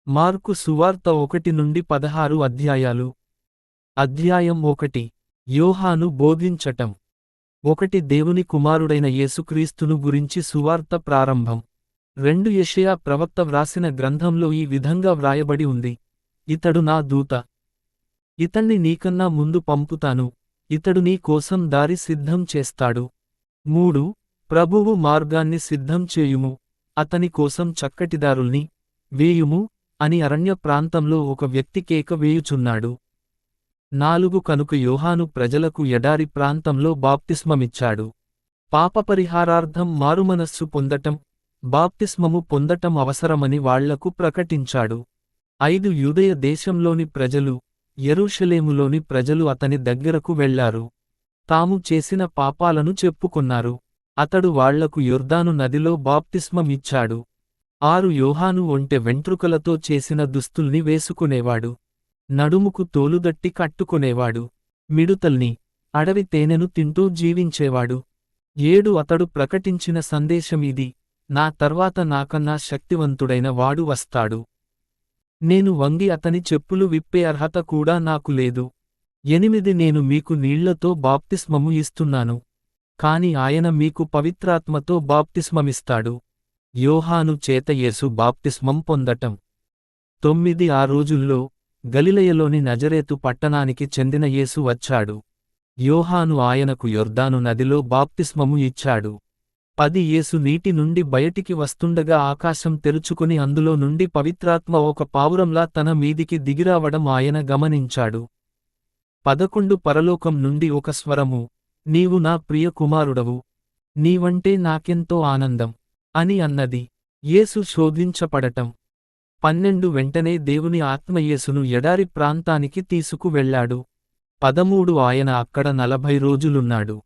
Mark సువార్త 1-16 అధ్యాయాలు. అధ్యాయం 1. యోహాను బోధించటం. 1 దేవుని కుమారుడైన యేసుక్రీస్తును గురించి సువార్త ప్రారంభం. 2 యెషయా ప్రవక్త వ్రాసిన గ్రంథంలో ఈ విధంగా వ్రాయబడి ఉంది. ఇతడు నా దూత. ఇతణ్ణి నీకన్నా ముందు పంపుతాను. ఇతడు నీ కోసం దారి సిద్ధం చేస్తాడు. 3 ప్రభువు మార్గాన్ని సిద్ధం చేయుము. అతని కోసం చక్కటిదారుల్ని వేయుము అని అరణ్య ప్రాంతంలో ఒక వ్యక్తి కేక వేయుచున్నాడు. 4 కనుక యోహాను ప్రజలకు ఎడారి ప్రాంతంలో బాప్తిస్మమిచ్చాడు. పాపపరిహారార్థం మారుమనస్సు పొందటం, బాప్తిస్మము పొందటం అవసరమని వాళ్లకు ప్రకటించాడు. 5 యూదయ దేశంలోని ప్రజలు, యెరూషలేములోని ప్రజలు అతని దగ్గరకు వెళ్లారు. తాము చేసిన పాపాలను చెప్పుకొన్నారు. అతడు వాళ్లకు యొర్దాను నదిలో బాప్తిస్మమిచ్చాడు. 6 యోహాను ఒంటె వెంట్రుకలతో చేసిన దుస్తుల్ని వేసుకునేవాడు. నడుముకు తోలుదట్టి కట్టుకునేవాడు. మిడుతల్ని, అడవి తేనెను తింటూ జీవించేవాడు. 7 అతడు ప్రకటించిన సందేశం ఇది: నా తర్వాత నాకన్నా శక్తివంతుడైన వాడు వస్తాడు. నేను వంగి అతని చెప్పులు విప్పే అర్హత కూడా నాకు లేదు. 8 నేను మీకు నీళ్లతో బాప్తిస్మము ఇస్తున్నాను. కాని ఆయన మీకు పవిత్రాత్మతో బాప్తిస్మమిస్తాడు. యోహాను చేత యేసు బాప్తిస్మం పొందటం. 9 ఆ రోజుల్లో గలిలయలోని నజరేతు పట్టణానికి చెందిన యేసు వచ్చాడు. యోహాను ఆయనకు యొర్దాను నదిలో బాప్తిస్మము ఇచ్చాడు. 10 యేసు నీటి నుండి బయటికి వస్తుండగా ఆకాశం తెరుచుకుని అందులో నుండి పవిత్రాత్మ ఒక పావురంలా తన మీదికి దిగిరావడం ఆయన గమనించాడు. 11 పరలోకం నుండి ఒక స్వరము: నీవు నా ప్రియ కుమారుడవు, నీవంటే నాకెంతో ఆనందం అని అన్నది. యేసు శోధించపడటం. 12 వెంటనే దేవుని ఆత్మ యేసును ఎడారి ప్రాంతానికి తీసుకు వెళ్ళాడు. 13 ఆయన అక్కడ 40 రోజులున్నాడు.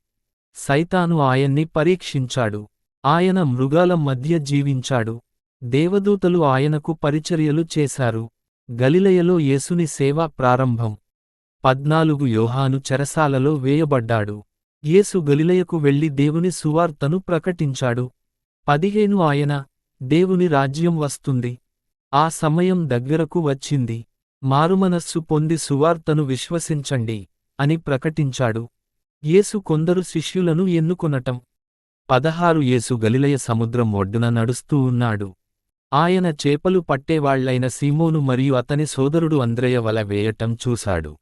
సైతాను ఆయన్ని పరీక్షించాడు. ఆయన మృగాల మధ్య జీవించాడు. దేవదూతలు ఆయనకు పరిచర్యలు చేశారు. గలిలయలో యేసుని సేవ ప్రారంభం. 14 యోహాను చెరసాలలో వేయబడ్డాడు. యేసు గలిలయకు వెళ్లి దేవుని సువార్తను ప్రకటించాడు. 15 ఆయన, దేవుని రాజ్యం వస్తుంది, ఆ సమయం దగ్గరకు వచ్చింది, మారుమనస్సు పొంది సువార్తను విశ్వసించండి అని ప్రకటించాడు. యేసు కొందరు శిష్యులను ఎన్నుకొనటం. 16 యేసు గలిలయ సముద్రం ఒడ్డున నడుస్తూ ఉన్నాడు. ఆయన చేపలు పట్టేవాళ్లైన సీమోను మరియు అతని సోదరుడు అంద్రెయ వల వేయటం చూశాడు.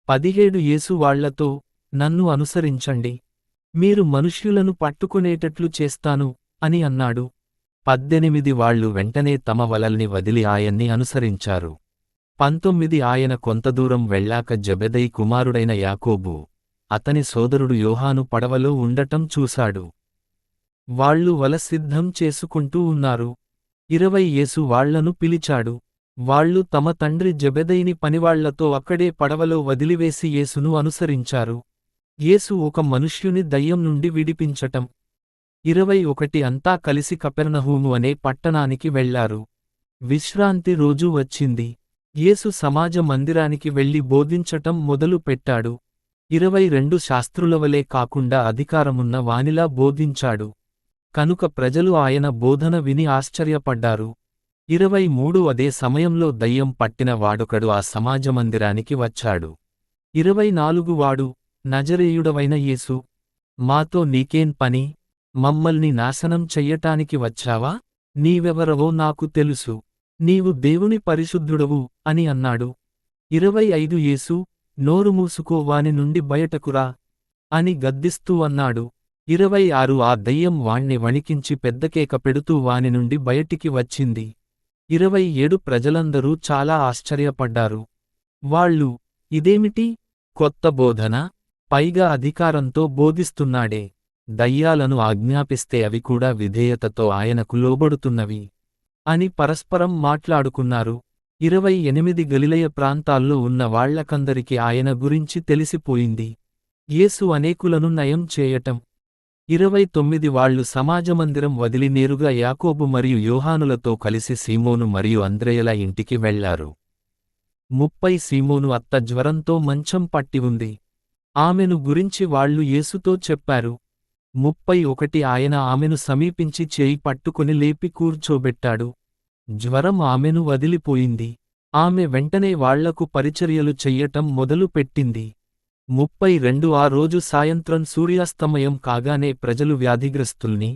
17 యేసు వాళ్లతో, నన్ను అనుసరించండి, మీరు మనుష్యులను పట్టుకునేటట్లు చేస్తాను అని అన్నాడు. 18 వాళ్ళు వెంటనే తమ వలల్ని వదిలి ఆయన్ని అనుసరించారు. 19 ఆయన కొంతదూరం వెళ్ళాక జెబెదయి కుమారుడైన యాకోబు, అతని సోదరుడు యోహాను పడవలో ఉండటం చూశాడు. వాళ్ళు వల సిద్ధం చేసుకుంటూ ఉన్నారు. 20 యేసు వాళ్లను పిలిచాడు. వాళ్ళు తమ తండ్రి జెబెదయిని పనివాళ్లతో అక్కడే పడవలో వదిలివేసి యేసును అనుసరించారు. యేసు ఒక మనుష్యుని దయ్యం నుండి విడిపించటం. 21 అంతా కలిసి కపెర్నహూము అనే పట్టణానికి వెళ్లారు. విశ్రాంతి రోజు వచ్చింది. యేసు సమాజ మందిరానికి వెళ్లి బోధించటం మొదలు పెట్టాడు. 22 శాస్త్రులవలే కాకుండా అధికారమున్న వానిలా బోధించాడు. కనుక ప్రజలు ఆయన బోధన విని ఆశ్చర్యపడ్డారు. 23 అదే సమయంలో దయ్యం పట్టిన వాడొకడు ఆ సమాజమందిరానికి వచ్చాడు. 24 వాడు, నజరేయుడవైన యేసు, మాతో నీకేం పని? మమ్మల్ని నాశనం చెయ్యటానికి వచ్చావా? నీవెవరవో నాకు తెలుసు. నీవు దేవుని పరిశుద్ధుడవు అని అన్నాడు. 25 యేసు, నోరు మూసుకో, వాని నుండి బయటకురా అని గద్దిస్తూ అన్నాడు. 26 ఆ దయ్యం వాణ్ణి వణికించి పెద్దకేక పెడుతూ వాని నుండి బయటికి వచ్చింది. 27 ప్రజలందరూ చాలా ఆశ్చర్యపడ్డారు. వాళ్ళు, ఇదేమిటి కొత్త బోధన, పైగా అధికారంతో బోధిస్తున్నాడే, దయ్యాలను ఆజ్ఞాపిస్తే అవి కూడా విధేయతతో ఆయనకు లోబడుతున్నవి అని పరస్పరం మాట్లాడుకున్నారు. 28 గలిలయ ప్రాంతాల్లో ఉన్న వాళ్లకందరికి ఆయన గురించి తెలిసిపోయింది. యేసు అనేకులను నయం చేయటం. 29 వాళ్ళు సమాజమందిరం వదిలి నేరుగా యాకోబు మరియు యోహానులతో కలిసి సీమోను మరియు అంద్రెయల ఇంటికి వెళ్లారు. 30 సీమోను అత్త జ్వరంతో మంచం పట్టి ఉంది. ఆమెను గురించి వాళ్ళు యేసుతో చెప్పారు. 31 ఆయన ఆమెను సమీపించి చేయి పట్టుకుని లేపి కూర్చోబెట్టాడు. జ్వరం ఆమెను వదిలిపోయింది. ఆమె వెంటనే వాళ్లకు పరిచర్యలు చెయ్యటం మొదలు పెట్టింది. 32 ఆ రోజు సాయంత్రం సూర్యాస్తమయం కాగానే ప్రజలు వ్యాధిగ్రస్తుల్ని,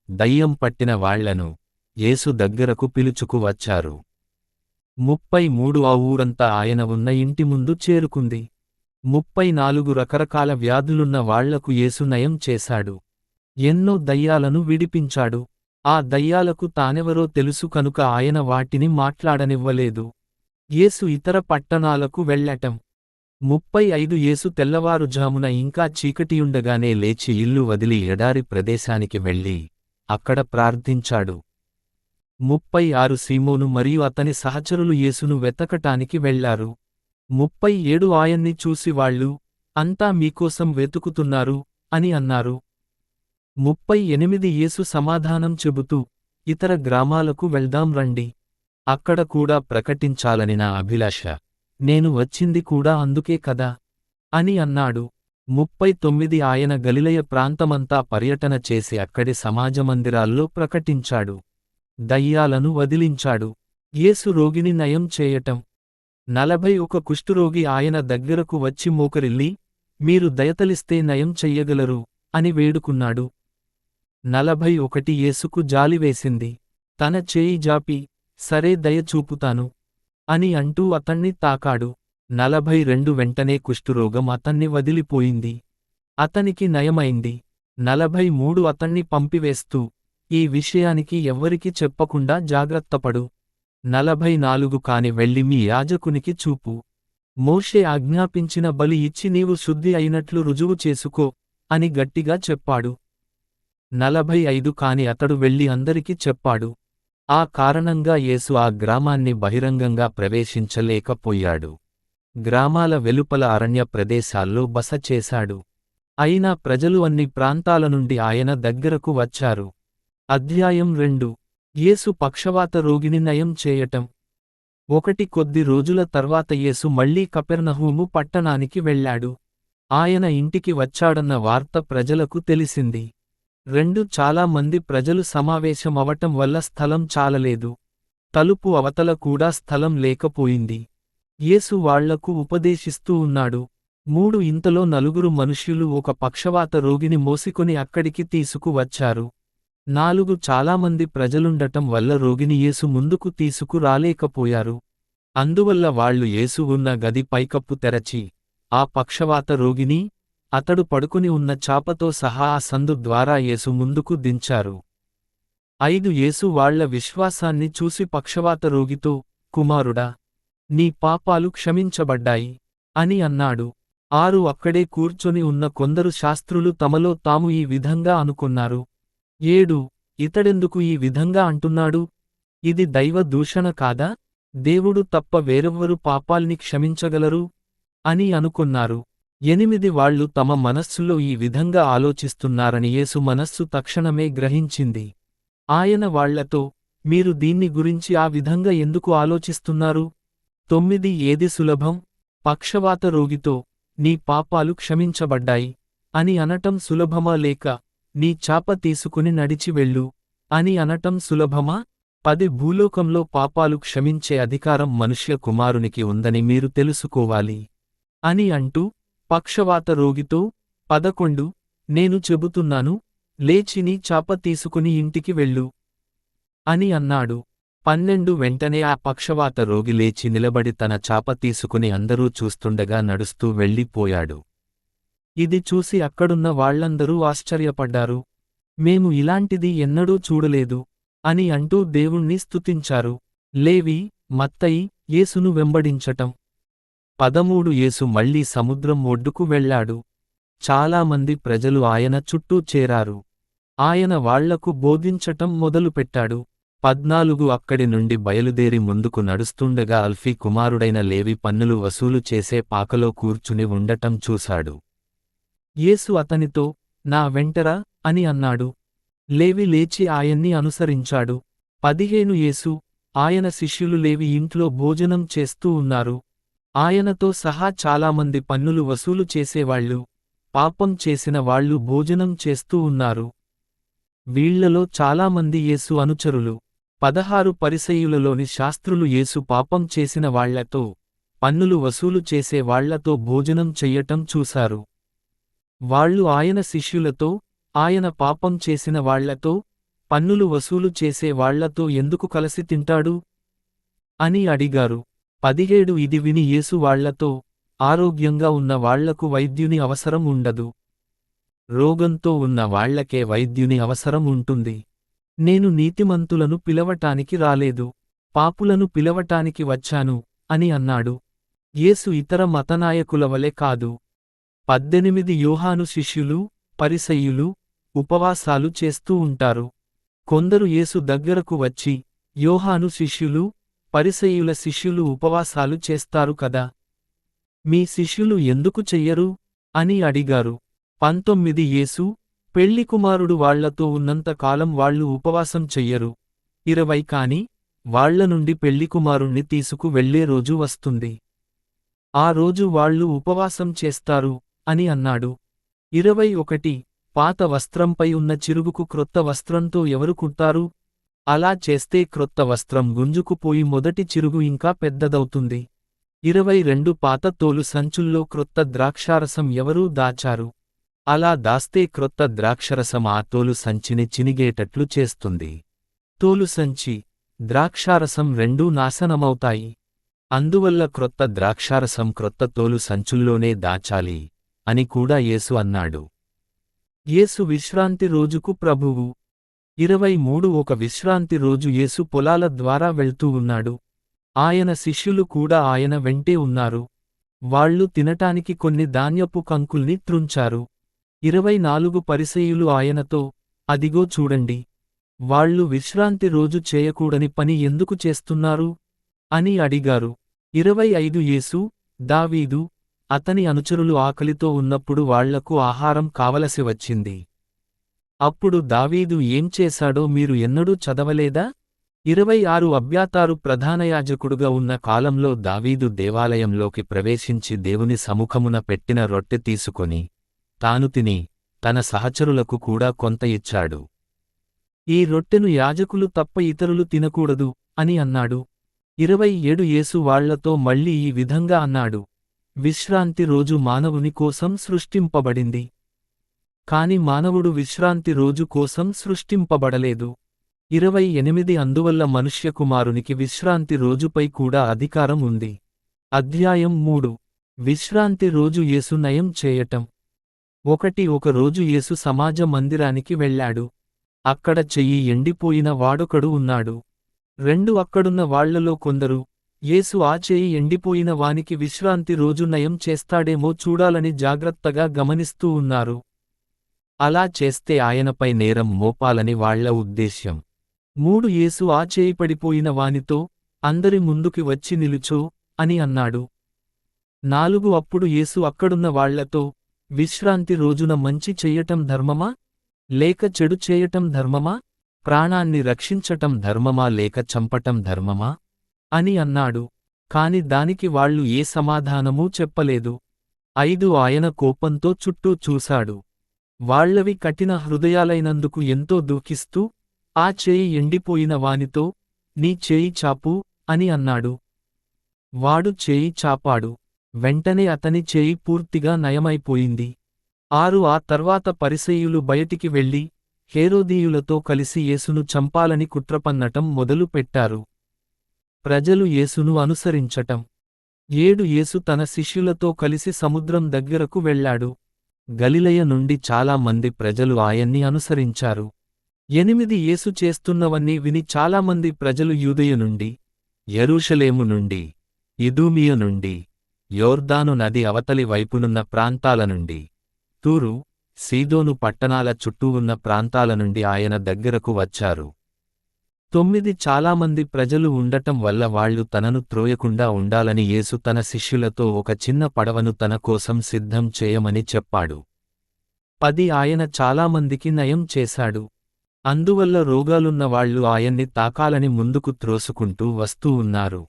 దయ్యం పట్టిన వాళ్లను యేసు దగ్గరకు పిలుచుకు వచ్చారు. 33 ఆ ఊరంతా ఆయన ఉన్న ఇంటి ముందు చేరుకుంది. 34 రకరకాల వ్యాధులున్న వాళ్లకు యేసు నయం చేశాడు. ఎన్నో దయ్యాలను విడిపించాడు. ఆ దయ్యాలకు తానెవరో తెలుసు కనుక ఆయన వాటిని మాట్లాడనివ్వలేదు. యేసు ఇతర పట్టణాలకు వెళ్ళటం. 35 యేసు తెల్లవారుజామున ఇంకా చీకటియుండగానే లేచి ఇల్లు వదిలి ఎడారి ప్రదేశానికి వెళ్ళి అక్కడ ప్రార్థించాడు. 36 సీమోను మరియు అతని సహచరులు యేసును వెతకటానికి వెళ్లారు. 37 ఆయన్ని చూసి వాళ్ళు, అంతా మీకోసం వెతుకుతున్నారు అని అన్నారు. 38 యేసు సమాధానం చెబుతూ, ఇతర గ్రామాలకు వెళ్దాం రండి. అక్కడ కూడా ప్రకటించాలని నా అభిలాష. నేను వచ్చింది కూడా అందుకే కదా అని అన్నాడు. 39 ఆయన గలిలయ ప్రాంతమంతా పర్యటన చేసి అక్కడి సమాజమందిరాల్లో ప్రకటించాడు. దయ్యాలను వదిలించాడు. యేసు రోగిని నయం చేయటం. 41 కుష్ఠురోగి ఆయన దగ్గరకు వచ్చి మోకరిల్లి, మీరు దయతలిస్తే నయం చెయ్యగలరు అని వేడుకున్నాడు. 41 యేసుకు జాలివేసింది. తన చేయి జాపి, సరే దయ చూపుతాను అని అంటూ అతన్ని తాకాడు. 42 వెంటనే కుష్ఠురోగం అతన్ని వదిలిపోయింది. అతనికి నయమైంది. 43 అతన్ని పంపివేస్తూ, ఈ విషయానికి ఎవ్వరికి చెప్పకుండా జాగ్రత్తపడు. 44 కాని వెళ్ళి మీ యాజకునికి చూపు. మోషే ఆజ్ఞాపించిన బలి ఇచ్చి నీవు శుద్ధి అయినట్లు రుజువు చేసుకో అని గట్టిగా చెప్పాడు. 45 కాని అతడు వెళ్ళి అందరికి చెప్పాడు. ఆ కారణంగా యేసు ఆ గ్రామాన్ని బహిరంగంగా ప్రవేశించలేకపోయాడు. గ్రామాల వెలుపల అరణ్య ప్రదేశాల్లో బస చేశాడు. అయినా ప్రజలు అన్ని ప్రాంతాల నుండి ఆయన దగ్గరకు వచ్చారు. అధ్యాయం 2. యేసు పక్షవాత రోగిని నయం చేయటం. 1 కొద్ది రోజుల తర్వాత యేసు మళ్లీ కపెర్నహూము పట్టణానికి వెళ్ళాడు. ఆయన ఇంటికి వచ్చాడన్న వార్త ప్రజలకు తెలిసింది. 2 చాలా మంది ప్రజలు సమావేశమవటం వల్ల స్థలం చాలలేదు. తలుపు అవతల కూడా స్థలం లేకపోయింది. యేసు వాళ్లకు ఉపదేశిస్తూ ఉన్నాడు. 3 ఇంతలో 4 మనుష్యులు ఒక పక్షవాత రోగిని మోసికొని అక్కడికి తీసుకు వచ్చారు. 4 చాలామంది ప్రజలుండటం వల్ల రోగిని యేసు ముందుకు తీసుకు రాలేకపోయారు. అందువల్ల వాళ్ళు యేసు ఉన్న గది పైకప్పు తెరచి, ఆ పక్షవాత రోగిని, అతడు పడుకుని ఉన్న చాపతో సహా ఆ సందు ద్వారా యేసు ముందుకు దించారు. 5 యేసు వాళ్ల విశ్వాసాన్ని చూసి పక్షవాత రోగితో, కుమారుడా, నీ పాపాలు క్షమించబడ్డాయి అని అన్నాడు. 6 అక్కడే కూర్చొని ఉన్న కొందరు శాస్త్రులు తమలో తాము ఈ విధంగా అనుకొన్నారు. 7 ఇతడెందుకు ఈ విధంగా అంటున్నాడు? ఇది దైవ దూషణ కాదా? దేవుడు తప్ప వేరెవ్వరు పాపాల్ని క్షమించగలరు అని అనుకొన్నారు. 8 వాళ్ళు తమ మనస్సులో ఈ విధంగా ఆలోచిస్తున్నారని యేసు మనస్సు తక్షణమే గ్రహించింది. ఆయన వాళ్లతో, మీరు దీన్ని గురించి ఆ విధంగా ఎందుకు ఆలోచిస్తున్నారు? 9 ఏది సులభం? పక్షవాత రోగితో, నీ పాపాలు క్షమించబడ్డాయి అని అనటం సులభమా లేక, నీ చాప తీసుకుని నడిచి వెళ్ళు అని అనటం సులభమా? 10 భూలోకంలో పాపాలు క్షమించే అధికారం మనుష్య కుమారునికి ఉందని మీరు తెలుసుకోవాలి అని అంటూ, పక్షవాత రోగితో, 11 నేను చెబుతున్నాను, లేచి నీ చాప తీసుకుని ఇంటికి వెళ్ళు అని అన్నాడు. 12 వెంటనే ఆ పక్షవాత రోగి లేచి నిలబడి తన చాప తీసుకుని అందరూ చూస్తుండగా నడుస్తూ వెళ్ళిపోయాడు. ఇది చూసి అక్కడున్న వాళ్లందరూ ఆశ్చర్యపడ్డారు. మేము ఇలాంటిది ఎన్నడూ చూడలేదు అని అంటూ దేవుణ్ణి స్తుతించారు. లేవి, మత్తయి, యేసును వెంబడించటం. 13 యేసు మళ్లీ సముద్రం ఒడ్డుకు వెళ్ళాడు. చాలామంది ప్రజలు ఆయన చుట్టూ చేరారు. ఆయన వాళ్లకు బోధించటం మొదలుపెట్టాడు. 14 అక్కడి నుండి బయలుదేరి ముందుకు నడుస్తుండగా అల్ఫీ కుమారుడైన లేవి పన్నులు వసూలు చేసే పాకలో కూర్చుని ఉండటం చూశాడు. యేసు అతనితో, నా వెంటరా అని అన్నాడు. లేవి లేచి ఆయన్ని అనుసరించాడు. 15 యేసు, ఆయన శిష్యులు లేవి ఇంట్లో భోజనం చేస్తూ ఉన్నారు. ఆయనతో సహా చాలామంది పన్నులు వసూలు చేసేవాళ్లు, పాపం చేసిన వాళ్ళు భోజనం చేస్తూ ఉన్నారు. వీళ్లలో చాలామంది యేసు అనుచరులు. 16 పరిసయ్యులలోని శాస్త్రులు యేసు పాపం చేసిన వాళ్లతో, పన్నులు వసూలు చేసే వాళ్లతో భోజనం చెయ్యటం చూశారు. వాళ్ళు ఆయన శిష్యులతో, ఆయన పాపం చేసిన వాళ్లతో, పన్నులు వసూలు చేసే వాళ్లతో ఎందుకు కలసి తింటాడు? అని అడిగారు. 17 ఇది విని యేసు వాళ్లతో, ఆరోగ్యంగా ఉన్న వాళ్లకు వైద్యుని అవసరం ఉండదు. రోగంతో ఉన్న వాళ్లకే వైద్యుని అవసరం ఉంటుంది. నేను నీతిమంతులను పిలవటానికి రాలేదు, పాపులను పిలవటానికి వచ్చాను, అని అన్నాడు. యేసు ఇతర మతనాయకులవలె కాదు. 18 యోహాను శిష్యులు, పరిసయ్యులు, ఉపవాసాలు చేస్తూ ఉంటారు. కొందరు యేసు దగ్గరకు వచ్చి, యోహాను శిష్యులు, పరిసయ్యుల శిష్యులు ఉపవాసాలు చేస్తారు కదా, మీ శిష్యులు ఎందుకు చెయ్యరు? అని అడిగారు. 19 యేసు, పెళ్లికుమారుడు వాళ్లతో ఉన్నంత కాలం వాళ్ళు ఉపవాసం చెయ్యరు. 20 కాని, వాళ్ల నుండి పెళ్లికుమారుణ్ణి తీసుకు వెళ్లే రోజు వస్తుంది. ఆ రోజు వాళ్ళు ఉపవాసం చేస్తారు, అని అన్నాడు. 21 పాత వస్త్రంపై ఉన్న చిరుగుకు క్రొత్త వస్త్రంతో ఎవరు కుడతారు? అలా చేస్తే క్రొత్త వస్త్రం గుంజుకుపోయి మొదటి చిరుగు ఇంకా పెద్దదవుతుంది. 22 పాత తోలు సంచుల్లో క్రొత్త ద్రాక్షారసం ఎవరూ దాచారు. అలా దాస్తే క్రొత్త ద్రాక్షరసం ఆ తోలు సంచిని చినిగేటట్లు చేస్తుంది. తోలు సంచి, ద్రాక్షారసం రెండూ నాశనమవుతాయి. అందువల్ల క్రొత్త ద్రాక్షారసం క్రొత్త తోలు సంచుల్లోనే దాచాలి, అని కూడా యేసు అన్నాడు. యేసు విశ్రాంతి రోజుకు ప్రభువు. 23 ఒక విశ్రాంతి రోజు యేసు పొలాల ద్వారా వెళ్తూ ఉన్నాడు. ఆయన శిష్యులు కూడా ఆయన వెంటే ఉన్నారు. వాళ్ళు తినటానికి కొన్ని ధాన్యపు కంకుల్ని త్రుంచారు. 24 పరిసయ్యులు ఆయనతో, అదిగో చూడండి, వాళ్ళు విశ్రాంతి రోజు చేయకూడని పని ఎందుకు చేస్తున్నారు? అని అడిగారు. 25 యేసు, దావీదు, అతని అనుచరులు ఆకలితో ఉన్నప్పుడు వాళ్లకు ఆహారం కావలసి వచ్చింది. అప్పుడు దావీదు ఏం చేశాడో మీరు ఎన్నడూ చదవలేదా? 26 అబ్యాతారు ప్రధానయాజకుడుగా ఉన్న కాలంలో దావీదు దేవాలయంలోకి ప్రవేశించి దేవుని సముఖమున పెట్టిన రొట్టె తీసుకొని, తాను తిని, తన సహచరులకు కూడా కొంత ఇచ్చాడు. ఈ రొట్టెను యాజకులు తప్ప ఇతరులు తినకూడదు, అని అన్నాడు. 27 యేసు వాళ్లతో మళ్ళీ ఈ విధంగా అన్నాడు, విశ్రాంతి రోజు మానవుని కోసం సృష్టింపబడింది. కాని మానవుడు విశ్రాంతి రోజు కోసం సృష్టింపబడలేదు. 28 అందువల్ల మనుష్యకుమారునికి విశ్రాంతి రోజుపై కూడా అధికారం ఉంది. అధ్యాయం 3 విశ్రాంతి రోజు యేసు నయం చేయటం. ఒక రోజు యేసు సమాజ మందిరానికి వెళ్ళాడు. అక్కడ చెయ్యి ఎండిపోయిన వాడొకడు ఉన్నాడు. 2 అక్కడున్న వాళ్లలో కొందరు, యేసు ఆ చేయి ఎండిపోయిన వానికి విశ్రాంతి రోజు నయం చేస్తాడేమో చూడాలని జాగ్రత్తగా గమనిస్తూ ఉన్నారు. అలా చేస్తే ఆయనపై నేరం మోపాలని వాళ్ల ఉద్దేశ్యం. 3 యేసు ఆ చేయి పడిపోయిన వానితో, అందరి ముందుకి వచ్చి నిలుచో, అని అన్నాడు. 4 అప్పుడు యేసు అక్కడున్న వాళ్లతో, విశ్రాంతి రోజున మంచి చెయ్యటం ధర్మమా, లేక చెడు చేయటం ధర్మమా? ప్రాణాన్ని రక్షించటం ధర్మమా లేక చంపటం ధర్మమా? అని అన్నాడు. కాని దానికి వాళ్ళు ఏ సమాధానమూ చెప్పలేదు. 5 ఆయన కోపంతో చుట్టూ చూశాడు. వాళ్లవి కఠిన హృదయాలైనందుకు ఎంతో దుఃఖిస్తూ, ఆ చేయి ఎండిపోయిన వానితో, నీ చేయి చాపు, అని అన్నాడు. వాడు చేయి చాపాడు. వెంటనే అతని చేయి పూర్తిగా నయమైపోయింది. 6 ఆ తర్వాత పరిసయ్యులు బయటికి వెళ్లి, హేరోదీయులతో కలిసి యేసును చంపాలని కుట్రపన్నటం మొదలు పెట్టారు. ప్రజలు యేసును అనుసరించటం. 7 యేసు తన శిష్యులతో కలిసి సముద్రం దగ్గరకు వెళ్ళాడు. గలిలయ నుండి చాలా మంది ప్రజలు ఆయన్ని అనుసరించారు. 8 యేసు చేస్తున్నవన్నీ విని చాలామంది ప్రజలు యూదయ నుండి, యెరూషలేము నుండి, ఇదూమియ నుండి, యోర్దాను నది అవతలి వైపునున్న ప్రాంతాల నుండి, తూరు, సీదోను పట్టణాల చుట్టూ ఉన్న ప్రాంతాల నుండి ఆయన దగ్గరకు వచ్చారు. 9 చాలామంది ప్రజలు ఉండటం వల్ల వాళ్ళు తనను త్రోయకుండా ఉండాలని యేసు తన శిష్యులతో ఒక చిన్న పడవను తన కోసం సిద్ధం చేయమని చెప్పాడు. 10 ఆయన చాలామందికి నయం చేశాడు. అందువల్ల రోగాలున్న వాళ్ళు ఆయన్ని తాకాలని ముందుకు త్రోసుకుంటూ వస్తూ ఉన్నారు.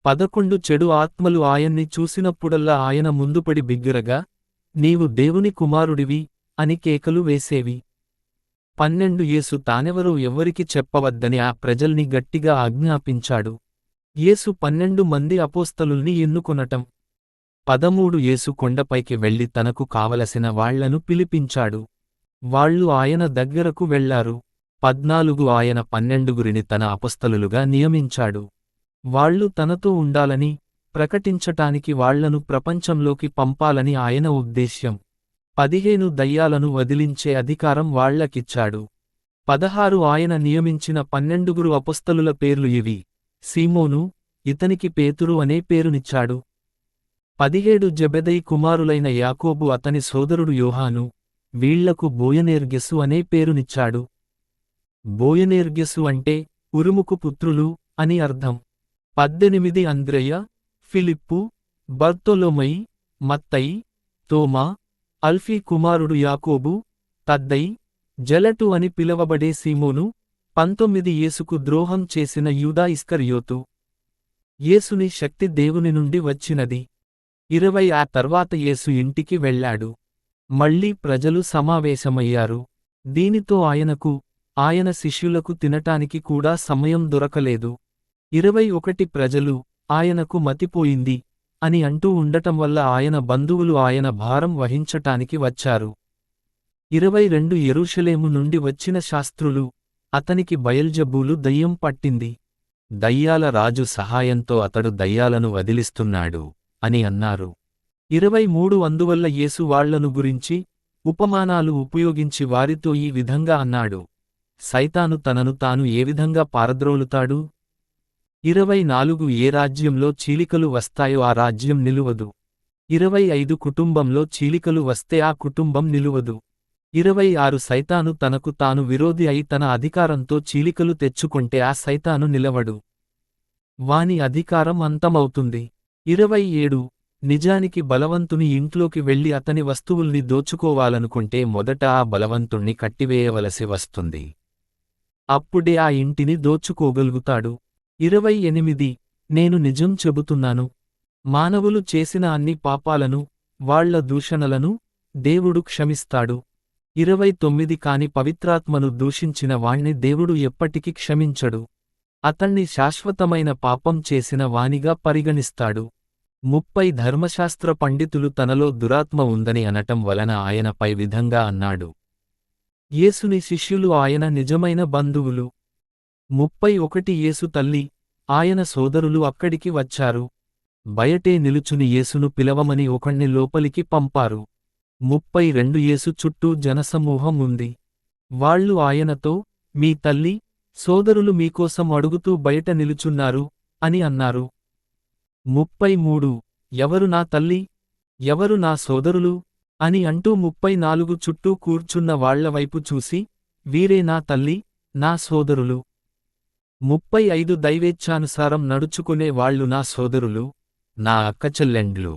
11 చెడు ఆత్మలు ఆయన్ని చూసినప్పుడల్లా ఆయన ముందుపడి బిగ్గరగా, నీవు దేవుని కుమారుడివి, అని కేకలు వేసేవి. 12 యేసు తానెవరో ఎవ్వరికి చెప్పవద్దని ఆ ప్రజల్ని గట్టిగా ఆజ్ఞాపించాడు. యేసు 12 మంది అపోస్తలుల్ని ఎన్నుకొనటం. 13 యేసు కొండపైకి వెళ్లి తనకు కావలసిన వాళ్లను పిలిపించాడు. వాళ్ళు ఆయన దగ్గరకు వెళ్లారు. 14 ఆయన 12గురిని తన అపోస్తలులుగా నియమించాడు. వాళ్ళు తనతో ఉండాలని, ప్రకటించటానికి వాళ్లను ప్రపంచంలోకి పంపాలని ఆయన ఉద్దేశ్యం. 15 దయ్యాలను వదిలించే అధికారం వాళ్లకిచ్చాడు. 16 ఆయన నియమించిన 12 అపోస్తలుల పేర్లు ఇవి: సీమోను, ఇతనికి పేతురు అనే పేరునిచ్చాడు. 17 జెబెదయి కుమారులైన యాకోబు అతని సోదరుడు యోహాను, వీళ్లకు బోయనేర్గెసు అనే పేరునిచ్చాడు. బోయనేర్గెసు అంటే ఉరుముకు పుత్రులు అని అర్థం. 18 అంద్రెయ, ఫిలిప్పు, బర్తొలొమయి, మత్తయి, తోమా, అల్ఫీ కుమారుడు యాకోబు, తద్దయి, జలటు అని పిలవబడే సీమోను, 19 యేసుకు ద్రోహం చేసిన యూదా ఇస్కరియోతు. యేసుని శక్తి దేవుని నుండి వచ్చినది. 20 ఆ తర్వాత యేసు ఇంటికి వెళ్ళాడు. మళ్ళీ ప్రజలు సమావేశమయ్యారు. దీనితో ఆయనకు, ఆయన శిష్యులకు తినటానికి కూడా సమయం దొరకలేదు. 21 ప్రజలు, ఆయనకు మతిపోయింది అని అంటూ ఉండటం వల్ల ఆయన బంధువులు ఆయన భారం వహించటానికి వచ్చారు. 22 యెరూషలేము నుండి వచ్చిన శాస్త్రులు, అతనికి బయల్జెబూలు దయ్యం పట్టింది. దయ్యాల రాజు సహాయంతో అతడు దయ్యాలను వదిలిస్తున్నాడు అని అన్నారు. 23 అందువల్ల యేసు వాళ్లను గురించి ఉపమానాలు ఉపయోగించి వారితో ఈ విధంగా అన్నాడు: సైతాను తనను తాను ఏ విధంగా పారద్రోలుతాడు? 24 ఏ రాజ్యంలో చీలికలు వస్తాయో ఆ రాజ్యం నిలువదు. 25 కుటుంబంలో చీలికలు వస్తే ఆ కుటుంబం నిలువదు. 26 సైతాను తనకు తాను విరోధి అయి తన అధికారంతో చీలికలు తెచ్చుకొంటే ఆ సైతాను నిలవడు. వాని అధికారం అంతమవుతుంది. 27 నిజానికి బలవంతుని ఇంట్లోకి వెళ్లి అతని వస్తువుల్ని దోచుకోవాలనుకుంటే మొదట ఆ బలవంతుణ్ణి కట్టివేయవలసి వస్తుంది. అప్పుడే ఆ ఇంటిని దోచుకోగలుగుతాడు. 28 నేను నిజం చెబుతున్నాను, మానవులు చేసిన అన్ని పాపాలను, వాళ్ల దూషణలను దేవుడు క్షమిస్తాడు. 29 కాని పవిత్రాత్మను దూషించిన వాణ్ణి దేవుడు ఎప్పటికీ క్షమించడు. అతణ్ణి శాశ్వతమైన పాపం చేసిన వానిగా పరిగణిస్తాడు. 30 ధర్మశాస్త్ర పండితులు తనలో దురాత్మ ఉందని అనటం వలన ఆయనపై విధంగా అన్నాడు. యేసుని శిష్యులు ఆయన నిజమైన బంధువులు. 31 యేసు తల్లి, ఆయన సోదరులు అక్కడికి వచ్చారు. బయటే నిలుచుని యేసును పిలవమని ఒకణ్ణి లోపలికి పంపారు. 32 యేసు చుట్టూ జనసమూహం ఉంది. వాళ్ళు ఆయనతో, మీ తల్లి, సోదరులు మీకోసం అడుగుతూ బయట నిలుచున్నారు అని అన్నారు. 33 ఎవరు నా తల్లి, ఎవరు నా సోదరులు అని అంటూ 34 చుట్టూ కూర్చున్న వాళ్లవైపు చూసి, వీరే నా తల్లి, నా సోదరులు. 35 దైవేచ్ఛానుసారం నడుచుకునే వాళ్ళు నా సోదరులు, నా అక్కచెల్లెండ్లు,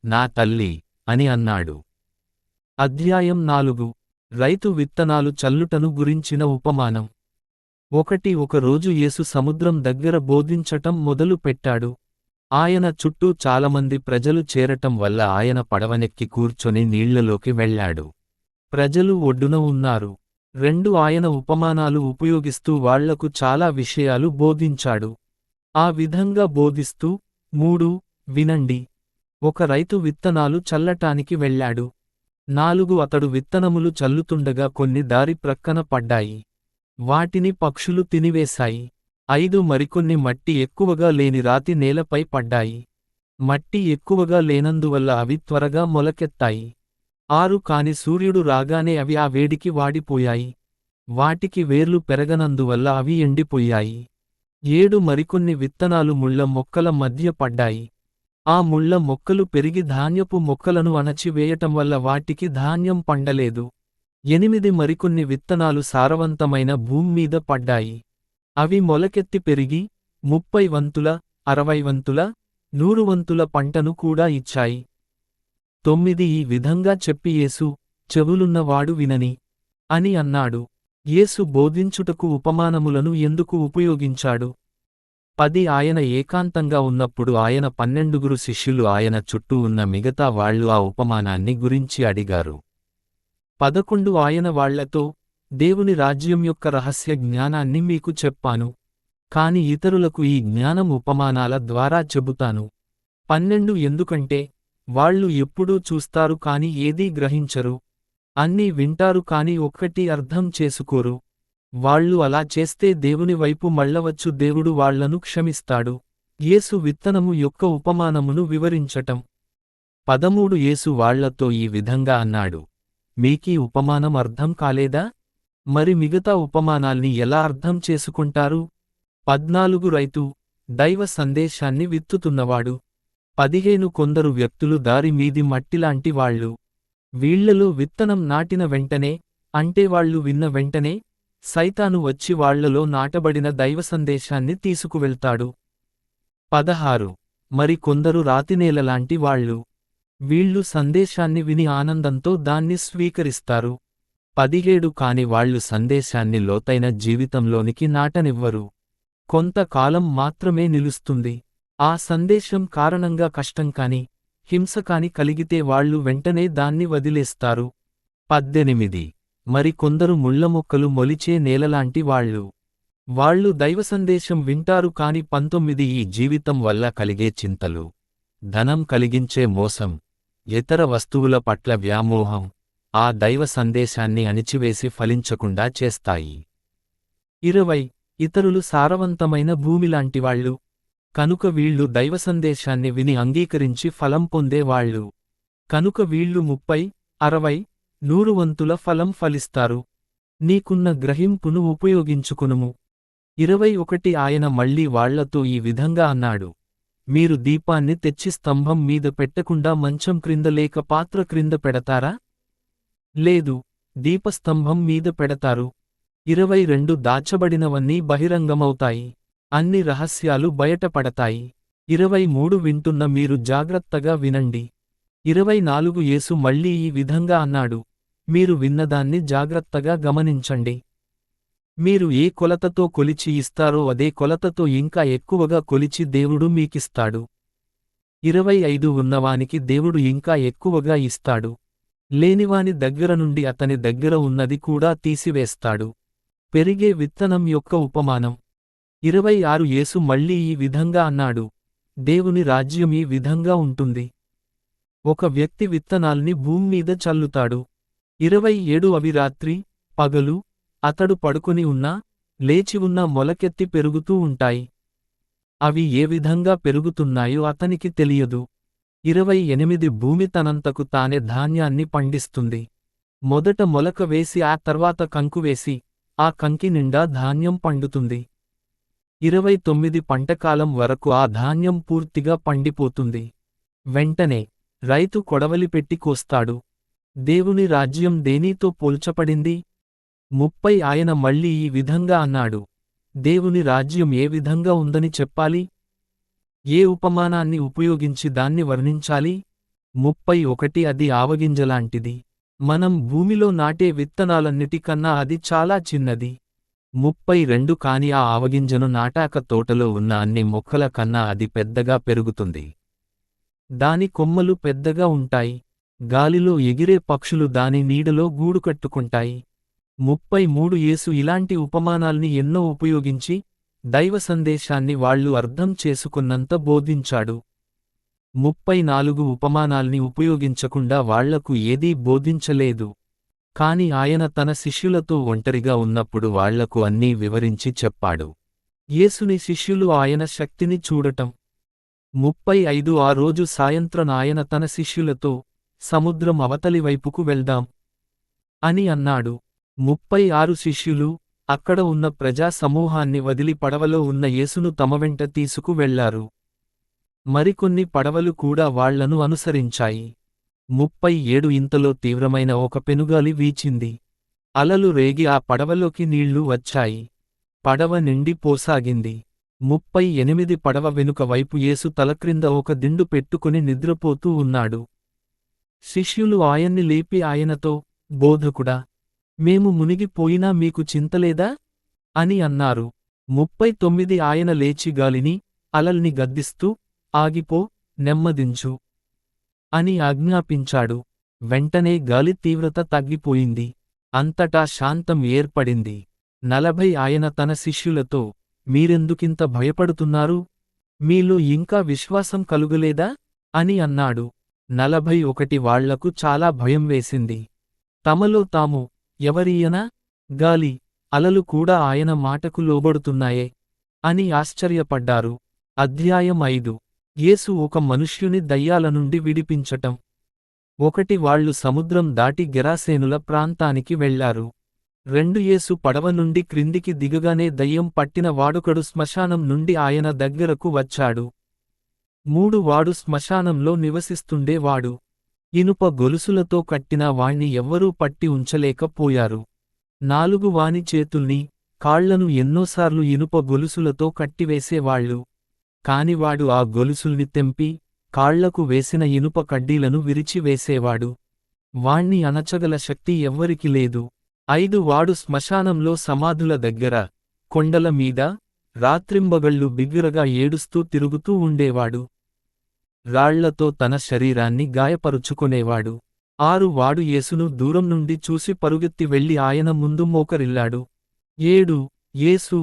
నా తల్లి అని అన్నాడు. అధ్యాయం 4 రైతు విత్తనాలు చల్లుటను గురించిన ఉపమానం. ఒక రోజు యేసు సముద్రం దగ్గర బోధించటం మొదలు పెట్టాడు. ఆయన చుట్టూ చాలామంది ప్రజలు చేరటం వల్ల ఆయన పడవనెక్కి కూర్చొని నీళ్లలోకి వెళ్ళాడు. ప్రజలు ఒడ్డున ఉన్నారు. 2 ఆయన ఉపమానాలు ఉపయోగిస్తూ వాళ్లకు చాలా విషయాలు బోధించాడు. ఆ విధంగా బోధిస్తూ, 3 వినండి. ఒక రైతు విత్తనాలు చల్లటానికి వెళ్ళాడు. 4 అతడు విత్తనములు చల్లుతుండగా కొన్ని దారి ప్రక్కన పడ్డాయి. వాటిని పక్షులు తినివేశాయి. 5 మరికొన్ని మట్టి ఎక్కువగా లేని రాతి నేలపై పడ్డాయి. మట్టి ఎక్కువగా లేనందువల్ల అవి త్వరగా మొలకెత్తాయి. 6 కాని సూర్యుడు రాగానే అవి ఆ వేడికి వాడిపోయాయి. వాటికి వేర్లు పెరగనందువల్ల అవి ఎండిపోయాయి. 7 మరికొన్ని విత్తనాలు ముళ్ళ మొక్కల మధ్య పడ్డాయి. ఆ ముళ్ళ మొక్కలు పెరిగి ధాన్యపు మొక్కలను అణచివేయటం వల్ల వాటికి ధాన్యం పండలేదు. 8 మరికొన్ని విత్తనాలు సారవంతమైన భూమి మీద పడ్డాయి. అవి మొలకెత్తి పెరిగి 30 వంతుల, 60 వంతుల, 100 వంతుల పంటను కూడా ఇచ్చాయి. 9 ఈ విధంగా చెప్పి యేసు, చెవులున్నవాడు వినని అని అన్నాడు. యేసు బోధించుటకు ఉపమానములను ఎందుకు ఉపయోగించాడు? 10 ఆయన ఏకాంతంగా ఉన్నప్పుడు ఆయన 12 శిష్యులు ఆయన చుట్టూ ఉన్న మిగతా వాళ్ళు ఆ ఉపమానాన్ని గురించి అడిగారు. 11 ఆయన వాళ్లతో, దేవుని రాజ్యం యొక్క రహస్య జ్ఞానాన్ని మీకు చెప్పాను. కాని ఇతరులకు ఈ జ్ఞానం ఉపమానాల ద్వారా చెబుతాను. 12 ఎందుకంటే వాళ్ళు ఎప్పుడూ చూస్తారు కాని ఏదీ గ్రహించరు, అన్నీ వింటారు కాని ఒక్కటి అర్థం చేసుకోరు. వాళ్ళు అలా చేస్తే దేవుని వైపు మళ్ళవచ్చు, దేవుడు వాళ్లను క్షమిస్తాడు. యేసు విత్తనము యొక్క ఉపమానమును వివరించటం. 13 యేసు వాళ్లతో ఈ విధంగా అన్నాడు, మీకీ ఉపమానం అర్థం కాలేదా? మరి మిగతా ఉపమానాల్ని ఎలా అర్థం చేసుకుంటారు? 14 రైతు, దైవ సందేశాన్ని విత్తుతున్నవాడు. 15 కొందరు వ్యక్తులు దారి మీది మట్టిలాంటి వాళ్ళు. వీళ్లలో విత్తనం నాటిన వెంటనే, అంటే వాళ్ళు విన్న వెంటనే, సైతాను వచ్చి వాళ్లలో నాటబడిన దైవ సందేశాన్ని తీసుకువెళ్తాడు. 16 మరి కొందరు రాతినేలలాంటి వాళ్ళు. వీళ్ళు సందేశాన్ని విని ఆనందంతో దాన్ని స్వీకరిస్తారు. 17 కాని వాళ్ళు సందేశాన్ని లోతైన జీవితంలోనికి నాటనివ్వరు. కొంతకాలం మాత్రమే నిలుస్తుంది. ఆ సందేశం కారణంగా కష్టం కాని, హింస కాని కలిగితే వాళ్ళు వెంటనే దాన్ని వదిలేస్తారు. 18 మరి కొందరు ముళ్ళమొక్కలు మొలిచే నేలలాంటి వాళ్ళు. వాళ్ళు దైవ సందేశం వింటారు కాని 19 ఈ జీవితం వల్ల కలిగే చింతలు, ధనం కలిగించే మోసం, ఇతర వస్తువుల పట్ల వ్యామోహం ఆ దైవ సందేశాన్ని అణిచివేసి ఫలించకుండా చేస్తాయి. 20 ఇతరులు సారవంతమైన భూమిలాంటివాళ్ళు. కనుక వీళ్ళు దైవ సందేశాన్ని విని అంగీకరించి ఫలం పొందేవాళ్ళు. కనుక వీళ్ళు 30, 60, 100 వంతుల ఫలం ఫలిస్తారు. నీకున్న గ్రహింపును ఉపయోగించుకునుము. 21 ఆయన మళ్ళీ వాళ్లతో ఈ విధంగా అన్నాడు, మీరు దీపాన్ని తెచ్చి స్తంభం మీద పెట్టకుండా మంచం క్రింద లేక పాత్ర క్రింద పెడతారా? లేదు, దీపస్తంభం మీద పెడతారు. 22 దాచబడినవన్నీ బహిరంగమవుతాయి, అన్ని రహస్యాలు బయటపడతాయి. 23 వింటున్న మీరు జాగ్రత్తగా వినండి. 24 యేసు మళ్ళీ ఈ విధంగా అన్నాడు, మీరు విన్నదాన్ని జాగ్రత్తగా గమనించండి. మీరు ఏ కొలతతో కొలిచి ఇస్తారో అదే కొలతతో ఇంకా ఎక్కువగా కొలిచి దేవుడు మీకిస్తాడు. 25 ఉన్నవానికి దేవుడు ఇంకా ఎక్కువగా ఇస్తాడు. లేనివాని దగ్గర నుండి అతని దగ్గర ఉన్నది కూడా తీసివేస్తాడు. పెరిగే విత్తనం యొక్క ఉపమానం. 26 యేసు మళ్ళీ ఈ విధంగా అన్నాడు, దేవుని రాజ్యం ఈ విధంగా ఉంటుంది. ఒక వ్యక్తి విత్తనాల్ని భూమ్మీద చల్లుతాడు. 27 అవి రాత్రి, పగలు, అతడు పడుకొని ఉన్నా, లేచి ఉన్నా మొలకెత్తి పెరుగుతూ ఉంటాయి. అవి ఏ విధంగా పెరుగుతున్నాయో అతనికి తెలియదు. 28 భూమి తనంతకు తానే ధాన్యాన్ని పండిస్తుంది. మొదట మొలక వేసి ఆ తర్వాత కంకు వేసి, ఆ కంకి నిండా ధాన్యం పండుతుంది. 29 పంటకాలం వరకు ఆ ధాన్యం పూర్తిగా పండిపోతుంది. వెంటనే రైతు కొడవలి పెట్టి కోస్తాడు. దేవుని రాజ్యం దేనితో పోల్చపడింది? 30 ఆయన మళ్ళీ ఈ విధంగా అన్నాడు, దేవుని రాజ్యం ఏ విధంగా ఉందని చెప్పాలి? ఏ ఉపమానాన్ని ఉపయోగించి దాన్ని వర్ణించాలి? 31 అది ఆవగింజలాంటిది. మనం భూమిలో నాటే విత్తనాలన్నిటికన్నా అది చాలా చిన్నది. 32 కాని ఆ ఆవగింజను నాటాక తోటలో ఉన్న అన్ని మొక్కల కన్నా అది పెద్దగా పెరుగుతుంది. దాని కొమ్మలు పెద్దగా ఉంటాయి. గాలిలో ఎగిరే పక్షులు దాని నీడలో గూడు కట్టుకుంటాయి. 33 యేసు ఇలాంటి ఉపమానాల్ని ఎన్నో ఉపయోగించి, దైవ సందేశాన్ని వాళ్ళు అర్థం చేసుకున్నంత బోధించాడు. 34 ఉపమానాల్ని ఉపయోగించకుండా వాళ్లకు ఏదీ బోధించలేదు. కాని ఆయన తన శిష్యులతో ఒంటరిగా ఉన్నప్పుడు వాళ్లకు అన్నీ వివరించి చెప్పాడు. యేసుని శిష్యులు ఆయన శక్తిని చూడటం. 35 ఆ రోజు సాయంత్రం ఆయన తన శిష్యులతో, సముద్రం అవతలి వైపుకు వెళ్దాం అని అన్నాడు. 36 శిష్యులు, అక్కడ ఉన్న ప్రజా సమూహాన్ని వదిలి పడవలో ఉన్న యేసును తమ వెంట తీసుకు వెళ్లారు. మరికొన్ని పడవలు కూడా వాళ్లను అనుసరించాయి. 37 ఇంతలో తీవ్రమైన ఒక పెనుగాలి వీచింది. అలలు రేగి ఆ పడవలోకి నీళ్లు వచ్చాయి. పడవ నిండి పోసాగింది. 38 పడవ వెనుక వైపు యేసు తలక్రింద ఒక దిండు పెట్టుకుని నిద్రపోతూ ఉన్నాడు. శిష్యులు ఆయన్ని లేపి ఆయనతో, బోధకుడా, మేము మునిగిపోయినా మీకు చింతలేదా? అని అన్నారు. 39 ఆయన లేచి గాలిని, అలల్ని గద్దిస్తూ, ఆగిపో, నెమ్మదించు అని ఆజ్ఞాపించాడు. వెంటనే గాలి తీవ్రత తగ్గిపోయింది. అంతటా శాంతం ఏర్పడింది. 40 ఆయన తన శిష్యులతో, మీరెందుకింత భయపడుతున్నారు? మీలో ఇంకా విశ్వాసం కలుగలేదా? అని అన్నాడు. 41 వాళ్లకు చాలా భయం వేసింది. తమలో తాము, ఎవరీయనా? గాలి, అలలు కూడా ఆయన మాటకు లోబడుతున్నాయే అని ఆశ్చర్యపడ్డారు. అధ్యాయం 5. యేసు ఒక మనుష్యుని దయ్యాల నుండి విడిపించటం. 1 వాళ్ళు సముద్రం దాటి గెరాసేనుల ప్రాంతానికి వెళ్లారు. 2 యేసు పడవ నుండి క్రిందికి దిగగానే దయ్యం పట్టిన వాడొకడు శ్మశానం నుండి ఆయన దగ్గరకు వచ్చాడు. 3 వాడు శ్మశానంలో నివసిస్తుండేవాడు. ఇనుప గొలుసులతో కట్టిన వాణ్ణి ఎవ్వరూ పట్టి ఉంచలేకపోయారు. 4 వాని చేతుల్ని, కాళ్లను ఎన్నోసార్లు ఇనుప గొలుసులతో కట్టివేసేవాళ్లు. కానివాడు ఆ గొలుసుల్ని తెంపి, కాళ్లకు వేసిన ఇనుప కడ్డీలను విరిచివేసేవాడు. వాణ్ణి అణచగల శక్తి ఎవ్వరికి లేదు. 5 వాడు శ్మశానంలో సమాధుల దగ్గర, కొండల మీద, రాత్రింబగళ్ళు బిగ్గరగా ఏడుస్తూ తిరుగుతూ ఉండేవాడు. రాళ్లతో తన శరీరాన్ని గాయపరుచుకొనేవాడు. 6 వాడు యేసును దూరం నుండి చూసి పరుగెత్తి వెళ్లి ఆయన ముందు మోకరిల్లాడు. 7 యేసు,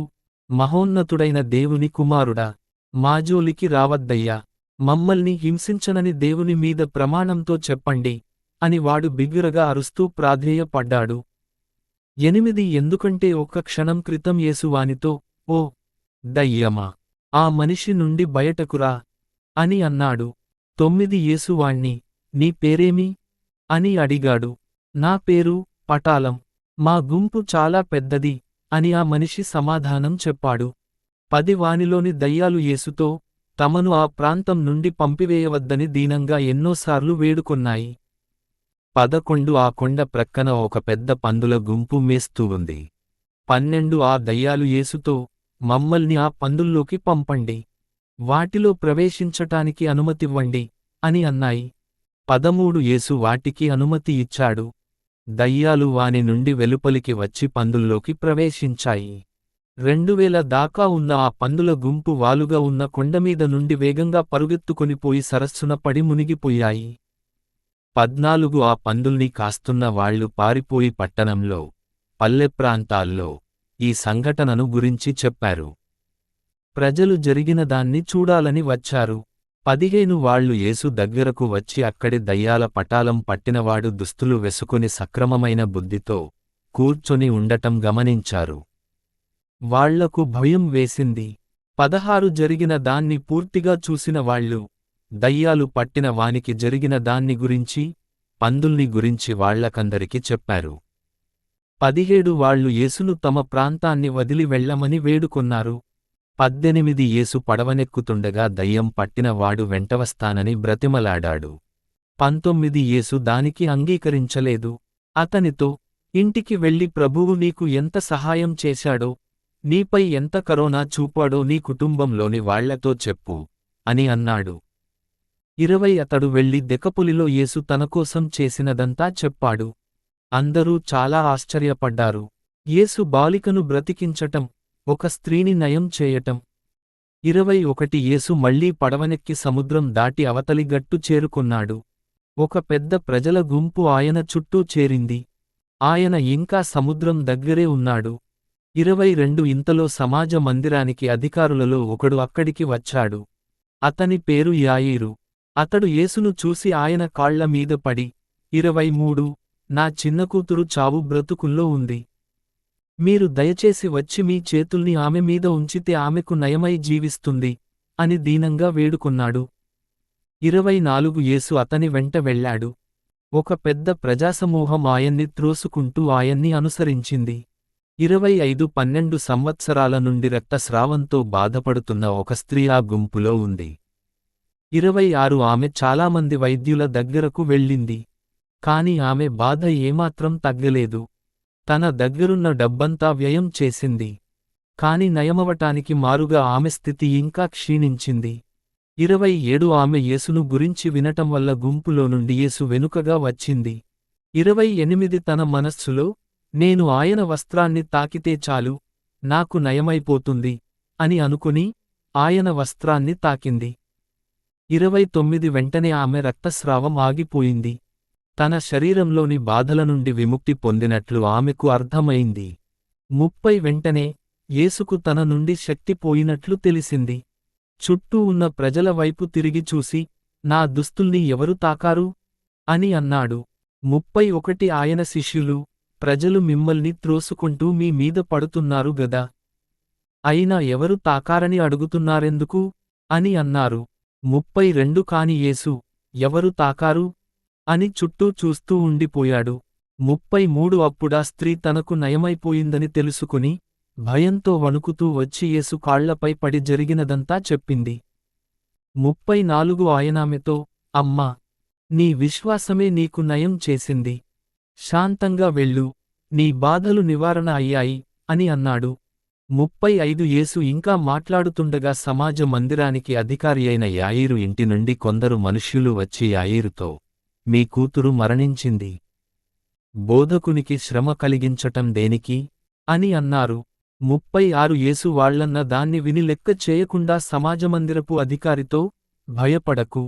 మహోన్నతుడైన దేవుని కుమారుడా, మా జోలికి రావద్దయ్యా, మమ్మల్ని హింసించనని దేవుని మీద ప్రమాణంతో చెప్పండి అని వాడు బిగ్గరగా అరుస్తూ ప్రాధేయపడ్డాడు. 8 ఎందుకంటే ఒక్క క్షణం క్రితం యేసు వానితో, ఓ దయ్యమా, ఆ మనిషి నుండి బయటకురా అని అన్నాడు. 9 యేసు వాణ్ణి, నీ పేరేమి? అని అడిగాడు. నా పేరు పటాలం, మా గుంపు చాలా పెద్దది అని ఆ మనిషి సమాధానం చెప్పాడు. 10 వానిలోని దయ్యాలు యేసుతో, తమను ఆ ప్రాంతం నుండి పంపివేయవద్దని దీనంగా ఎన్నోసార్లు వేడుకొన్నాయి. 11 ఆ కొండ ప్రక్కన ఒక పెద్ద పందుల గుంపు మేస్తూ ఉంది. 12 ఆ దయ్యాలు యేసుతో, మమ్మల్ని ఆ పందుల్లోకి పంపండి, వాటిలో ప్రవేశించటానికి అనుమతివ్వండి అని అన్నాయి. 13 యేసు వాటికి అనుమతి ఇచ్చాడు. దయ్యాలు వాని నుండి వెలుపలికి వచ్చి పందుల్లోకి ప్రవేశించాయి. 2000 దాకా ఉన్న ఆ పందుల గుంపు వాలుగా ఉన్న కొండమీద నుండి వేగంగా పరుగెత్తుకొనిపోయి సరస్సున పడి మునిగిపోయాయి. 14 ఆ పందుల్ని కాస్తున్న వాళ్లు పారిపోయి పట్టణంలో, పల్లె ప్రాంతాల్లో ఈ సంఘటనను గురించి చెప్పారు. ప్రజలు జరిగిన దాన్ని చూడాలని వచ్చారు. 15 వాళ్ళు యేసు దగ్గరకు వచ్చి అక్కడి దయ్యాల పటాలం పట్టినవాడు దుస్తులు వెసుకొని సక్రమమైన బుద్ధితో కూర్చొని ఉండటం గమనించారు. వాళ్లకు భయం వేసింది. 16 జరిగిన దాన్ని పూర్తిగా చూసిన వాళ్ళు, దయ్యాలు పట్టిన వానికి జరిగిన దాన్ని గురించి, పందుల్ని గురించి వాళ్లకందరికి చెప్పారు. 17 వాళ్ళు యేసును తమ ప్రాంతాన్ని వదిలి వెళ్లమని వేడుకొన్నారు. 18 యేసు పడవనెక్కుతుండగా దయ్యం పట్టిన వాడు వెంటవస్తానని బ్రతిమలాడాడు. 19 యేసు దానికి అంగీకరించలేదు. అతనితో, ఇంటికి వెళ్లి ప్రభువు నీకు ఎంత సహాయం చేశాడో, నీపై ఎంత కరుణ చూపాడో నీ కుటుంబంలోని వాళ్లతో చెప్పు అని అన్నాడు. 20 అతడు వెళ్లి దెకపొలిలో యేసు తనకోసం చేసినదంతా చెప్పాడు. అందరూ చాలా ఆశ్చర్యపడ్డారు. యేసు బాలికను బ్రతికించటం, ఒక స్త్రీని నయం చేయటం. 21 యేసు మళ్లీ పడవనెక్కి సముద్రం దాటి అవతలి గట్టు చేరుకొన్నాడు. ఒక పెద్ద ప్రజల గుంపు ఆయన చుట్టూ చేరింది. ఆయన ఇంకా సముద్రం దగ్గరే ఉన్నాడు. 22 ఇంతలో సమాజ మందిరానికి అధికారులలో ఒకడు అక్కడికి వచ్చాడు. అతని పేరు యాయీరు. అతడు యేసును చూసి ఆయన కాళ్ల మీద పడి, 23 నా చిన్నకూతురు చావు బ్రతుకుల్లో ఉంది. మీరు దయచేసి వచ్చి మీ చేతుల్ని ఆమె మీద ఉంచితే ఆమెకు నయమై జీవిస్తుంది అని దీనంగా వేడుకొన్నాడు. 24 యేసు అతని వెంట వెళ్ళాడు. ఒక పెద్ద ప్రజాసమూహం ఆయన్ని త్రోసుకుంటూ ఆయన్ని అనుసరించింది. 25-12 సంవత్సరాల నుండి రక్తస్రావంతో బాధపడుతున్న ఒక స్త్రీ ఆ గుంపులో ఉంది. 26 ఆమె చాలామంది వైద్యుల దగ్గరకు వెళ్ళింది. కాని ఆమె బాధ ఏమాత్రం తగ్గలేదు. తన దగ్గరున్న డబ్బంతా వ్యయం చేసింది. కాని నయమవటానికి మారుగా ఆమె స్థితి ఇంకా క్షీణించింది. 27 ఆమె యేసును గురించి వినటం వల్ల గుంపులో నుండి యేసు వెనుకగా వచ్చింది. 28 తన మనస్సులో, నేను ఆయన వస్త్రాన్ని తాకితే చాలు, నాకు నయమైపోతుంది అని అనుకుని, ఆయన వస్త్రాన్ని తాకింది. 29 వెంటనే ఆమె రక్తస్రావం ఆగిపోయింది. తన శరీరంలోని బాధల నుండి విముక్తి పొందినట్లు ఆమెకు అర్థమైంది. 30 వెంటనే యేసుకు తన నుండి శక్తి పోయినట్లు తెలిసింది. చుట్టూ ఉన్న ప్రజల వైపు తిరిగి చూసి, నా దుస్తుల్ని ఎవరు తాకారు? అని అన్నాడు. 31 ఆయన శిష్యులు, ప్రజలు మిమ్మల్ని త్రోసుకుంటూ మీ మీద పడుతున్నారు గదా. అయినా ఎవరు తాకారని అడుగుతున్నారెందుకు? అని అన్నారు. 32 కాని యేసు, ఎవరు తాకారు? అని చుట్టూ చూస్తూ ఉండిపోయాడు. 33 అప్పుడా స్త్రీ తనకు నయమైపోయిందని తెలుసుకుని, భయంతో వణుకుతూ వచ్చి యేసు కాళ్లపై పడి జరిగినదంతా చెప్పింది. 34 ఆయనామెతో, అమ్మా, నీ విశ్వాసమే నీకు నయం చేసింది. శాంతంగా వెళ్ళు, నీ బాధలు నివారణ అయ్యాయి అని అన్నాడు. 35 యేసు ఇంకా మాట్లాడుతుండగా సమాజ మందిరానికి అధికారి అయిన యాయీరు ఇంటి నుండి కొందరు మనుష్యులు వచ్చి యాయీరుతో, మీ కూతురు మరణించింది. బోధకునికి శ్రమ కలిగించటం దేనికి? అని అన్నారు. 36 యేసు వాళ్లన్న దాన్ని విని లెక్క చేయకుండా సమాజమందిరపు అధికారితో, భయపడకు,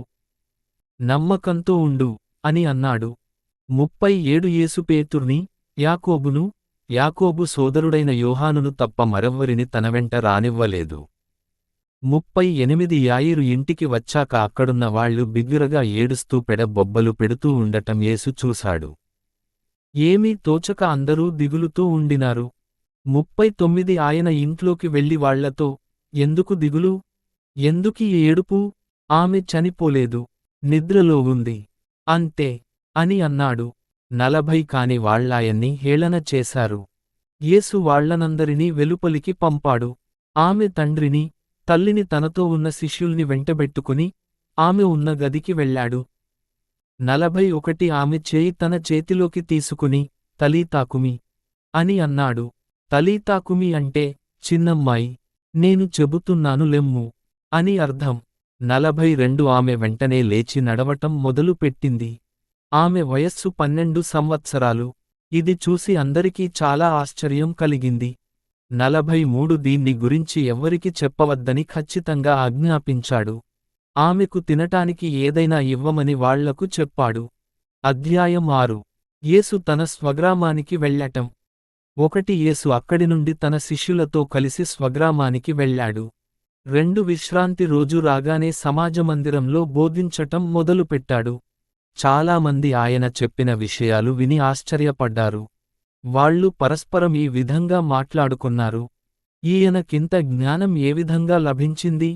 నమ్మకంతో ఉండు అని అన్నాడు. 37 యేసు పేతుర్ని, యాకోబును, యాకోబు సోదరుడైన యోహానును తప్ప మరెవ్వరిని తనవెంట రానివ్వలేదు. 38 యాయీరు ఇంటికి వచ్చాక అక్కడున్న వాళ్లు బిగ్గరగా ఏడుస్తూ బొబ్బలు పెడుతూ ఉండటం యేసు చూశాడు. ఏమీ తోచక అందరూ దిగులుతో ఉండినారు. 39 ఆయన ఇంట్లోకి వెళ్లి వాళ్లతో, ఎందుకు దిగులు? ఎందుకీ ఏడుపు? ఆమె చనిపోలేదు, నిద్రలో ఉంది అంతే అని అన్నాడు. 40 కాని వాళ్లాయన్ని హేళన చేశారు. యేసు వాళ్లనందరినీ వెలుపలికి పంపాడు. ఆమె తండ్రిని, తల్లిని తనతో ఉన్న శిష్యుల్ని వెంటబెట్టుకుని, ఆమె ఉన్న గదికి వెళ్ళాడు. 41 ఆమె చేయి తన చేతిలోకి తీసుకుని, తలీతాకుమి అని అన్నాడు. తలీతాకుమి అంటే, చిన్నమ్మాయి, నేను చెబుతున్నాను లెమ్ము అని అర్థం. 42 ఆమె వెంటనే లేచి నడవటం మొదలు పెట్టింది. ఆమె వయస్సు 12 సంవత్సరాలు. ఇది చూసి అందరికీ చాలా ఆశ్చర్యం కలిగింది. 43 దీన్ని గురించి ఎవ్వరికి చెప్పవద్దని ఖచ్చితంగా ఆజ్ఞాపించాడు. ఆమెకు తినటానికి ఏదైనా ఇవ్వమని వాళ్లకు చెప్పాడు. అధ్యాయం 6. యేసు తన స్వగ్రామానికి వెళ్ళటం. 1 యేసు అక్కడి నుండి తన శిష్యులతో కలిసి స్వగ్రామానికి వెళ్ళాడు. 2 విశ్రాంతి రోజు రాగానే సమాజమందిరంలో బోధించటం మొదలుపెట్టాడు. చాలామంది ఆయన చెప్పిన విషయాలు విని ఆశ్చర్యపడ్డారు. వాళ్ళు పరస్పరం ఈ విధంగా మాట్లాడుకున్నారు, ఈయనకింత జ్ఞానం ఏ విధంగా లభించింది?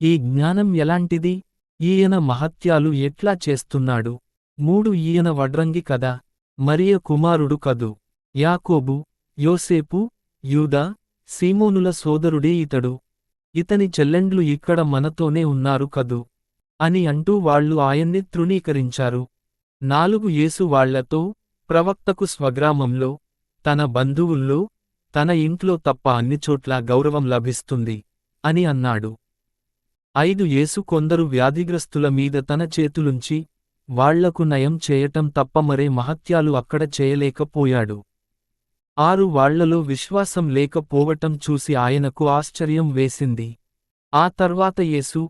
ఈ జ్ఞానం ఎలాంటిది? ఈయన మహత్యాలు ఎట్లా చేస్తున్నాడు? 3 ఈయన వడ్రంగి కదా, మరియ కుమారుడు కదూ, యాకోబు, యోసేపు, యూదా, సీమోనుల సోదరుడే ఇతడు. ఇతని చెల్లెండ్లు ఇక్కడ మనతోనే ఉన్నారు కదూ అని అంటూ వాళ్ళు ఆయన్ని తృణీకరించారు. 4 యేసు వాళ్లతో, ప్రవక్తకు స్వగ్రామంలో, తన బంధువుల్లో, తన ఇంట్లో తప్ప అన్నిచోట్లా గౌరవం లభిస్తుంది అని అన్నాడు. 5 యేసు కొందరు వ్యాధిగ్రస్తుల మీద తన చేతులుంచి, వాళ్లకు నయం చేయటం తప్ప మరే మహత్యాలు అక్కడ చేయలేకపోయాడు. 6 వాళ్లలో విశ్వాసం లేకపోవటం చూసి ఆయనకు ఆశ్చర్యం వేసింది. ఆ తర్వాత యేసు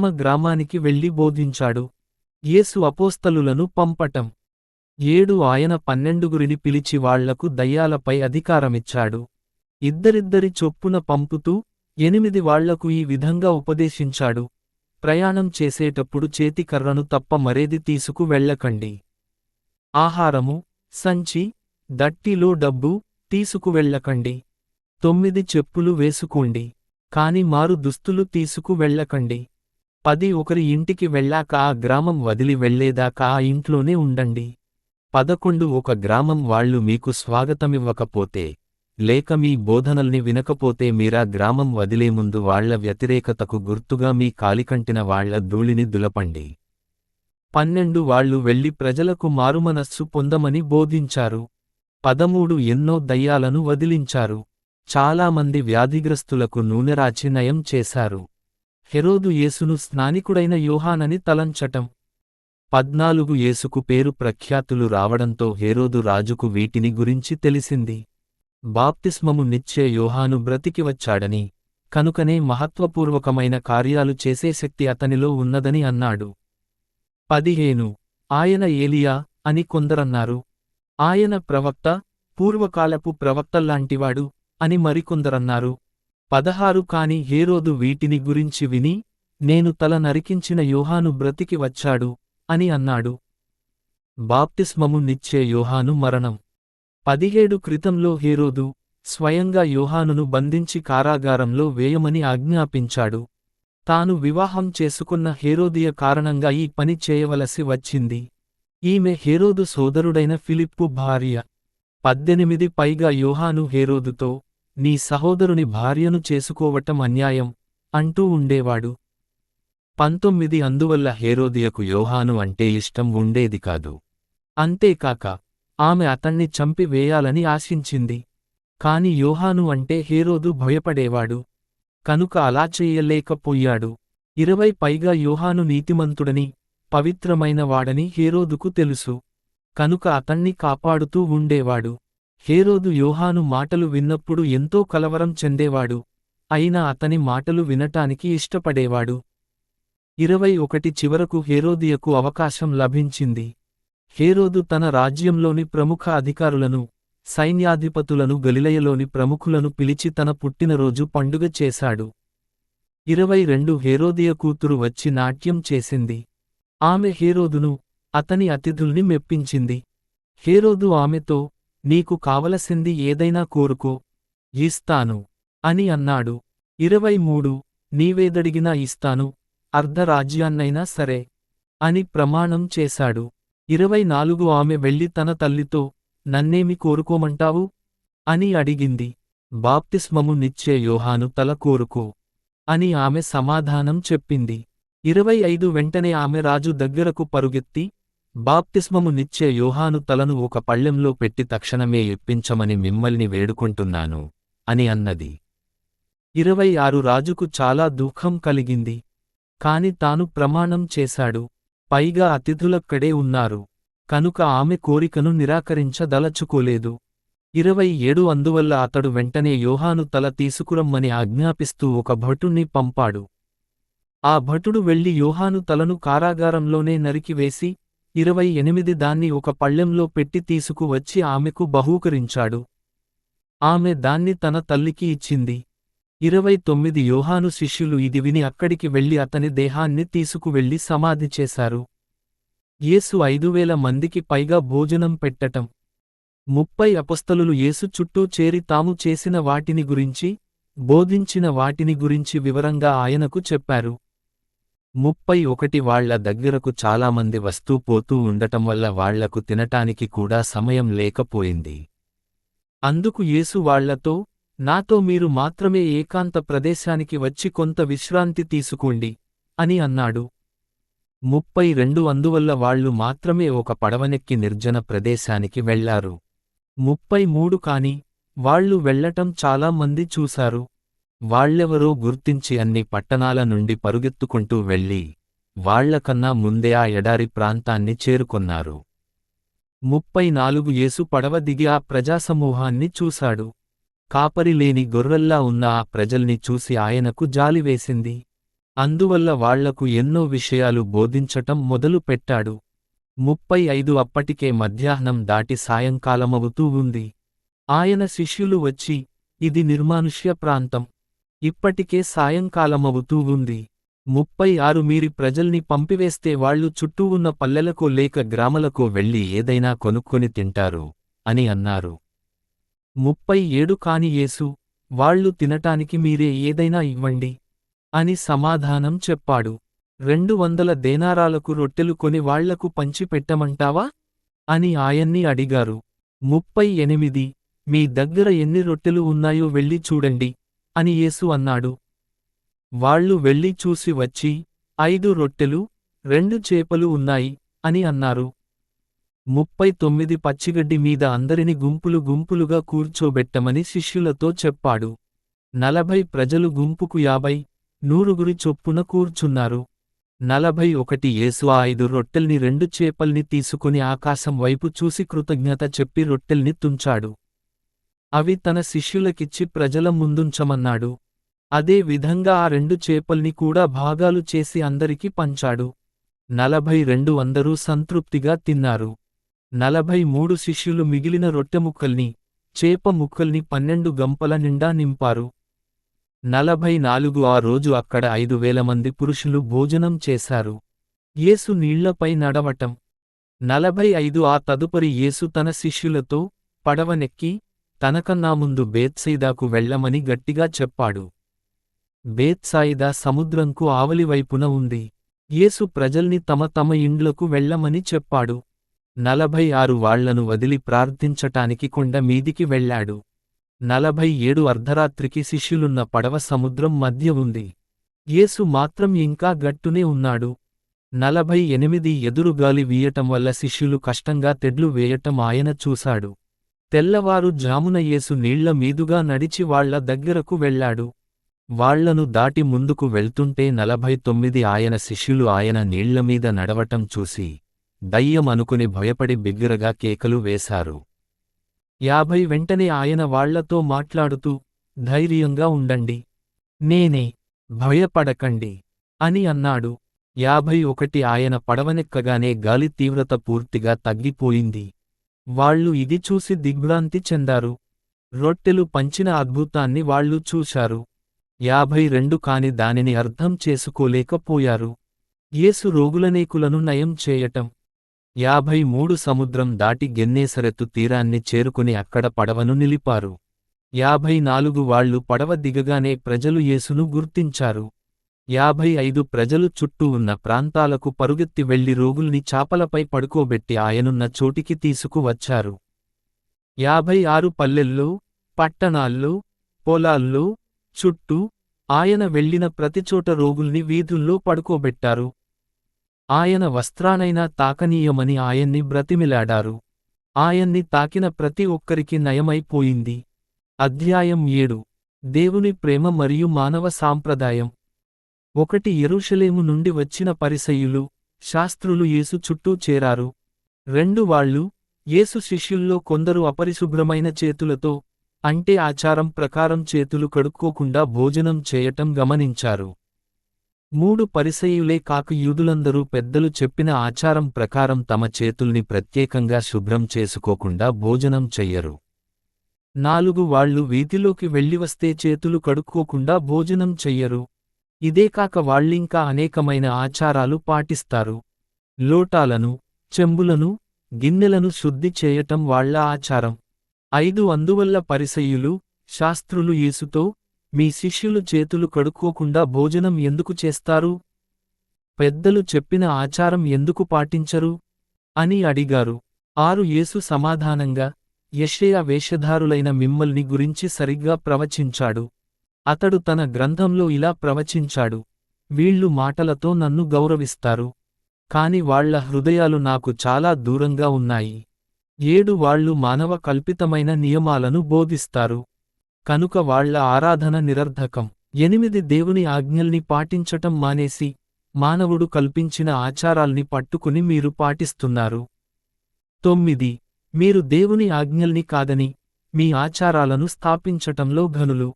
గ్రామానికి వెళ్లి బోధించాడు. యేసు అపోస్తలులను పంపటం. 7 ఆయన 12 పిలిచి వాళ్లకు దయ్యాలపై అధికారమిచ్చాడు. ఇద్దరిద్దరి చొప్పున పంపుతూ 8 వాళ్లకు ఈ విధంగా ఉపదేశించాడు. ప్రయాణం చేసేటప్పుడు చేతికర్రను తప్ప మరేది తీసుకు వెళ్ళకండి. ఆహారము, సంచి, దట్టిలో డబ్బు తీసుకువెళ్ళకండి. 9 చెప్పులు వేసుకోండి, కాని మారు దుస్తులు తీసుకు వెళ్ళకండి. 10 ఒకరి ఇంటికి వెళ్ళాక ఆ గ్రామం వదిలి వెళ్లేదాకా ఆ ఇంట్లోనే ఉండండి. 11 ఒక గ్రామం వాళ్ళు మీకు స్వాగతమివ్వకపోతే, లేక మీ బోధనల్ని వినకపోతే మీరా గ్రామం వదిలే ముందు వాళ్ల వ్యతిరేకతకు గుర్తుగా మీ కాలికంటిన వాళ్ల ధూళిని దులపండి. 12 వాళ్ళు వెళ్లి ప్రజలకు మారుమనస్సు పొందమని బోధించారు. 13 ఎన్నో దయ్యాలను వదిలించారు. చాలామంది వ్యాధిగ్రస్తులకు నూనె రాచి నయం చేశారు. హెరోదు యేసును స్నానికుడైన యోహానని తలంచటం. 14 యేసుకు పేరు ప్రఖ్యాతులు రావడంతో హేరోదు రాజుకు వీటిని గురించి తెలిసింది. బాప్తిస్మము నిచ్చే యోహాను బ్రతికివచ్చాడని, కనుకనే మహత్వపూర్వకమైన కార్యాలు చేసే శక్తి అతనిలో ఉన్నదని అన్నాడు. 15 ఆయన ఏలియా, అని కొందరన్నారు. ఆయన ప్రవక్త, పూర్వకాలపు ప్రవక్తల్లాంటివాడు అని మరికొందరన్నారు. 16 కాని హేరోదు వీటిని గురించి విని, నేను తల నరికించిన యోహాను బ్రతికి వచ్చాడు అని అన్నాడు. బాప్తిస్మము నిచ్చే యోహాను మరణం. 17 క్రితంలో హేరోదు స్వయంగా యోహానును బంధించి కారాగారంలో వేయమని ఆజ్ఞాపించాడు. తాను వివాహం చేసుకున్న హేరోదియ కారణంగా ఈ పని చేయవలసి వచ్చింది. ఈమె హేరోదు సోదరుడైన ఫిలిప్పు భార్య. 18 పైగా యోహాను హేరోదుతో, నీ సహోదరుని భార్యను చేసుకోవటం అన్యాయం అంటూ ఉండేవాడు. 19 అందువల్ల హేరోదియకు యోహాను అంటే ఇష్టం ఉండేది కాదు. అంతేకాక ఆమె అతన్ని చంపి వేయాలని ఆశించింది. కాని యోహాను అంటే హేరోదు భయపడేవాడు. కనుక అలా చెయ్యలేకపోయాడు. 20 పైగా యోహాను నీతిమంతుడని, పవిత్రమైన వాడని హేరోదుకు తెలుసు. కనుక అతన్ని కాపాడుతూ ఉండేవాడు. హేరోదు యోహాను మాటలు విన్నప్పుడు ఎంతో కలవరం చెందేవాడు. అయినా అతని మాటలు వినటానికి ఇష్టపడేవాడు. 21 చివరకు హేరోదియకు అవకాశం లభించింది. హేరోదు తన రాజ్యంలోని ప్రముఖ అధికారులను, సైన్యాధిపతులను గలిలయలోని ప్రముఖులను పిలిచి తన పుట్టినరోజు పండుగ చేశాడు. 22 హేరోదియ కూతురు వచ్చి నాట్యం చేసింది. ఆమె హేరోదును, అతని అతిథుల్ని మెప్పించింది. హేరోదు ఆమెతో, నీకు కావలసింది ఏదైనా కోరుకో, ఇస్తాను అని అన్నాడు. 23 నీవేదడిగినా ఇస్తాను, అర్ధరాజ్యాన్నైనా సరే అని ప్రమాణం చేశాడు. 24 ఆమె వెళ్ళి తన తల్లితో, నన్నేమి కోరుకోమంటావు అని అడిగింది. బాప్తిస్మము నిచ్చే యోహాను తల కోరుకో అని ఆమె సమాధానం చెప్పింది. 25 వెంటనే ఆమె రాజు దగ్గరకు పరుగెత్తి, బాప్తిస్మము నిచ్చే యోహాను తలను ఒక పళ్ళెంలో పెట్టి తక్షణమే ఇప్పించమని మిమ్మల్ని వేడుకుంటున్నాను అని అన్నది. 26 రాజుకు చాలా దుఃఖం కలిగింది. కాని తాను ప్రమాణం చేశాడు. పైగా అతిథులక్కడే ఉన్నారు. కనుక ఆమె కోరికను నిరాకరించదలచుకోలేదు. 27 అందువల్ల అతడు వెంటనే యోహాను తల తీసుకురమ్మని ఆజ్ఞాపిస్తూ ఒక భటుణ్ణి పంపాడు. ఆ భటుడు వెళ్లి యోహాను తలను కారాగారంలోనే నరికివేసి, 28 దాన్ని ఒక పళ్ళెంలో పెట్టి తీసుకువచ్చి ఆమెకు బహూకరించాడు. ఆమె దాన్ని తన తల్లికి ఇచ్చింది. 29 యోహాను శిష్యులు ఇది విని అక్కడికి వెళ్లి అతని దేహాన్ని తీసుకువెళ్లి సమాధి చేశారు. యేసు 5000 మందికి పైగా భోజనం పెట్టటం. 30 అపొస్తలులు యేసు చుట్టూ చేరి తాము చేసిన వాటిని గురించి, బోధించిన వాటిని గురించి వివరంగా ఆయనకు చెప్పారు. 31 వాళ్ల దగ్గరకు చాలామంది వస్తూ పోతూ ఉండటం వల్ల వాళ్లకు తినటానికి కూడా సమయం లేకపోయింది. అందుకు యేసు వాళ్లతో, నాతో మీరు మాత్రమే ఏకాంత ప్రదేశానికి వచ్చి కొంత విశ్రాంతి తీసుకోండి అని అన్నాడు. 32 అందువల్ల వాళ్లు మాత్రమే ఒక పడవనెక్కి నిర్జన ప్రదేశానికి వెళ్లారు. 33 కాని వాళ్లు వెళ్లటం చాలా మంది చూశారు. వాళ్ళెవరో గుర్తించి అన్ని పట్టణాల నుండి పరుగెత్తుకుంటూ వెళ్ళి, వాళ్లకన్నా ముందే ఆ ఎడారి ప్రాంతాన్ని చేరుకొన్నారు. 34 యేసు పడవ దిగి ఆ ప్రజాసమూహాన్ని చూశాడు. కాపరిలేని గొర్రెల్లా ఉన్న ఆ ప్రజల్ని చూసి ఆయనకు జాలివేసింది. అందువల్ల వాళ్లకు ఎన్నో విషయాలు బోధించటం మొదలు పెట్టాడు. 35 అప్పటికే మధ్యాహ్నం దాటి సాయంకాలమవుతూ ఉంది. ఆయన శిష్యులు వచ్చి, ఇది నిర్మానుష్య ప్రాంతం. ఇప్పటికే సాయంకాలమవుతూ ఉంది. 36 మీరి ప్రజల్ని పంపివేస్తే వాళ్లు చుట్టూ ఉన్న పల్లెలకో లేక గ్రామాలకో వెళ్లి ఏదైనా కొనుక్కొని తింటారు అని అన్నారు. 37 కాని యేసు, వాళ్లు తినటానికి మీరే ఏదైనా ఇవ్వండి అని సమాధానం చెప్పాడు. 200 దేనారాలకు రొట్టెలు కొని వాళ్లకు పంచి పెట్టమంటావా అని ఆయన్ని అడిగారు. 38 మీ దగ్గర ఎన్ని రొట్టెలు ఉన్నాయో వెళ్ళి చూడండి అని యేసు అన్నాడు. వాళ్ళు వెళ్ళి చూసి వచ్చి, 5 రొట్టెలు 2 చేపలు ఉన్నాయి అని అన్నారు. 39 పచ్చిగడ్డి మీద అందరిని గుంపులు గుంపులుగా కూర్చోబెట్టమని శిష్యులతో చెప్పాడు. 40 ప్రజలు గుంపుకు 50, 100 చొప్పున కూర్చున్నారు. 41 యేసు ఆ 5 రొట్టెల్ని 2 చేపల్ని తీసుకుని ఆకాశం వైపు చూసి కృతజ్ఞత చెప్పి రొట్టెల్ని తుంచాడు. అవి తన శిష్యులకిచ్చి ప్రజల ముందుంచమన్నాడు. అదే విధంగా ఆ 2 చేపల్ని కూడా భాగాలు చేసి అందరికి పంచాడు. 42 అందరూ సంతృప్తిగా తిన్నారు. 43 శిష్యులు మిగిలిన రొట్టెముక్కల్ని, చేప ముక్కల్ని 12 గంపల నిండా నింపారు. 44 ఆ రోజు అక్కడ 5,000 మంది పురుషులు భోజనం చేశారు. యేసు నీళ్లపై నడవటం. 45 ఆ తదుపరి యేసు తన శిష్యులతో, పడవనెక్కి, తనకన్నా ముందు బేత్సయిదాకు వెళ్ళమని గట్టిగా చెప్పాడు. బేత్సాయిదా సముద్రంకు ఆవలివైపున ఉంది. యేసు ప్రజల్ని తమ తమ ఇండ్లకు వెళ్ళమని చెప్పాడు. 46 వాళ్లను వదిలి ప్రార్థించటానికి కొండ మీదికి వెళ్ళాడు. 47 అర్ధరాత్రికి శిష్యులున్న పడవ సముద్రం మధ్య ఉంది. యేసు మాత్రం ఇంకా గట్టునే ఉన్నాడు. 48 ఎదురుగాలి వీయటం వల్ల శిష్యులు కష్టంగా తెడ్లు వేయటం ఆయన చూశాడు. తెల్లవారు జామున యేసు నీళ్ల మీదుగా నడిచి వాళ్ల దగ్గరకు వెళ్ళాడు. వాళ్లను దాటి ముందుకు వెళ్తుంటే 49 ఆయన శిష్యులు ఆయన నీళ్లమీద నడవటం చూసి, దయ్యం అనుకుని భయపడి బిగ్గరగా కేకలు వేశారు. 50 వెంటనే ఆయన వాళ్లతో మాట్లాడుతూ, ధైర్యంగా ఉండండి. నేనే, భయపడకండి అని అన్నాడు. 51 ఆయన పడవనెక్కగానే గాలి తీవ్రత పూర్తిగా తగ్గిపోయింది. వాళ్ళు ఇది చూసి దిగ్భ్రాంతి చెందారు. రొట్టెలు పంచిన అద్భుతాన్ని వాళ్ళు చూశారు. 52 కాని దానిని అర్థం చేసుకోలేకపోయారు. యేసు రోగులనేకులను నయం చేయటం. 53 సముద్రం దాటి గెన్నేసరెతు తీరాన్ని చేరుకుని అక్కడ పడవను నిలిపారు. 54 వాళ్ళు పడవ దిగగానే ప్రజలు యేసును గుర్తించారు. 55 ప్రజలు చుట్టూ ఉన్న ప్రాంతాలకు పరుగెత్తి వెళ్లి రోగుల్ని చాపలపై పడుకోబెట్టి ఆయనున్న చోటికి తీసుకువచ్చారు. 56 పల్లెల్లో, పట్టణాల్లో, పొలాల్లో, చుట్టూ, ఆయన వెళ్లిన ప్రతిచోట రోగుల్ని వీధుల్లో పడుకోబెట్టారు. ఆయన వస్త్రానైనా తాకనీయమని ఆయన్ని బ్రతిమిలాడారు. ఆయన్ని తాకిన ప్రతి ఒక్కరికి నయమైపోయింది. అధ్యాయం 7. దేవుని ప్రేమ మరియు మానవ సాంప్రదాయం. 1 యెరూషలేము నుండి వచ్చిన పరిసయ్యులు, శాస్త్రులు యేసు చుట్టూ చేరారు. 2 వాళ్ళు, యేసు శిష్యుల్లో కొందరు అపరిశుభ్రమైన చేతులతో, అంటే ఆచారం ప్రకారం చేతులు కడుక్కోకుండా భోజనం చేయటం గమనించారు. 3 పరిసయ్యులే కాక యూదులందరూ పెద్దలు చెప్పిన ఆచారం ప్రకారం తమ చేతుల్ని ప్రత్యేకంగా శుభ్రం చేసుకోకుండా భోజనం చెయ్యరు. 4 వాళ్ళు వీధిలోకి వెళ్ళివస్తే చేతులు కడుక్కోకుండా భోజనం చెయ్యరు. ఇదే కాక వాళ్ళింకా అనేకమైన ఆచారాలు పాటిస్తారు. లోటాలను, చెంబులను, గిన్నెలను శుద్ధి చేయటం వాళ్ల ఆచారం. 5 అందువల్ల పరిసయ్యులు, శాస్త్రులు యేసుతో, మీ శిష్యులు చేతులు కడుక్కోకుండా భోజనం ఎందుకు చేస్తారు? పెద్దలు చెప్పిన ఆచారం ఎందుకు పాటించరు? అని అడిగారు. 6 యేసు సమాధానంగా, యెషయా వేషధారులైన మిమ్మల్ని గురించి సరిగ్గా ప్రవచించాడు. అతడు తన గ్రంథంలో ఇలా ప్రవచించాడు, వీళ్ళు మాటలతో నన్ను గౌరవిస్తారు, కాని వాళ్ల హృదయాలు నాకు చాలా దూరంగా ఉన్నాయి. 7 వాళ్ళు మానవ కల్పితమైన నియమాలను బోధిస్తారు, కనుక వాళ్ల ఆరాధన నిరర్ధకం. 8 దేవుని ఆజ్ఞల్ని పాటించటం మానేసి, మానవుడు కల్పించిన ఆచారాల్ని పట్టుకుని మీరు పాటిస్తున్నారు. 9 మీరు దేవుని ఆజ్ఞల్ని కాదని, మీ ఆచారాలను స్థాపించటంలో ఘనులు.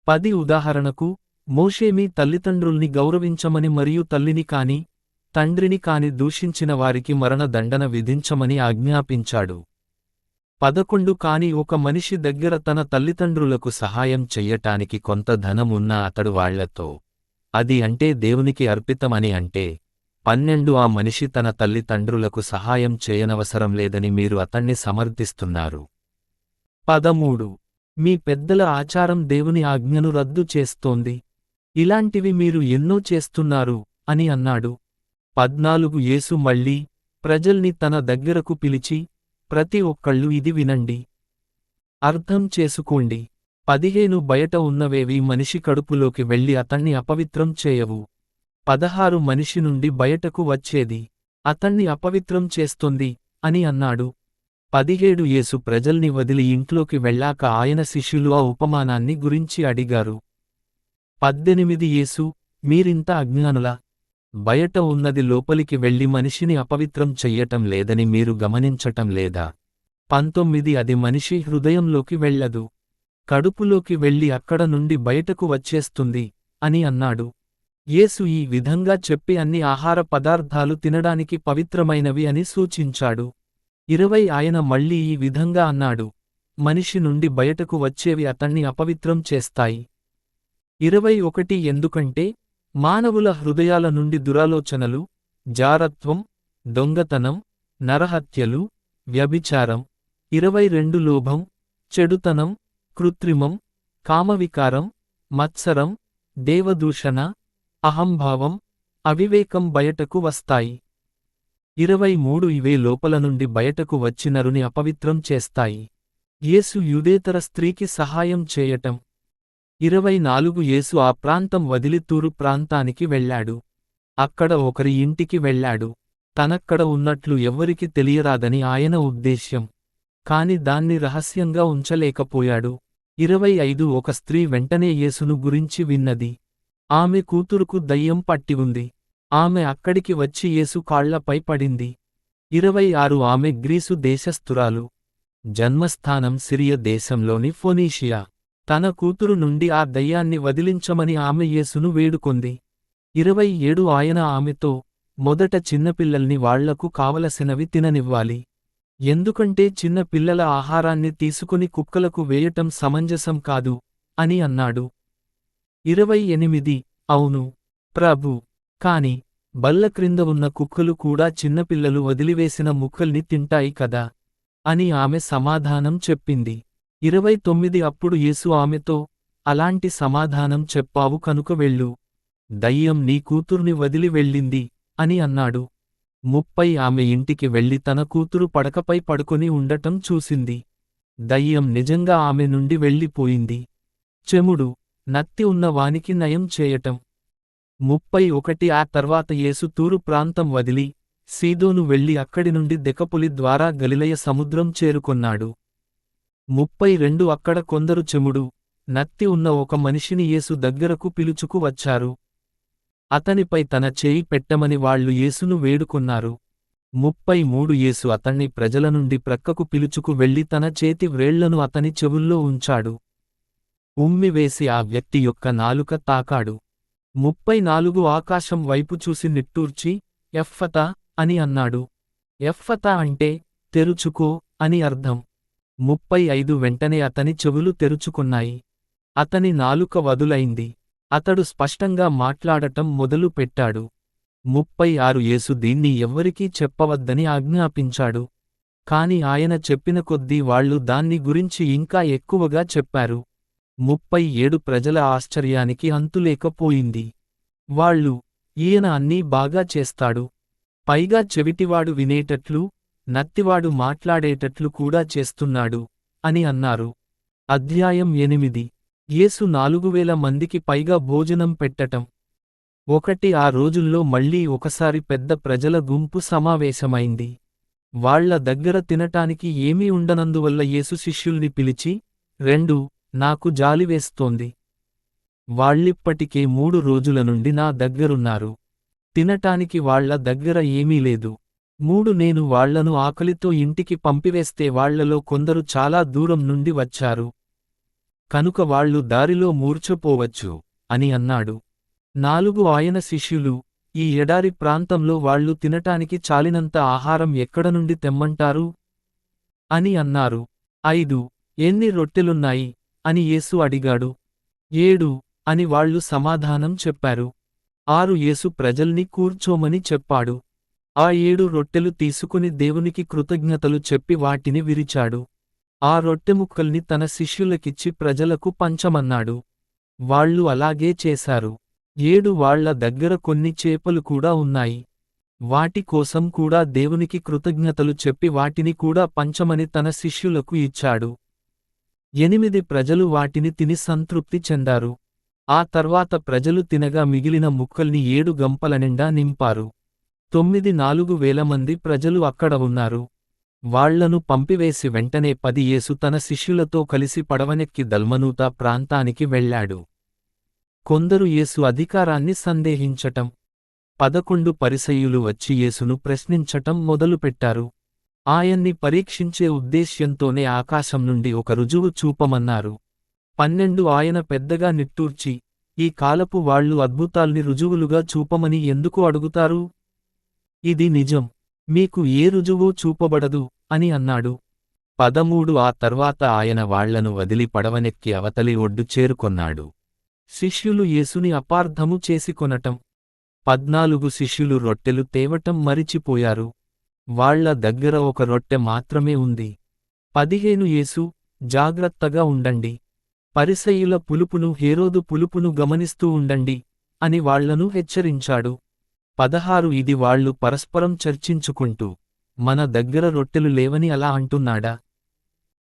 10 ఉదాహరణకు, మోషే మీ తల్లిదండ్రుల్ని గౌరవించమని మరియు తల్లిని కాని, తండ్రిని కాని దూషించిన వారికి మరణ దండన విధించమని ఆజ్ఞాపించాడు. 11 కాని ఒక మనిషి దగ్గర తన తల్లిదండ్రులకు సహాయం చెయ్యటానికి కొంత ధనం ఉన్నా అతడు వాళ్లతో, అది అంటే దేవునికి అర్పితమని అంటే, 12 ఆ మనిషి తన తల్లిదండ్రులకు సహాయం చేయనవసరం లేదని మీరు అతన్ని సమర్థిస్తున్నారు. 13 మీ పెద్దల ఆచారం దేవుని ఆజ్ఞను రద్దు చేస్తోంది. ఇలాంటివి మీరు ఎన్నో చేస్తున్నారు అని అన్నాడు. 14 యేసు మళ్ళీ, ప్రజల్ని తన దగ్గరకు పిలిచి, ప్రతి ఒక్కళ్ళు ఇది వినండి, అర్థం చేసుకోండి. 15 బయట ఉన్నవేవి మనిషి కడుపులోకి వెళ్లి అతన్ని అపవిత్రం చేయవు. 16 మనిషి నుండి బయటకు వచ్చేది అతన్ని అపవిత్రం చేస్తుంది అని అన్నాడు. 17 యేసు ప్రజల్ని వదిలి ఇంట్లోకి వెళ్ళాక ఆయన శిష్యులు ఆ ఉపమానాన్ని గురించి అడిగారు. 18 యేసు, మీరింత అజ్ఞానులా? బయట ఉన్నది లోపలికి వెళ్లి మనిషిని అపవిత్రం చెయ్యటం లేదని మీరు గమనించటం లేదా? 19 అది మనిషి హృదయంలోకి వెళ్ళదు, కడుపులోకి వెళ్లి అక్కడ నుండి బయటకు వచ్చేస్తుంది అని అన్నాడు. యేసు ఈ విధంగా చెప్పి అన్ని ఆహార పదార్థాలు తినడానికి పవిత్రమైనవి అని సూచించాడు. ఆయన మళ్ళీ ఈ విధంగా అన్నాడు, మనిషి నుండి బయటకు వచ్చేవి అతన్ని అపవిత్రం చేస్తాయి. ఎందుకంటే మానవుల హృదయాల నుండి దురాలోచనలు, జారత్వం, దొంగతనం, నరహత్యలు, వ్యభిచారం, లోభం, చెడుతనం, కృత్రిమం, కామవికారం, మత్సరం, దేవదూషణ, అహంభావం, అవివేకం బయటకు వస్తాయి. 23 ఇవే లోపల నుండి బయటకు వచ్చి నరుని అపవిత్రం చేస్తాయి. యేసు యూదేతర స్త్రీకి సహాయం చేయటం. 24 యేసు ఆ ప్రాంతం వదిలి తూరు ప్రాంతానికి వెళ్ళాడు. అక్కడ ఒకరి ఇంటికి వెళ్ళాడు. తనక్కడ ఉన్నట్లు ఎవ్వరికి తెలియరాదని ఆయన ఉద్దేశ్యం. కాని దాన్ని రహస్యంగా ఉంచలేకపోయాడు. 25 ఒక స్త్రీ వెంటనే యేసును గురించి విన్నది. ఆమె కూతురుకు దయ్యం పట్టి ఉంది. ఆమె అక్కడికి వచ్చి యేసు కాళ్లపై పడింది. 26 ఆమె గ్రీసు దేశస్థురాలు. జన్మస్థానం సిరియ దేశంలోని ఫోనీషియా. తన కూతురు నుండి ఆ దయ్యాన్ని వదిలించమని ఆమె యేసును వేడుకొంది. 27 ఆయన ఆమెతో, మొదట చిన్నపిల్లల్ని వాళ్లకు కావలసినవి తిననివ్వాలి. ఎందుకంటే చిన్న పిల్లల ఆహారాన్ని తీసుకుని కుక్కలకు వేయటం సమంజసం కాదు అని అన్నాడు. 28 అవును ప్రభూ, కాని బల్ల క్రింద ఉన్న కుక్కలు కూడా చిన్నపిల్లలు వదిలివేసిన ముక్కల్ని తింటాయి కదా అని ఆమె సమాధానం చెప్పింది. 29 అప్పుడు యేసు ఆమెతో, అలాంటి సమాధానం చెప్పావు కనుక వెళ్ళు, దయ్యం నీ కూతుర్ని వదిలి వెళ్ళింది అని అన్నాడు. 30 ఆమె ఇంటికి వెళ్లి తన కూతురు పడకపై పడుకొని ఉండటం చూసింది. దయ్యం నిజంగా ఆమె నుండి వెళ్ళిపోయింది. చెముడు, నత్తి ఉన్న వానికి నయం చేయటం. 31 ఆ తర్వాత యేసు తూరు ప్రాంతం వదిలి సీదోను వెళ్లి అక్కడి నుండి దెకపులి ద్వారా గలిలయ సముద్రం చేరుకొన్నాడు. 32 అక్కడ కొందరు చెముడు, నత్తి ఉన్న ఒక మనిషిని యేసు దగ్గరకు పిలుచుకు వచ్చారు. అతనిపై తన చేయి పెట్టమని వాళ్లు యేసును వేడుకొన్నారు. 33 యేసు అతణ్ణి ప్రజల నుండి ప్రక్కకు పిలుచుకు వెళ్లి తన చేతి వ్రేళ్లను అతని చెవుల్లో ఉంచాడు. ఉమ్మివేసి ఆ వ్యక్తి యొక్క నాలుక తాకాడు. 34 ఆకాశం వైపు చూసి నిట్టూర్చి, ఎఫ్ఫతా అని అన్నాడు. ఎఫ్ఫతా అంటే తెరుచుకో అని అర్థం. 35 వెంటనే అతని చెవులు తెరుచుకున్నాయి. అతని నాలుక వదులైంది. అతడు స్పష్టంగా మాట్లాడటం మొదలు పెట్టాడు. 36 యేసు దీన్ని ఎవ్వరికీ చెప్పవద్దని ఆజ్ఞాపించాడు. కాని ఆయన చెప్పిన కొద్దీ వాళ్లు దాన్ని గురించి ఇంకా ఎక్కువగా చెప్పారు. 37 ప్రజల ఆశ్చర్యానికి అంతులేకపోయింది. వాళ్ళు, ఈయన అన్నీ బాగా చేస్తాడు, పైగా చెవిటివాడు వినేటట్లు, నత్తివాడు మాట్లాడేటట్లు కూడా చేస్తున్నాడు అని అన్నారు. అధ్యాయం 8 యేసు 4000 మందికి పైగా భోజనం పెట్టటం. ఆ రోజుల్లో మళ్ళీ ఒకసారి పెద్ద ప్రజల గుంపు సమావేశమైంది. వాళ్ల దగ్గర తినటానికి ఏమీ ఉండనందువల్ల యేసు శిష్యుల్ని పిలిచి, నాకు జాలివేస్తోంది. వాళ్ళిప్పటికే 3 రోజుల నుండి నా దగ్గరున్నారు. తినటానికి వాళ్ల దగ్గర ఏమీ లేదు. నేను వాళ్లను ఆకలితో ఇంటికి పంపివేస్తే వాళ్లలో కొందరు చాలా దూరం నుండి వచ్చారు. కనుక వాళ్ళు దారిలో మూర్ఛపోవచ్చు అని అన్నాడు. 4 ఆయన శిష్యులు, ఈ ఎడారి ప్రాంతంలో వాళ్ళు తినటానికి చాలినంత ఆహారం ఎక్కడ నుండి తెమ్మంటారు అని అన్నారు. 5 ఎన్ని రొట్టెలున్నాయి అని యేసు అడిగాడు. 7 అని వాళ్ళు సమాధానం చెప్పారు. 6 యేసు ప్రజల్ని కూర్చోమని చెప్పాడు. ఆ 7 రొట్టెలు తీసుకుని దేవునికి కృతజ్ఞతలు చెప్పి వాటిని విరిచాడు. ఆ రొట్టెముక్కల్ని తన శిష్యులకిచ్చి ప్రజలకు పంచమన్నాడు. వాళ్ళు అలాగే చేశారు. 7 వాళ్ల దగ్గర కొన్ని చేపలు కూడా ఉన్నాయి. వాటి కోసం కూడా దేవునికి కృతజ్ఞతలు చెప్పి వాటిని కూడా పంచమని తన శిష్యులకు ఇచ్చాడు. 8 ప్రజలు వాటిని తిని సంతృప్తి చెందారు. ఆ తర్వాత ప్రజలు తినగా మిగిలిన ముక్కల్ని 7 గంపల నిండా నింపారు. 9,4000 మంది ప్రజలు అక్కడ ఉన్నారు. వాళ్లను పంపివేసి వెంటనే 10 యేసు తన శిష్యులతో కలిసి పడవనెక్కి దల్మనూతా ప్రాంతానికి వెళ్ళాడు. కొందరు యేసు అధికారాన్ని సందేహించటం. 11 పరిసయ్యులు వచ్చి యేసును ప్రశ్నించటం మొదలుపెట్టారు. ఆయన్ని పరీక్షించే ఉద్దేశ్యంతోనే ఆకాశం నుండి ఒక రుజువు చూపమన్నారు. 12 ఆయన పెద్దగా నిట్టూర్చి, ఈ కాలపు వాళ్లు అద్భుతాల్ని రుజువులుగా చూపమని ఎందుకు అడుగుతారు? ఇది నిజం. మీకు ఏ రుజువూ చూపబడదు అని అన్నాడు. 13 ఆ తర్వాత ఆయన వాళ్లను వదిలి పడవనెక్కి అవతలి ఒడ్డు చేరుకొన్నాడు. శిష్యులు యేసుని అపార్థము చేసికొనటం. 14 శిష్యులు రొట్టెలు తేవటం మరిచిపోయారు. వాళ్ల దగ్గర ఒక రొట్టె మాత్రమే ఉంది. 15 యేసు, జాగ్రత్తగా ఉండండి. పరిసయ్యుల పులుపును హేరోదు పులుపును గమనిస్తూ ఉండండి అని వాళ్లను హెచ్చరించాడు. 16 ఇది వాళ్లు పరస్పరం చర్చించుకుంటూ, మన దగ్గర రొట్టెలు లేవని అలా అంటున్నాడా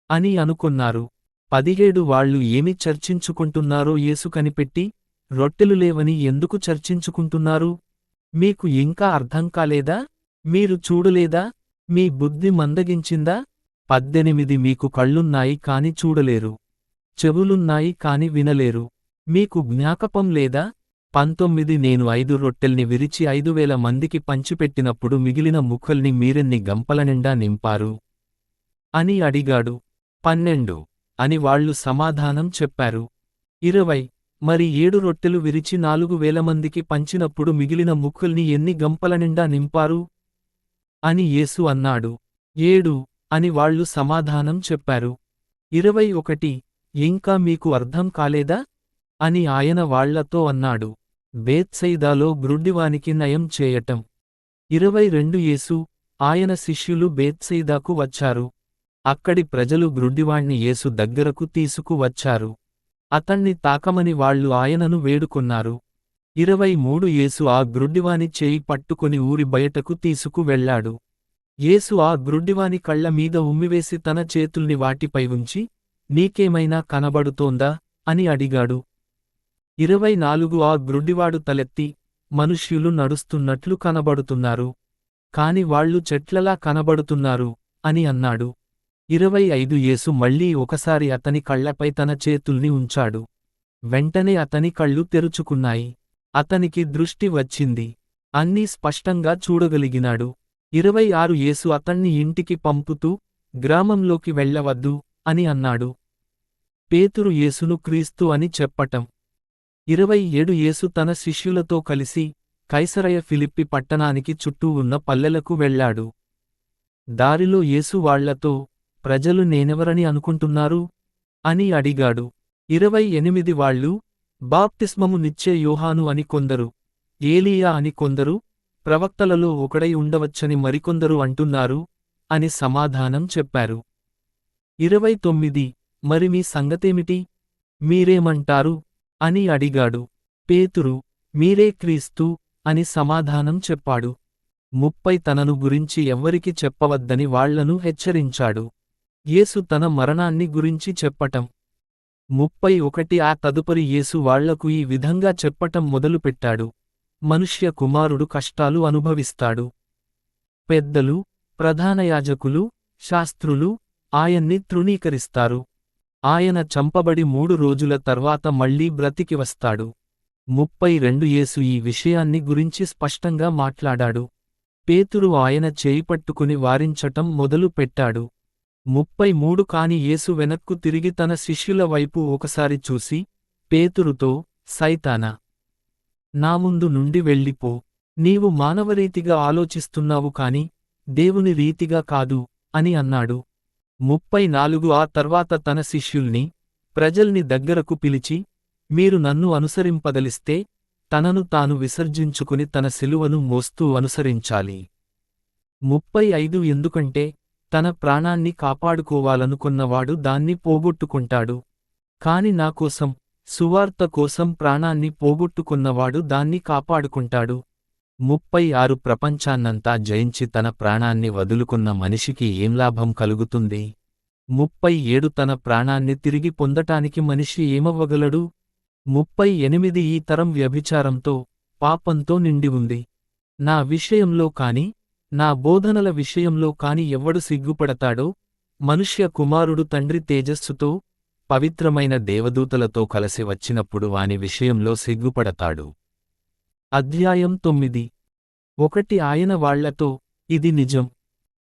అని అనుకొన్నారు. 17 వాళ్ళు ఏమి చర్చించుకుంటున్నారో యేసు కనిపెట్టి, రొట్టెలు లేవని ఎందుకు చర్చించుకుంటున్నారు? మీకు ఇంకా అర్థం కాలేదా? మీరు చూడలేదా? మీ బుద్ధి మందగించిందా? 18 మీకు కళ్ళున్నాయి కాని చూడలేరు, చెవులున్నాయి కాని వినలేరు, మీకు జ్ఞాపకం లేదా? 19 నేను 5 రొట్టెల్ని విరిచి 5000 మందికి పంచిపెట్టినప్పుడు మిగిలిన ముక్కల్ని మీరెన్ని గంపల నిండా నింపారు అని అడిగాడు. 12 అని వాళ్ళు సమాధానం చెప్పారు. 20 మరి 7 రొట్టెలు విరిచి 4000 మందికి పంచినప్పుడు మిగిలిన ముక్కల్ని ఎన్ని గంపల నిండా నింపారు అని యేసు అన్నాడు. 7 అని వాళ్ళు సమాధానం చెప్పారు. 21 ఇంకా మీకు అర్థం కాలేదా అని ఆయన వాళ్లతో అన్నాడు. బేత్సయిదాలో గ్రుడ్డివానికి నయం చేయటం. 22 యేసు, ఆయన శిష్యులు బేత్సయిదాకు వచ్చారు. అక్కడి ప్రజలు గ్రుడ్డివాణ్ణి యేసు దగ్గరకు తీసుకు వచ్చారు. అతణ్ణి తాకమని వాళ్ళు ఆయనను వేడుకొన్నారు. 23 యేసు ఆ గ్రుడ్డివాని చేయి పట్టుకొని ఊరి బయటకు తీసుకు వెళ్ళాడు. యేసు ఆ గ్రుడ్డివాని కళ్ల మీద ఉమ్మివేసి తన చేతుల్ని వాటిపై ఉంచి, నీకేమైనా కనబడుతోందా అని అడిగాడు. 24 ఆ గ్రుడ్డివాడు తలెత్తి, మనుష్యులు నడుస్తున్నట్లు కనబడుతున్నారు, కాని వాళ్ళు చెట్లలా కనబడుతున్నారు అని అన్నాడు. 25 యేసు మళ్ళీ ఒకసారి అతని కళ్లపై తన చేతుల్ని ఉంచాడు. వెంటనే అతని కళ్ళు తెరుచుకున్నాయి. అతనికి దృష్టి వచ్చింది. అన్నీ స్పష్టంగా చూడగలిగినాడు. 26 యేసు అతణ్ణి ఇంటికి పంపుతూ, గ్రామంలోకి వెళ్ళవద్దు అని అన్నాడు. పేతురు యేసును క్రీస్తు అని చెప్పటం. 27 యేసు తన శిష్యులతో కలిసి, కైసరయ ఫిలిప్పి పట్టణానికి చుట్టూ ఉన్న పల్లెలకు వెళ్ళాడు. దారిలో యేసు వాళ్లతో, ప్రజలు నేనెవరని అనుకుంటున్నారు అని అడిగాడు. 28 వాళ్ళు, బాప్తిస్మము నిచ్చే యోహాను అని కొందరు, ఏలీయా అని కొందరు, ప్రవక్తలలో ఒకడై ఉండవచ్చని మరికొందరు అంటున్నారు అని సమాధానం చెప్పారు. 29 మరి మీ సంగతేమిటి? మీరేమంటారు అని అడిగాడు. పేతురు, మీరే క్రీస్తు అని సమాధానం చెప్పాడు. 30 తనను గురించి ఎవ్వరికి చెప్పవద్దని వాళ్లను హెచ్చరించాడు. యేసు తన మరణాన్ని గురించి చెప్పటం. 31 ఆ తదుపరి యేసు వాళ్లకు ఈ విధంగా చెప్పటం మొదలుపెట్టాడు. మనుష్య కుమారుడు కష్టాలు అనుభవిస్తాడు. పెద్దలు, ప్రధానయాజకులు, శాస్త్రులు ఆయన్ని తృణీకరిస్తారు. ఆయన చంపబడి 3 రోజుల తర్వాత మళ్లీ బ్రతికి వస్తాడు. 32 యేసు ఈ విషయాన్ని గురించి స్పష్టంగా మాట్లాడాడు. పేతురు ఆయన చేయి పట్టుకుని వారించటం మొదలు పెట్టాడు. 33 కాని యేసు వెనక్కు తిరిగి తన శిష్యుల వైపు ఒకసారి చూసి, పేతురుతో, సైతానా, నా ముందు నుండి వెళ్ళిపో. నీవు మానవరీతిగా ఆలోచిస్తున్నావు కాని, దేవుని రీతిగా కాదు అని అన్నాడు. 34 ఆ తర్వాత తన శిష్యుల్ని, ప్రజల్ని దగ్గరకు పిలిచి, మీరు నన్ను అనుసరింపదలిస్తే, తనను తాను విసర్జించుకుని తన శిలువను మోస్తూ అనుసరించాలి. 35 ఎందుకంటే, తన ప్రాణాన్ని కాపాడుకోవాలనుకున్నవాడు దాన్ని పోగొట్టుకుంటాడు. కాని నాకోసం, సువార్త కోసం ప్రాణాన్ని పోగొట్టుకున్నవాడు దాన్ని కాపాడుకుంటాడు. 36 ప్రపంచాన్నంతా జయించి తన ప్రాణాన్ని వదులుకున్న మనిషికి ఏం లాభం కలుగుతుంది? 37 తన ప్రాణాన్ని తిరిగి పొందటానికి మనిషి ఏమవ్వగలడు? 38 ఈ తరం వ్యభిచారంతో, పాపంతో నిండి ఉంది. నా విషయంలో కాని, నా బోధనల విషయంలో కాని ఎవ్వడు సిగ్గుపడతాడో, మనుష్య కుమారుడు తండ్రి తేజస్సుతో, పవిత్రమైన దేవదూతలతో కలసి వచ్చినప్పుడు వాని విషయంలో సిగ్గుపడతాడు. అధ్యాయం 9. 1 ఆయన వాళ్లతో, ఇది నిజం.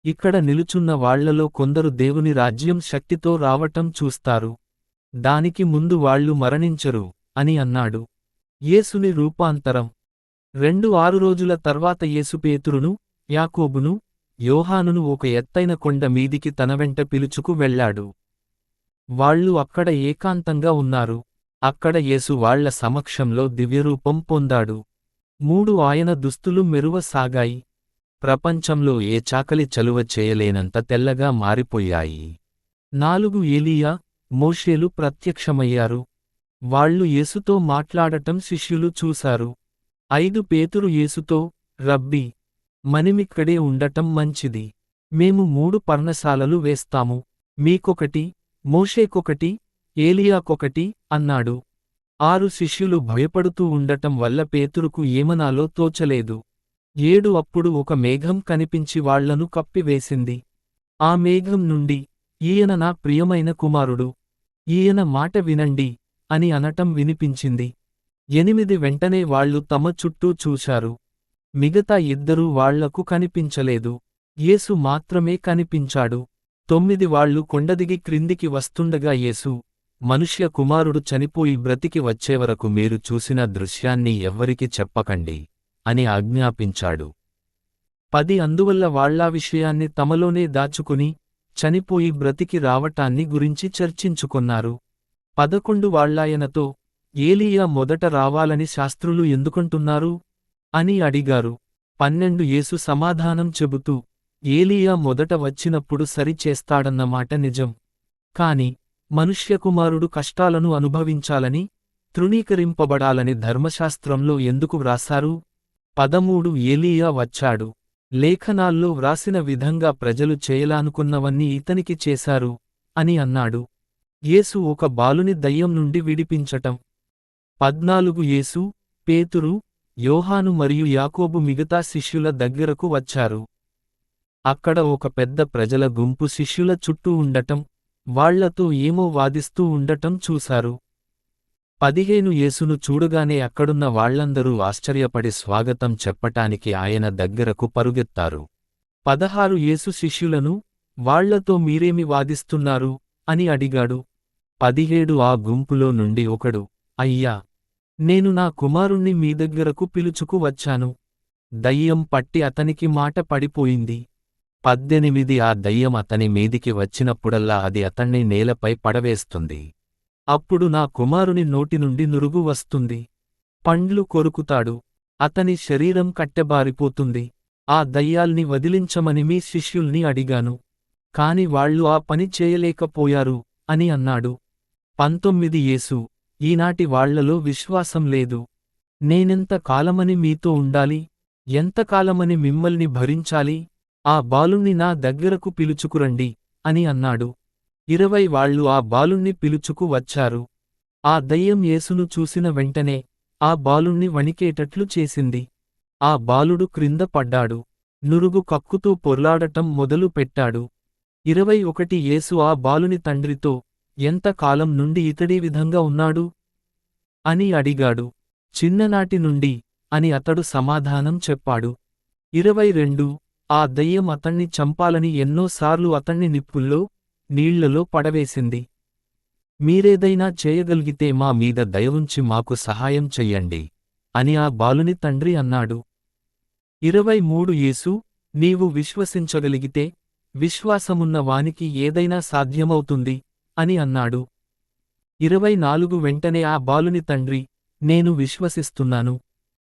ఇక్కడ నిలుచున్న వాళ్లలో కొందరు దేవుని రాజ్యం శక్తితో రావటం చూస్తారు. దానికి ముందు వాళ్ళు మరణించరు అని అన్నాడు. యేసుని రూపాంతరం. 6 రోజుల తర్వాత యేసు పేతురును, యాకోబును, యోహానును ఒక ఎత్తైన కొండ మీదికి తన వెంట పిలుచుకు వెళ్ళాడు. వాళ్ళు అక్కడ ఏకాంతంగా ఉన్నారు. అక్కడ యేసు వాళ్ల సమక్షంలో దివ్యరూపం పొందాడు. 3 ఆయన దుస్తులు మెరువసాగాయి. ప్రపంచంలో ఏ చాకలి చలువ చేయలేనంత తెల్లగా మారిపోయాయి. 4 ఏలీయా, మోషేలు ప్రత్యక్షమయ్యారు. వాళ్ళు యేసుతో మాట్లాడటం శిష్యులు చూశారు. 5 పేతురు యేసుతో, రబ్బీ, మనమిక్కడే ఉండటం మంచిది. మేము 3 పర్ణశాలలు వేస్తాము. మీకొకటి, మోషేకొకటి, ఏలియాకొకటి అన్నాడు. 6 శిష్యులు భయపడుతూ ఉండటం వల్ల పేతురుకు ఏమనాలో తోచలేదు. 7 అప్పుడు ఒక మేఘం కనిపించి వాళ్లను కప్పివేసింది. ఆ మేఘం నుండి, ఈయన నా ప్రియమైన కుమారుడు, ఈయన మాట వినండి అని అనటం వినిపించింది. 8 వెంటనే వాళ్ళు తమ చుట్టూ చూశారు. మిగతా 2 వాళ్లకు కనిపించలేదు. యేసు మాత్రమే కనిపించాడు. 9 వాళ్ళు కొండదిగి క్రిందికి వస్తుండగా యేసు, మనుష్య కుమారుడు చనిపోయి బ్రతికి వచ్చేవరకు మీరు చూసిన దృశ్యాన్ని ఎవ్వరికి చెప్పకండి అని ఆజ్ఞాపించాడు. 10 అందువల్ల వాళ్ళా విషయాన్ని తమలోనే దాచుకుని, చనిపోయి బ్రతికి రావటాన్ని గురించి చర్చించుకొన్నారు. 11 వాళ్ళాయనతో, ఏలీయా మొదట రావాలని శాస్త్రులు ఎందుకంటున్నారు అని అడిగారు. 12 యేసు సమాధానం చెబుతూ, ఏలీయా మొదట వచ్చినప్పుడు సరిచేస్తాడన్నమాట నిజం. కాని మనుష్యకుమారుడు కష్టాలను అనుభవించాలని, తృణీకరింపబడాలని ధర్మశాస్త్రంలో ఎందుకు వ్రాసారు? 13 ఏలీయా వచ్చాడు. లేఖనాల్లో వ్రాసిన విధంగా ప్రజలు చేయలానుకున్నవన్నీ ఇతనికి చేశారు అని అన్నాడు. యేసు ఒక బాలుని దయ్యం నుండి విడిపించటం. 14 యేసు, పేతురు, యోహాను మరియు యాకోబు మిగతా శిష్యుల దగ్గరకు వచ్చారు. అక్కడ ఒక పెద్ద ప్రజల గుంపు శిష్యుల చుట్టూ ఉండటం, వాళ్లతో ఏమో వాదిస్తూ ఉండటం చూశారు. 15 యేసును చూడగానే అక్కడున్న వాళ్లందరూ ఆశ్చర్యపడి స్వాగతం చెప్పటానికి ఆయన దగ్గరకు పరుగెత్తారు. 16 యేసు శిష్యులను, వాళ్లతో మీరేమి వాదిస్తున్నారు అని అడిగాడు. 17 ఆ గుంపులో నుండి ఒకడు, అయ్యా, నేను నా కుమారుణ్ణి మీ దగ్గరకు పిలుచుకు వచ్చాను. దయ్యం పట్టి అతనికి మాట పడిపోయింది. 18 ఆ దయ్యం అతని మీదికి వచ్చినప్పుడల్లా అది అతణ్ణి నేలపై పడవేస్తుంది. అప్పుడు నా కుమారుని నోటి నుండి నురుగు వస్తుంది. పండ్లు కొరుకుతాడు. అతని శరీరం కట్టెబారిపోతుంది. ఆ దయ్యాల్ని వదిలించమని మీ శిష్యుల్ని అడిగాను. కాని వాళ్ళు ఆ పని చేయలేకపోయారు అని అన్నాడు. 19 యేసు, ఈనాటి వాళ్లలో విశ్వాసం లేదు. నేనెంత కాలమని మీతో ఉండాలి? ఎంతకాలమని మిమ్మల్ని భరించాలి? ఆ బాలుణ్ణి నా దగ్గరకు పిలుచుకురండి అని అన్నాడు. 20 వాళ్ళు ఆ బాలుణ్ణి పిలుచుకు వచ్చారు. ఆ దయ్యం యేసును చూసిన వెంటనే ఆ బాలుణ్ణి వణికేటట్లు చేసింది. ఆ బాలుడు క్రింద పడ్డాడు. నురుగు కక్కుతూ పొర్లాడటం మొదలు పెట్టాడు. 21 యేసు ఆ బాలుని తండ్రితో, ఎంత కాలం నుండి ఇతడీ విధంగా ఉన్నాడు అని అడిగాడు. చిన్ననాటి నుండి అని అతడు సమాధానం చెప్పాడు. 22 ఆ దయ్యం అతణ్ణి చంపాలని ఎన్నోసార్లు అతణ్ణి నిప్పుల్లో, నీళ్లలో పడవేసింది. మీరేదైనా చేయగలిగితే మా మీద దయవుంచి మాకు సహాయం చెయ్యండి అని ఆ బాలుని తండ్రి అన్నాడు. 23 యేసు, నీవు విశ్వసించగలిగితే, విశ్వాసమున్న వానికి ఏదైనా సాధ్యమవుతుంది అని అన్నాడు. 24 వెంటనే ఆ బాలుని తండ్రి, నేను విశ్వసిస్తున్నాను.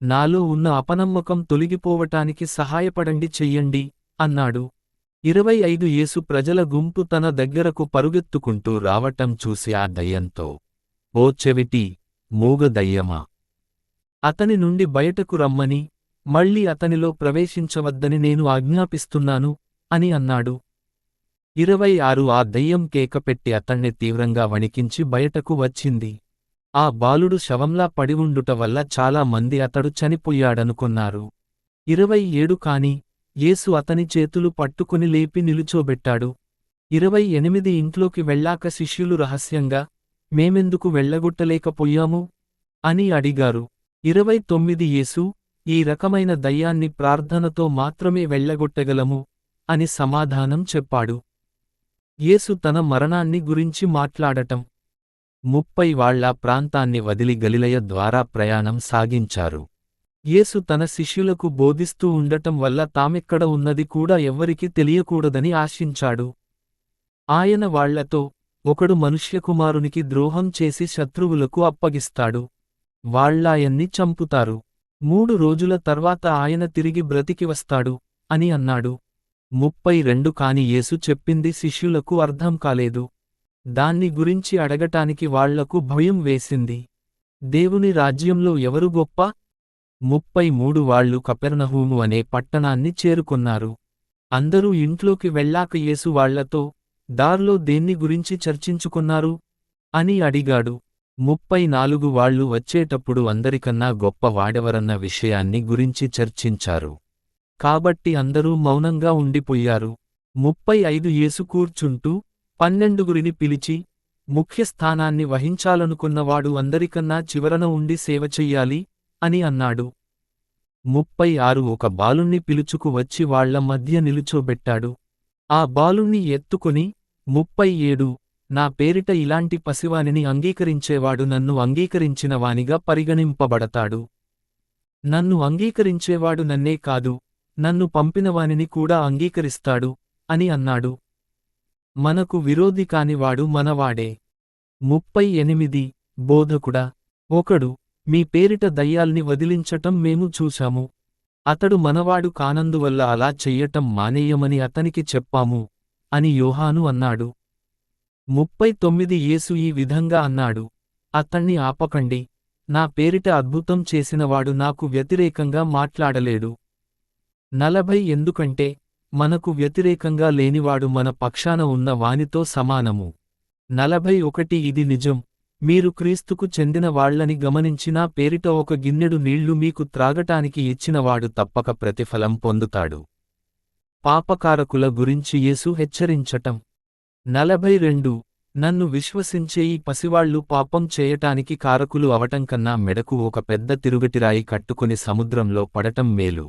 నాలో ఉన్న అపనమ్మకం తొలగిపోవటానికి సహాయపడండి చెయ్యండి అన్నాడు. 25 యేసు ప్రజల గుంపు తన దగ్గరకు పరుగెత్తుకుంటూ రావటం చూసి ఆ దయ్యంతో, ఓ చెవిటి, మూగ దయ్యమా, అతని నుండి బయటకు రమ్మని, మళ్ళీ అతనిలో ప్రవేశించవద్దని నేను ఆజ్ఞాపిస్తున్నాను అని అన్నాడు. 26 ఆ దయ్యం కేకపెట్టి అతణ్ణి తీవ్రంగా వణికించి బయటకు వచ్చింది. ఆ బాలుడు శవంలా పడి ఉండుట వల్ల చాలా మంది అతడు చనిపోయాడనుకొన్నారు. 27 కాని యేసు అతని చేతులు పట్టుకుని లేపి నిలుచోబెట్టాడు. 28 ఇంట్లోకి వెళ్ళాక శిష్యులు రహస్యంగా, మేమెందుకు వెళ్ళగొట్టలేకపోయాము అని అడిగారు. 29 యేసు, ఈ రకమైన దయ్యాన్ని ప్రార్థనతో మాత్రమే వెళ్ళగొట్టగలము అని సమాధానం చెప్పాడు. యేసు తన మరణాన్ని గురించి మాట్లాడటం. 30 వాళ్ళ ప్రాంతాన్ని వదిలి గలిలయ ద్వారా ప్రయాణం సాగించారు. యేసు తన శిష్యులకు బోధిస్తూ ఉండటం వల్ల తామెక్కడ ఉన్నది కూడా ఎవ్వరికీ తెలియకూడదని ఆశించాడు. ఆయన వాళ్లతో, ఒకడు మనుష్యకుమారునికి ద్రోహం చేసి శత్రువులకు అప్పగిస్తాడు. వాళ్ళాయన్ని చంపుతారు. 3 రోజుల తర్వాత ఆయన తిరిగి బ్రతికి వస్తాడు అని అన్నాడు. 32 కాని యేసు చెప్పింది శిష్యులకు అర్థం కాలేదు. దాన్ని గురించి అడగటానికి వాళ్లకు భయం వేసింది. దేవుని రాజ్యంలో ఎవరు గొప్ప? 33 వాళ్ళు కపెర్నహూము అనే పట్టణాన్ని చేరుకొన్నారు. అందరూ ఇంట్లోకి వెళ్ళాక యేసు వాళ్లతో, దారిలో దేన్ని గురించి చర్చించుకున్నారు అని అడిగాడు. 34 వాళ్ళు వచ్చేటప్పుడు అందరికన్నా గొప్ప వాడెవరన్న విషయాన్ని గురించి చర్చించారు. కాబట్టి అందరూ మౌనంగా ఉండిపోయారు. 35 యేసు కూర్చుంటూ 12గురిని పిలిచి, ముఖ్యస్థానాన్ని వహించాలనుకున్నవాడు అందరికన్నా చివరన ఉండి సేవ చెయ్యాలి అని అన్నాడు. 36 ఒక బాలుణ్ణి పిలుచుకు వచ్చి వాళ్ల మధ్య నిలుచోబెట్టాడు. ఆ బాలుణ్ణి ఎత్తుకొని, 37 నా పేరిట ఇలాంటి పసివానిని అంగీకరించేవాడు నన్ను అంగీకరించిన వానిగా పరిగణింపబడతాడు. నన్ను అంగీకరించేవాడు నన్నే కాదు, నన్ను పంపినవానిని కూడా అంగీకరిస్తాడు అని అన్నాడు. మనకు విరోధి కానివాడు మనవాడే. 38 బోధకుడా, ఒకడు మీ పేరిట దయ్యాల్ని వదిలించటం మేము చూశాము. అతడు మనవాడు కానందువల్ల అలా చెయ్యటం మానేయమని అతనికి చెప్పాము అని యోహాను అన్నాడు. 39 యేసు ఈ విధంగా అన్నాడు, అతణ్ణి ఆపకండి. నా పేరిట అద్భుతం చేసినవాడు నాకు వ్యతిరేకంగా మాట్లాడలేడు. 40 ఎందుకంటే మనకు వ్యతిరేకంగా లేనివాడు మన పక్షాన ఉన్న వానితో సమానము. 41 ఇది నిజం, మీరు క్రీస్తుకు చెందిన వాళ్లని గమనించి నా పేరిట ఒక గిన్నెడు నీళ్లు మీకు త్రాగటానికి ఇచ్చినవాడు తప్పక ప్రతిఫలం పొందుతాడు. పాపకారకుల గురించి యేసు హెచ్చరించటం. 42 నన్ను విశ్వసించే ఈ పసివాళ్లు పాపం చేయటానికి కారకులు అవటం కన్నా మెడకు ఒక పెద్ద తిరుగటిరాయి కట్టుకుని సముద్రంలో పడటం మేలు.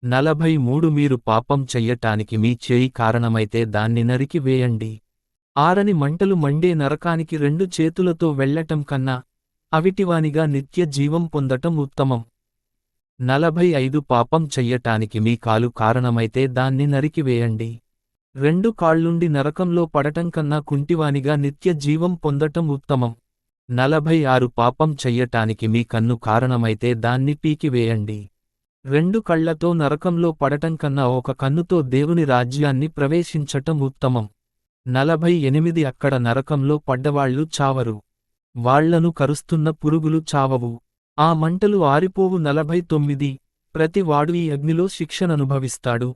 43 మీరు పాపం చెయ్యటానికి మీ చేయి కారణమైతే దాన్ని నరికి వేయండి. ఆరని మంటలు మండే నరకానికి 2 చేతులతో వెళ్లటం కన్నా అవిటివానిగా నిత్య జీవం పొందటం ఉత్తమం. 45 పాపం చెయ్యటానికి మీ కాలు కారణమైతే దాన్ని నరికివేయండి. 2 కాళ్లుండి నరకంలో పడటం కన్నా కుంటివానిగా నిత్య జీవం పొందటం ఉత్తమం. 46 పాపం చెయ్యటానికి మీ కన్ను కారణమైతే దాన్ని పీకివేయండి. 2 కళ్లతో నరకంలో పడటం కన్నా ఒక కన్నుతో దేవుని రాజ్యాన్ని ప్రవేశించటం ఉత్తమం. 48 అక్కడ నరకంలో పడ్డవాళ్లు చావరు. వాళ్లను కరుస్తున్న పురుగులు చావవు. ఆ మంటలు ఆరిపోవు. 49 ప్రతి వాడు ఈ అగ్నిలో శిక్షననుభవిస్తాడు.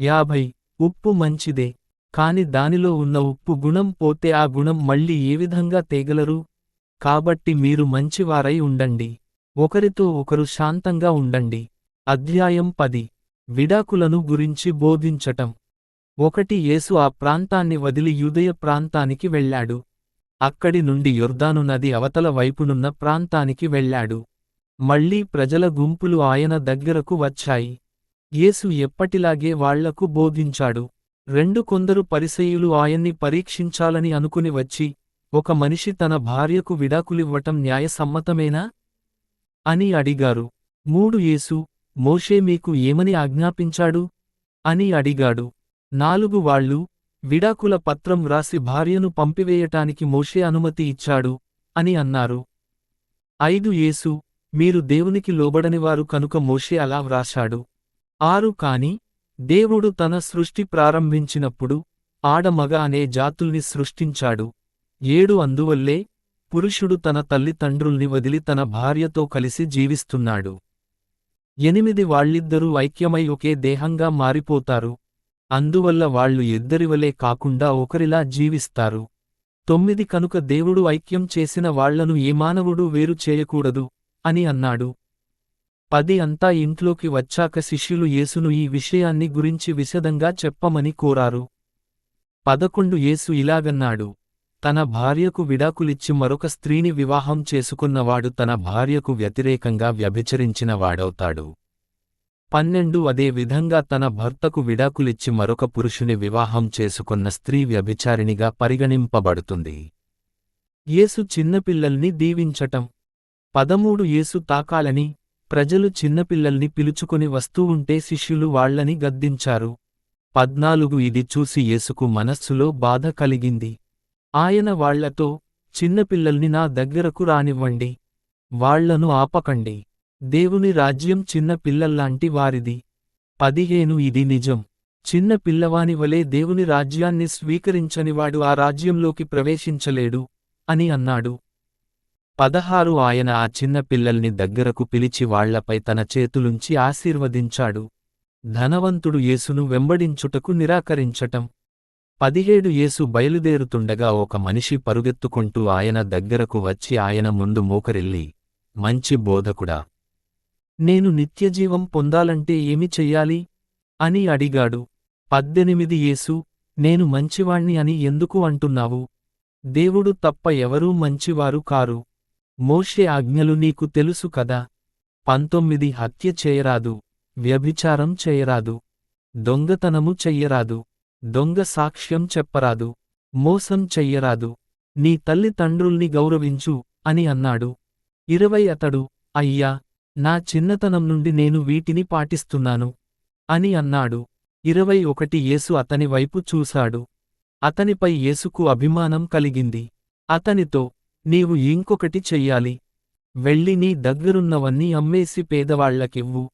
50 ఉప్పు మంచిదే, కాని దానిలో ఉన్న ఉప్పు గుణం పోతే ఆ గుణం మళ్ళీ ఏ విధంగా తేగలరు? కాబట్టి మీరు మంచివారై ఉండండి. ఒకరితో ఒకరు శాంతంగా ఉండండి. అధ్యాయం 10 విడాకులను గురించి బోధించటం. 1 యేసు ఆ ప్రాంతాన్ని వదిలి యూదయ ప్రాంతానికి వెళ్ళాడు. అక్కడి నుండి యొర్దాను నది అవతల వైపునున్న ప్రాంతానికి వెళ్ళాడు. మళ్ళీ ప్రజల గుంపులు ఆయన దగ్గరకు వచ్చాయి. యేసు ఎప్పటిలాగే వాళ్లకు బోధించాడు. కొందరు పరిసయ్యులు ఆయన్ని పరీక్షించాలని అనుకుని వచ్చి, ఒక మనిషి తన భార్యకు విడాకులివ్వటం న్యాయసమ్మతమేనా అని అడిగారు. 3 యేసు, మోషే మీకు ఏమని ఆజ్ఞాపించాడు అని అడిగాడు. 4 వాళ్ళు, విడాకుల పత్రం వ్రాసి భార్యను పంపివేయటానికి మోషే అనుమతి ఇచ్చాడు అని అన్నారు. 5 యేసు, మీరు దేవునికి లోబడనివారు కనుక మోషే అలా వ్రాశాడు. 6 కాని, దేవుడు తన సృష్టి ప్రారంభించినప్పుడు ఆడమగ అనే జాతుల్ని సృష్టించాడు. 7 అందువల్లే పురుషుడు తన తల్లిదండ్రుల్ని వదిలి తన భార్యతో కలిసి జీవిస్తున్నాడు. 8 వాళ్ళిద్దరూ ఐక్యమై ఒకే దేహంగా మారిపోతారు. అందువల్ల వాళ్ళు ఇద్దరివలే కాకుండా ఒకరిలా జీవిస్తారు. 9 కనుక దేవుడు ఐక్యం చేసిన వాళ్లను ఏ మానవుడు వేరు చేయకూడదు అని అన్నాడు. 10 అంతా ఇంట్లోకి వచ్చాక శిష్యులు యేసును ఈ విషయాన్ని గురించి విశదంగా చెప్పమని కోరారు. 11 యేసు ఇలాగన్నాడు, తన భార్యకు విడాకులిచ్చి మరొక స్త్రీని వివాహం చేసుకున్నవాడు తన భార్యకు వ్యతిరేకంగా వ్యభిచరించిన వాడవుతాడు. 12 అదే విధంగా తన భర్తకు విడాకులిచ్చి మరొక పురుషుని వివాహం చేసుకున్న స్త్రీ వ్యభిచారిణిగా పరిగణింపబడుతుంది. యేసు చిన్నపిల్లల్ని దీవించటం. 13 యేసు తాకాలని, ప్రజలు చిన్నపిల్లల్ని పిలుచుకొని వస్తూ ఉంటే శిష్యులు వాళ్ళని గద్దించారు. 14 ఇది చూసి యేసుకు మనస్సులో బాధ కలిగింది. ఆయన వాళ్లతో, చిన్నపిల్లల్ని నా దగ్గరకు రానివ్వండి. వాళ్లను ఆపకండి. దేవుని రాజ్యం చిన్న పిల్లల్లాంటి వారిది. 15 ఇది నిజం. చిన్న పిల్లవాని వలె దేవుని రాజ్యాన్ని స్వీకరించనివాడు ఆ రాజ్యంలోకి ప్రవేశించలేడు అని అన్నాడు. 16 ఆయన ఆ చిన్న పిల్లల్ని దగ్గరకు పిలిచి వాళ్లపై తన చేతులుంచి ఆశీర్వదించాడు. ధనవంతుడు యేసును వెంబడించుటకు నిరాకరించటం. 17 యేసు బయలుదేరుతుండగా ఒక మనిషి పరుగెత్తుకొంటూ ఆయన దగ్గరకు వచ్చి ఆయన ముందు మోకరిల్లి, మంచి బోధకుడా, నేను నిత్యజీవం పొందాలంటే ఏమి చెయ్యాలి అని అడిగాడు. 18 యేసు, నేను మంచివాణ్ణి అని ఎందుకు అంటున్నావు? దేవుడు తప్ప ఎవరూ మంచివారు కారు. మోషే ఆజ్ఞలు నీకు తెలుసు కదా. 19 హత్య చేయరాదు, వ్యభిచారం చేయరాదు, దొంగతనము చెయ్యరాదు, దొంగ సాక్ష్యం చెప్పరాదు, మోసం చెయ్యరాదు, నీ తల్లిదండ్రుల్ని గౌరవించు అని అన్నాడు. 20 అతడు, అయ్యా, నా చిన్నతనం నుండి నేను వీటిని పాటిస్తున్నాను అని అన్నాడు. 21 యేసు అతని వైపు చూశాడు. అతనిపై యేసుకు అభిమానం కలిగింది. అతనితో, నీవు ఇంకొకటి చెయ్యాలి. వెళ్ళి నీ దగ్గరున్నవన్నీ అమ్మేసి పేదవాళ్లకివ్వు.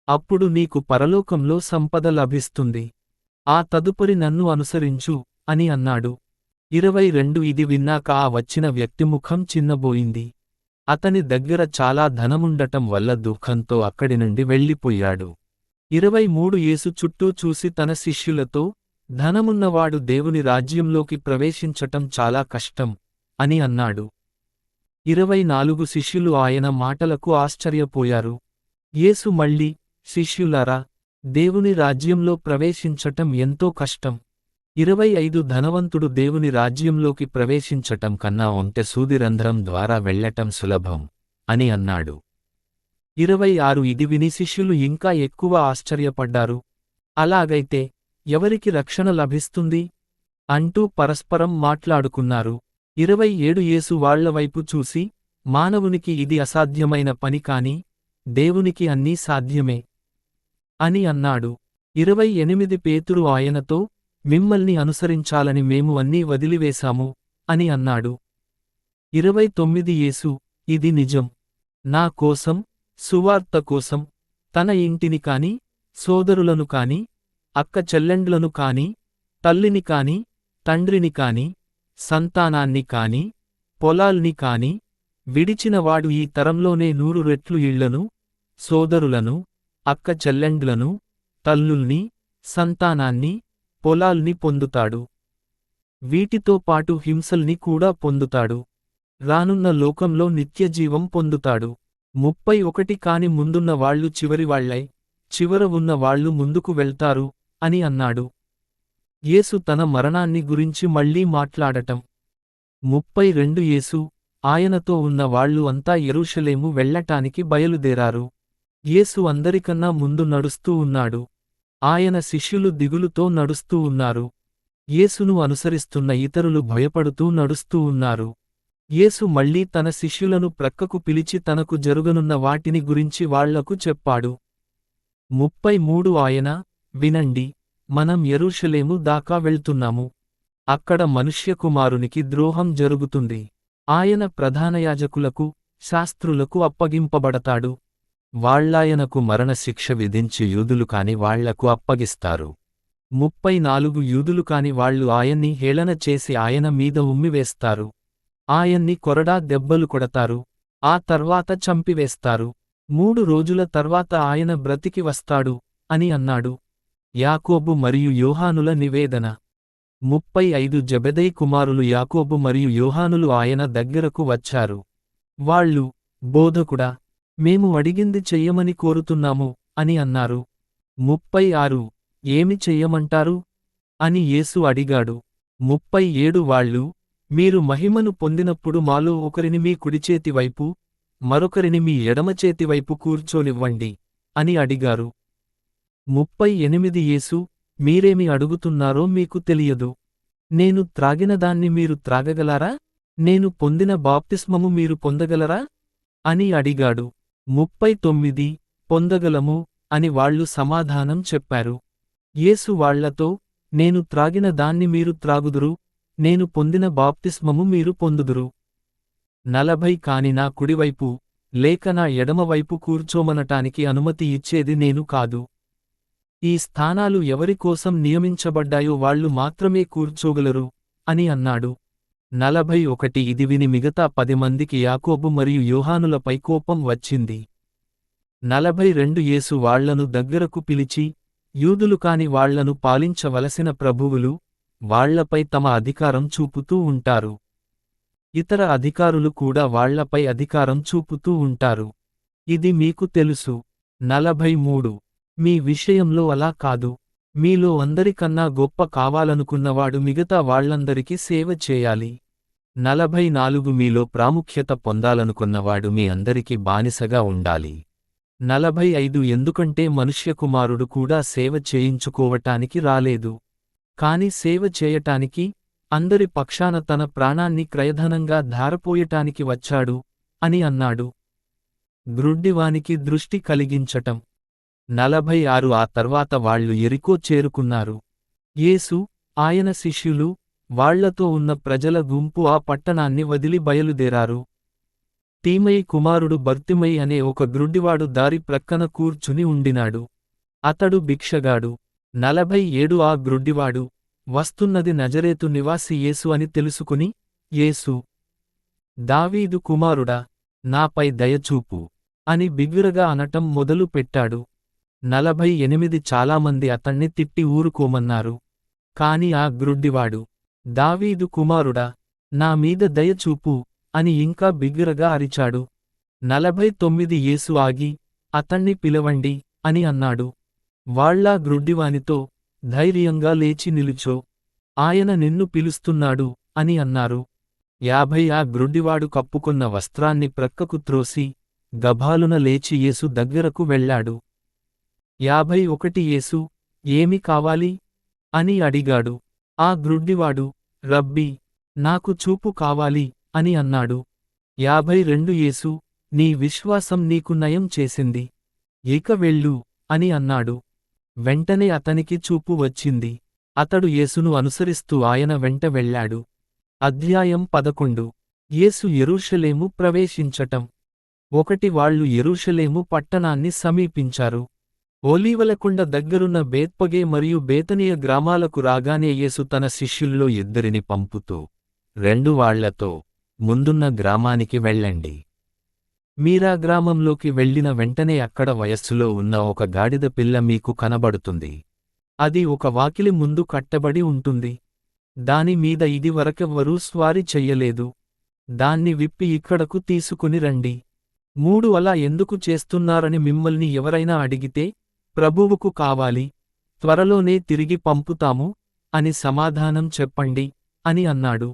అప్పుడు నీకు పరలోకంలో సంపద లభిస్తుంది. ఆ తదుపరి నన్ను అనుసరించు అని అన్నాడు. 22 ఇది విన్నాక ఆ వచ్చిన వ్యక్తి ముఖం చిన్నబోయింది. అతని దగ్గర చాలా ధనముండటం వల్ల దుఃఖంతో అక్కడి నుండి వెళ్ళిపోయాడు. 23 యేసు చుట్టూ చూసి తన శిష్యులతో, ధనమున్నవాడు దేవుని రాజ్యంలోకి ప్రవేశించటం చాలా కష్టం అని అన్నాడు. 24 శిష్యులు ఆయన మాటలకు ఆశ్చర్యపోయారు. యేసు మళ్ళీ, శిష్యులారా, దేవుని రాజ్యంలో ప్రవేశించటం ఎంతో కష్టం. 25 ధనవంతుడు దేవుని రాజ్యంలోకి ప్రవేశించటం కన్నా ఒంటె సూదిరంధ్రం ద్వారా వెళ్లటం సులభం అని అన్నాడు. 26 ఇది విని శిష్యులు ఇంకా ఎక్కువ ఆశ్చర్యపడ్డారు. అలాగైతే ఎవరికి రక్షణ లభిస్తుంది అంటూ పరస్పరం మాట్లాడుకున్నారు. 27 యేసు వాళ్లవైపు చూసి, మానవునికి ఇది అసాధ్యమైన పని కాని దేవునికి అన్నీ సాధ్యమే అని అన్నాడు. 28 పేతురు ఆయనతో, మిమ్మల్ని అనుసరించాలని మేము అన్నీ వదిలివేశాము అని అన్నాడు. 29 యేసు, ఇది నిజం. నా కోసం, సువార్త కోసం, తన ఇంటిని కాని, సోదరులను కాని, అక్క చెల్లెండ్లను కాని, తల్లిని కాని, తండ్రిని కాని, సంతానాన్ని కాని, పొలాల్ని కాని, విడిచినవాడు ఈ తరంలోనే 100 రెట్లు ఇళ్లను, సోదరులను, అక్క చెల్లెండ్లను, తల్లుల్ని, సంతానాన్ని, పొలాల్ని పొందుతాడు. వీటితో పాటు హింసల్ని కూడా పొందుతాడు. రానున్న లోకంలో నిత్యజీవం పొందుతాడు. 31 కాని ముందున్న వాళ్ళు చివరివాళ్లై, చివర ఉన్న వాళ్ళు ముందుకు వెళ్తారు అని అన్నాడు. యేసు తన మరణాన్ని గురించి మళ్లీ మాట్లాడటం. 32 యేసు, ఆయనతో ఉన్న వాళ్ళు అంతా యెరూషలేము వెళ్లటానికి బయలుదేరారు. యేసు అందరికన్నా ముందు నడుస్తూ ఉన్నాడు. ఆయన శిష్యులు దిగులుతో నడుస్తూ ఉన్నారు. యేసును అనుసరిస్తున్న ఇతరులు భయపడుతూ నడుస్తూ ఉన్నారు. యేసు మళ్లీ తన శిష్యులను ప్రక్కకు పిలిచి తనకు జరుగనున్న వాటిని గురించి వాళ్లకు చెప్పాడు. 33 ఆయన, వినండి, మనం యెరూషలేము దాకా వెళ్తున్నాము. అక్కడ మనుష్యకుమారునికి ద్రోహం జరుగుతుంది. ఆయన ప్రధానయాజకులకు, శాస్త్రులకు అప్పగింపబడతాడు. వాళ్లాయనకు మరణశిక్ష విధించి యూదులు కాని వాళ్లకు అప్పగిస్తారు. 34 యూదులు కాని వాళ్ళు ఆయన్ని హేళన చేసి ఆయన మీద ఉమ్మివేస్తారు. ఆయన్ని కొరడా దెబ్బలు కొడతారు. ఆ తర్వాత చంపివేస్తారు. 3 రోజుల తర్వాత ఆయన బ్రతికి వస్తాడు అని అన్నాడు. యాకోబు మరియు యోహానుల నివేదన. 35 జెబెదయి కుమారులు యాకోబు మరియు యోహానులు ఆయన దగ్గరకు వచ్చారు. వాళ్ళు, బోధకుడా, మేము అడిగింది చెయ్యమని కోరుతున్నాము అని అన్నారు. 36 ఏమి చెయ్యమంటారు అని యేసు అడిగాడు. 37 వాళ్ళు, మీరు మహిమను పొందినప్పుడు మాలో ఒకరిని మీ కుడిచేతివైపు, మరొకరిని మీ ఎడమచేతివైపు కూర్చోనివ్వండి అని అడిగారు. 38 యేసు, మీరేమి అడుగుతున్నారో మీకు తెలియదు. నేను త్రాగినదాన్ని మీరు త్రాగగలరా? నేను పొందిన బాప్తిస్మము మీరు పొందగలరా అని అడిగాడు. 39 పొందగలము అని వాళ్ళు సమాధానం చెప్పారు. యేసు వాళ్లతో, నేను త్రాగిన దాన్ని మీరు త్రాగుదురు, నేను పొందిన బాప్తిస్మము మీరు పొందుదురు. 40 కాని నా కుడివైపు, లేక నా ఎడమవైపు కూర్చోమనటానికి అనుమతి ఇచ్చేది నేను కాదు. ఈ స్థానాలు ఎవరికోసం నియమించబడ్డాయో వాళ్ళు మాత్రమే కూర్చోగలరు అని అన్నాడు. 41 ఇది విని మిగతా 10 మందికి యాకోబు మరియు యోహానులపై కోపం వచ్చింది. 42 యేసు వాళ్లను దగ్గరకు పిలిచి, యూదులు కాని వాళ్లను పాలించవలసిన ప్రభువులు, వాళ్లపై తమ అధికారం చూపుతూ ఉంటారు. ఇతర అధికారులు కూడా వాళ్లపై అధికారం చూపుతూ ఉంటారు. ఇది మీకు తెలుసు. 43 మీ విషయంలో అలా కాదు. మీలో అందరికన్నా గొప్ప కావాలనుకున్నవాడు మిగతా వాళ్లందరికీ సేవ చేయాలి. 44 మీలో ప్రాముఖ్యత పొందాలనుకున్నవాడు మీ అందరికీ బానిసగా ఉండాలి. 45 ఎందుకంటే మనుష్యకుమారుడు కూడా సేవ చేయించుకోవటానికి రాలేదు, కాని సేవ చేయటానికి, అందరి పక్షాన తన ప్రాణాన్ని క్రయధనంగా ధారపోయటానికి వచ్చాడు అని అన్నాడు. గ్రుడ్డివానికి దృష్టి కలిగించటం. 46 ఆ తర్వాత వాళ్ళు యెరికో చేరుకున్నారు. యేసు, ఆయన శిష్యులు, వాళ్లతో ఉన్న ప్రజల గుంపు ఆ పట్టణాన్ని వదిలి బయలుదేరారు. తీమయి కుమారుడు బర్తిమయి అనే ఒక గ్రుడ్డివాడు దారి ప్రక్కన కూర్చుని ఉండినాడు. అతడు భిక్షగాడు. 47 ఆ గ్రుడ్డివాడు, వస్తున్నది నజరేతు నివాసి యేసు అని తెలుసుకుని, యేసు, దావీదు కుమారుడా, నాపై దయచూపు అని బిగ్గరగా అనటం మొదలు పెట్టాడు. 48 చాలామంది అతణ్ణి తిట్టి ఊరుకోమన్నారు. కాని ఆ గ్రుడ్డివాడు, దావీదు కుమారుడా, నా మీద దయచూపు అని ఇంకా బిగ్గరగా అరిచాడు. 49 యేసు ఆగి, అతణ్ణి పిలవండి అని అన్నాడు. వాళ్ళా గ్రుడ్డివానితో, ధైర్యంగా లేచి నిలుచో, ఆయన నిన్ను పిలుస్తున్నాడు అని అన్నారు. 50 ఆ గ్రుడ్డివాడు కప్పుకొన్న వస్త్రాన్ని ప్రక్కకు త్రోసి, గభాలున లేచి యేసు దగ్గరకు వెళ్ళాడు. 51 యేసు, ఏమి కావాలి అని అడిగాడు. ఆ గ్రుడ్డివాడు, రబ్బీ, నాకు చూపు కావాలి అని అన్నాడు. 52 యేసు, నీ విశ్వాసం నీకు నయం చేసింది, ఇక వెళ్ళు అని అన్నాడు. వెంటనే అతనికి చూపు వచ్చింది. అతడు యేసును అనుసరిస్తూ ఆయన వెంట వెళ్ళాడు. అధ్యాయం 11 యేసు యెరూషలేము ప్రవేశించటం. వాళ్ళు యెరూషలేము పట్టణాన్ని సమీపించారు. ఒలీవలకొండ దగ్గరున్న బేత్పగే మరియు బేతనియ గ్రామాలకు రాగానే యేసు తన శిష్యుల్లో 2 పంపుతూ, వాళ్లతో, ముందున్న గ్రామానికి వెళ్ళండి. మీరా గ్రామంలోకి వెళ్ళిన వెంటనే అక్కడ వయస్సులో ఉన్న ఒక గాడిద పిల్ల మీకు కనబడుతుంది. అది ఒక వాకిలి ముందు కట్టబడి ఉంటుంది. దాని మీద ఇదివరకెవ్వరూ స్వారీ చెయ్యలేదు. దాన్ని విప్పి ఇక్కడకు తీసుకుని రండి. 3 అలా ఎందుకు చేస్తున్నారని మిమ్మల్ని ఎవరైనా అడిగితే, ప్రభువుకు కావాలి, త్వరలోనే తిరిగి పంపుతాము అని సమాధానం చెప్పండి అని అన్నాడు.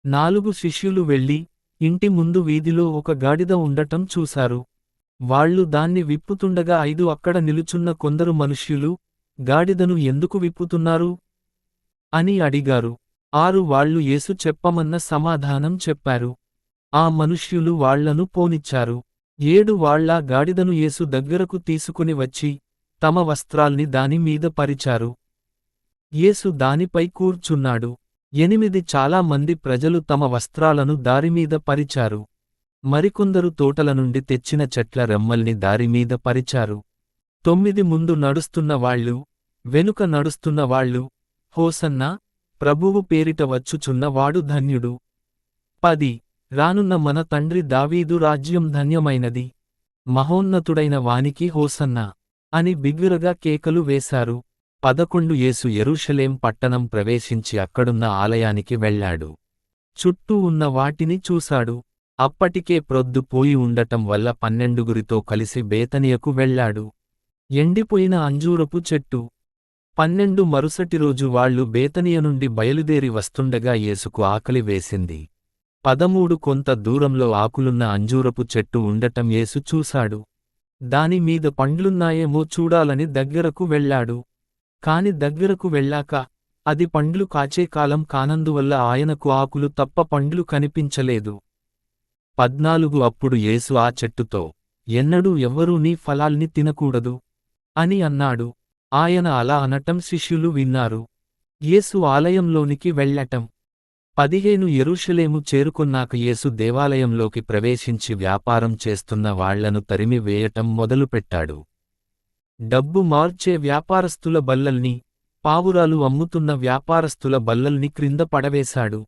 4 శిష్యులు వెళ్ళి, ఇంటి ముందు వీధిలో ఒక గాడిద ఉండటం చూశారు. వాళ్ళు దాన్ని విప్పుతుండగా 5 అక్కడ నిలుచున్న కొందరు మనుష్యులు, గాడిదను ఎందుకు విప్పుతున్నారు అని అడిగారు. 6 వాళ్ళు యేసు చెప్పమన్న సమాధానం చెప్పారు. ఆ మనుష్యులు వాళ్లను పోనిచ్చారు. 7 వాళ్ళా గాడిదను యేసు దగ్గరకు తీసుకుని వచ్చి, తమ వస్త్రాల్ని దాని మీద పరిచారు. యేసు దానిపై కూర్చున్నాడు. 8 చాలా మంది ప్రజలు తమ వస్త్రాలను దారిమీద పరిచారు. మరికొందరు తోటల నుండి తెచ్చిన చెట్ల రెమ్మల్ని దారిమీద పరిచారు. 9 ముందు నడుస్తున్న వాళ్ళు, వెనుక నడుస్తున్న వాళ్ళు, హోసన్నా, ప్రభువు పేరిట వచ్చుచున్న వాడు ధన్యుడు. 10 రానున్న మన తండ్రి దావీదు రాజ్యం ధన్యమైనది. మహోన్నతుడైన వానికి హోసన్నా అని బిగ్గరగా కేకలు వేశారు. 11 యేసు యెరూషలేం పట్టణం ప్రవేశించి అక్కడున్న ఆలయానికి వెళ్ళాడు. చుట్టూ ఉన్న వాటిని చూశాడు. అప్పటికే ప్రొద్దు పోయి ఉండటం వల్ల 12 కలిసి బేతనియకు వెళ్ళాడు. ఎండిపోయిన అంజూరపు చెట్టు. 12 మరుసటి రోజు వాళ్ళు బేతనియ నుండి బయలుదేరి వస్తుండగా యేసుకు ఆకలి వేసింది. 13 కొంత దూరంలో ఆకులున్న అంజూరపు చెట్టు ఉండటం యేసు చూశాడు. దాని మీద పండ్లున్నాయేమో చూడాలని దగ్గరకు వెళ్ళాడు. కాని దగ్గరకు వెళ్ళాక, అది పండ్లు కాచే కాలం కానందువల్ల ఆయనకు ఆకులు తప్ప పండ్లు కనిపించలేదు. 14 అప్పుడు యేసు ఆ చెట్టుతో, ఎన్నడూ ఎవ్వరూ నీ ఫలాల్ని తినకూడదు అని అన్నాడు. ఆయన అలా అనటం శిష్యులు విన్నారు. యేసు ఆలయంలోనికి వెళ్ళటం. 15 యెరూషలేము చేరుకున్నాక యేసు దేవాలయంలోకి ప్రవేశించి వ్యాపారం చేస్తున్న వాళ్లను తరిమి వేయటం మొదలుపెట్టాడు. డబ్బు మార్చే వ్యాపారస్తుల బల్లల్ని, పావురాలు అమ్ముతున్న వ్యాపారస్తుల బల్లల్ని క్రింద పడవేశాడు.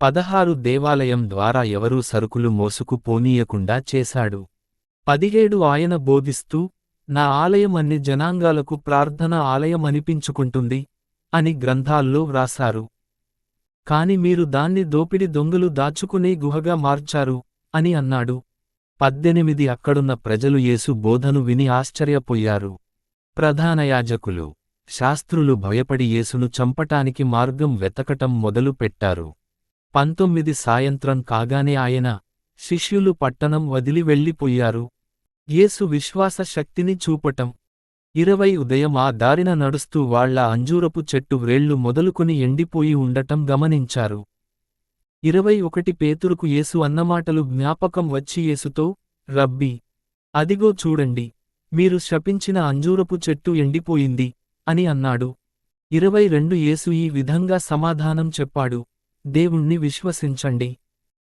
16 దేవాలయం ద్వారా ఎవరూ సరుకులు మోసుకు పోనీయకుండా చేశాడు. 17 ఆయన బోధిస్తూ, నా ఆలయం అన్ని జనాంగాలకు ప్రార్థన ఆలయం అనిపించుకుంటుంది అని గ్రంథాల్లో వ్రాసారు. కాని మీరు దాన్ని దోపిడి దొంగలు దాచుకునే గుహగా మార్చారు అని అన్నాడు. 18 అక్కడున్న ప్రజలు యేసు బోధను విని ఆశ్చర్యపోయారు. ప్రధాన యాజకులు, శాస్త్రులు భయపడి యేసును చంపటానికి మార్గం వెతకటం మొదలు పెట్టారు. 19 సాయంత్రం కాగానే ఆయన, శిష్యులు పట్టణం వదిలి వెళ్ళిపోయారు. యేసు విశ్వాస శక్తిని చూపటం. 20 ఉదయం ఆ దారిన నడుస్తూ వాళ్ల అంజూరపు చెట్టు వ్రేళ్లు మొదలుకొని ఎండిపోయి ఉండటం గమనించారు. 21 పేతురుకు యేసు అన్నమాటలు జ్ఞాపకం వచ్చి యేసుతో, రబ్బీ, అదిగో చూడండి, మీరు శపించిన అంజూరపు చెట్టు ఎండిపోయింది అని అన్నాడు. 22 యేసు ఈ విధంగా సమాధానం చెప్పాడు, దేవుణ్ణి విశ్వసించండి.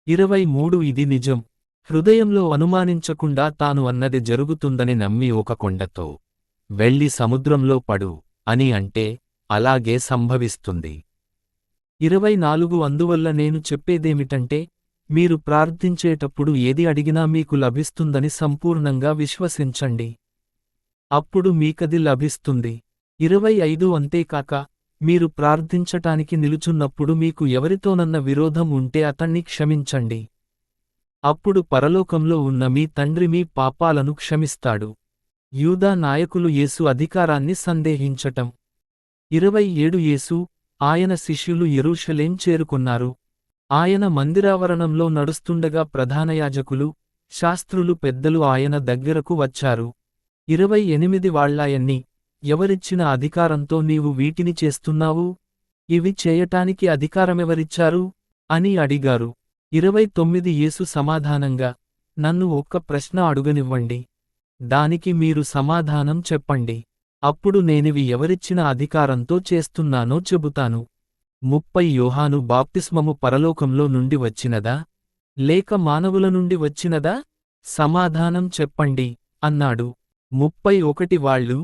23 ఇది నిజం. హృదయంలో అనుమానించకుండా తాను అన్నది జరుగుతుందని నమ్మి ఒక కొండతో వెళ్ళి సముద్రంలో పడు అని అంటే అలాగే సంభవిస్తుంది. 24 అందువల్ల నేను చెప్పేదేమిటంటే, మీరు ప్రార్థించేటప్పుడు ఏది అడిగినా మీకు లభిస్తుందని సంపూర్ణంగా విశ్వసించండి. అప్పుడు మీకది లభిస్తుంది. 25 అంతేకాక, మీరు ప్రార్థించటానికి నిలుచున్నప్పుడు మీకు ఎవరితోనన్న విరోధం ఉంటే అతన్ని క్షమించండి. అప్పుడు పరలోకంలో ఉన్న మీ తండ్రి మీ పాపాలను క్షమిస్తాడు. యూదా నాయకులు యేసు అధికారాన్ని సందేహించటం. 27 యేసు, ఆయన శిష్యులు యెరూషలేం చేరుకున్నారు. ఆయన మందిరావరణంలో నడుస్తుండగా ప్రధాన యాజకులు, శాస్త్రులు పెద్దలు ఆయన దగ్గరకు వచ్చారు. 28 వాళ్ళాయన్ని, ఎవరిచ్చిన అధికారంతో నీవు వీటిని చేస్తున్నావు? ఇవి చేయటానికి అధికారమెవరిచ్చారు? అని అడిగారు. 29 యేసు సమాధానంగా, నన్ను ఒక్క ప్రశ్న అడుగనివ్వండి. దానికి మీరు సమాధానం చెప్పండి. అప్పుడు నేనివి ఎవరిచ్చిన అధికారంతో చేస్తున్నానో చెబుతాను. 30 యోహాను బాప్తిస్మము పరలోకంలో నుండి వచ్చినదా, లేక మానవుల నుండి వచ్చినదా? సమాధానం చెప్పండి అన్నాడు. 31 వాళ్ళు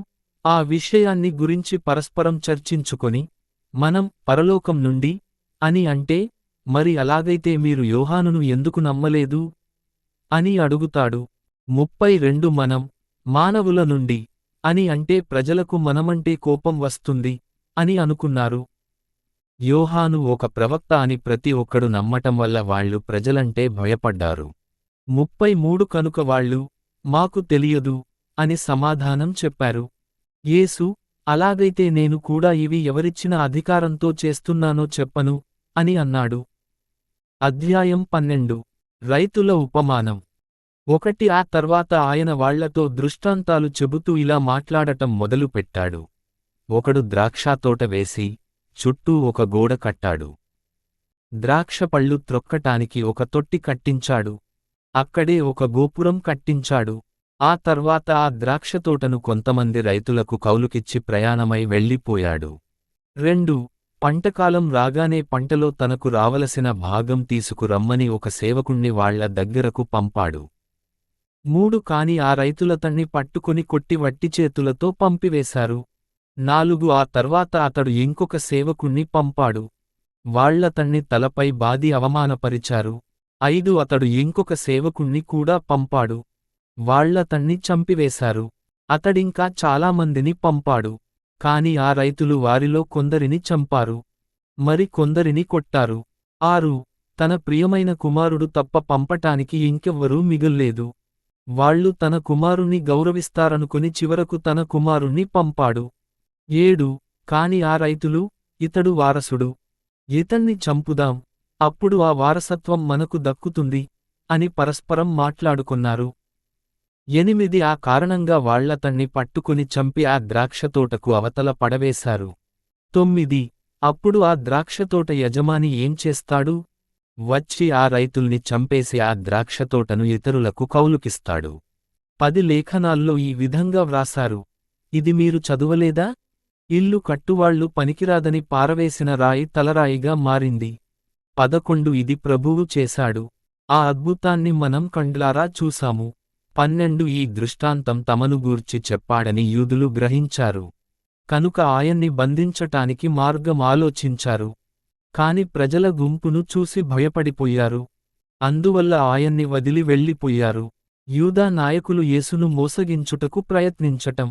ఆ విషయాన్ని గురించి పరస్పరం చర్చించుకొని, మనం పరలోకం నుండి అని అంటే, మరి అలాగైతే మీరు యోహానును ఎందుకు నమ్మలేదు అని అడుగుతాడు. 32 మనం మానవుల నుండి అని అంటే ప్రజలకు మనమంటే కోపం వస్తుంది అని అనుకున్నారు. యోహాను ఒక ప్రవక్త అని ప్రతి ఒక్కడు నమ్మటం వల్ల వాళ్ళు ప్రజలంటే భయపడ్డారు. 33 కనుక వాళ్ళు, మాకు తెలియదు అని సమాధానం చెప్పారు. యేసు, అలాగైతే నేను కూడా ఇవి ఎవరిచ్చిన అధికారంతో చేస్తున్నానో చెప్పను అని అన్నాడు. అధ్యాయం 12. రైతుల ఉపమానం. 1 ఆ తర్వాత ఆయన వాళ్లతో దృష్టాంతాలు చెబుతూ ఇలా మాట్లాడటం మొదలుపెట్టాడు. ఒకడు ద్రాక్షతోట వేసి, చుట్టూ ఒక గోడ కట్టాడు. ద్రాక్షపళ్ళు త్రొక్కటానికి ఒక తొట్టి కట్టించాడు. అక్కడే ఒక గోపురం కట్టించాడు. ఆ తర్వాత ఆ ద్రాక్షతోటను కొంతమంది రైతులకు కౌలుకిచ్చి ప్రయాణమై వెళ్ళిపోయాడు. 2 పంటకాలం రాగానే పంటలో తనకు రావలసిన భాగం తీసుకురమ్మని ఒక సేవకుణ్ణి వాళ్ల దగ్గరకు పంపాడు. 3 కాని ఆ రైతులతన్ని పట్టుకొని కొట్టి వట్టిచేతులతో పంపివేశారు. 4 ఆ తర్వాత అతడు ఇంకొక సేవకుణ్ణి పంపాడు. వాళ్లతన్ని తలపై బాది అవమానపరిచారు. 5 అతడు ఇంకొక సేవకుణ్ణి కూడా పంపాడు. వాళ్లతన్ని చంపివేశారు. అతడింకా చాలామందిని పంపాడు. కాని ఆ రైతులు వారిలో కొందరిని చంపారు. మరి కొందరిని కొట్టారు. 6 తన ప్రియమైన కుమారుడు తప్ప పంపటానికి ఇంకెవ్వరూ మిగల్లేదు. వాళ్ళు తన కుమారుణ్ణి గౌరవిస్తారనుకుని చివరకు తన కుమారుణ్ణి పంపాడు. 7 కాని ఆ రైతులు, ఇతడు వారసుడు, ఇతన్ని చంపుదాం, అప్పుడు ఆ వారసత్వం మనకు దక్కుతుంది అని పరస్పరం మాట్లాడుకున్నారు. 8 ఆ కారణంగా వాళ్లతన్ని పట్టుకుని చంపి ఆ ద్రాక్షతోటకు అవతల పడవేశారు. 9 అప్పుడు ఆ ద్రాక్షతోట యజమాని ఏం చేస్తాడు? వచ్చి ఆ రైతుల్ని చంపేసి ఆ ద్రాక్షతోటను ఇతరులకు కౌలుకిస్తాడు. 10 లేఖనాల్లో ఈ విధంగా వ్రాసారు. ఇది మీరు చదువలేదా? ఇల్లు కట్టువాళ్లు పనికిరాదని పారవేసిన రాయి తలరాయిగా మారింది. 11 ఇది ప్రభువు చేశాడు. ఆ అద్భుతాన్ని మనం కండ్లారా చూసాము. 12 ఈ దృష్టాంతం తమను గూర్చి చెప్పాడని యూదులు గ్రహించారు. కనుక ఆయన్ని బంధించటానికి మార్గం ఆలోచించారు. కాని ప్రజల గుంపును చూసి భయపడిపోయారు. అందువల్ల ఆయన్ని వదిలి వెళ్ళిపోయారు. యూదా నాయకులు యేసును మోసగించుటకు ప్రయత్నించటం.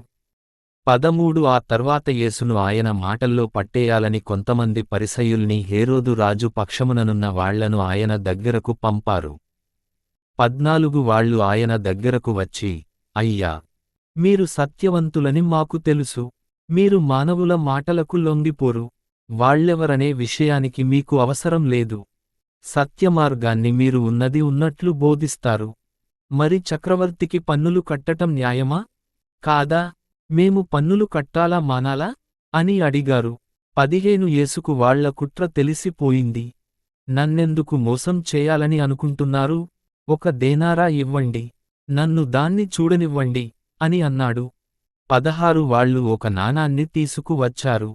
13 ఆ తర్వాత యేసును ఆయన మాటల్లో పట్టేయాలని కొంతమంది పరిసయ్యుల్ని హేరోదు రాజు పక్షముననున్న వాళ్లను ఆయన దగ్గరకు పంపారు. 14 వాళ్ళు ఆయన దగ్గరకు వచ్చి, అయ్యా, మీరు సత్యవంతులని మాకు తెలుసు. మీరు మానవుల మాటలకు లొంగిపోరు. వాళ్ళెవరనే విషయానికి మీకు అవసరం లేదు. సత్యమార్గాన్ని మీరు ఉన్నది ఉన్నట్లు బోధిస్తారు. మరి చక్రవర్తికి పన్నులు కట్టటం న్యాయమా? కాదా? మేము పన్నులు కట్టాలా మానాలా? అని అడిగారు. 15 యేసుకు వాళ్ల కుట్ర తెలిసిపోయింది. నన్నెందుకు మోసం చేయాలని అనుకుంటున్నారు? 1 దేనారా ఇవ్వండి, నన్ను దాన్ని చూడనివ్వండి అని అన్నాడు. 16 వాళ్ళు 1 నాణాన్ని తీసుకువచ్చారు.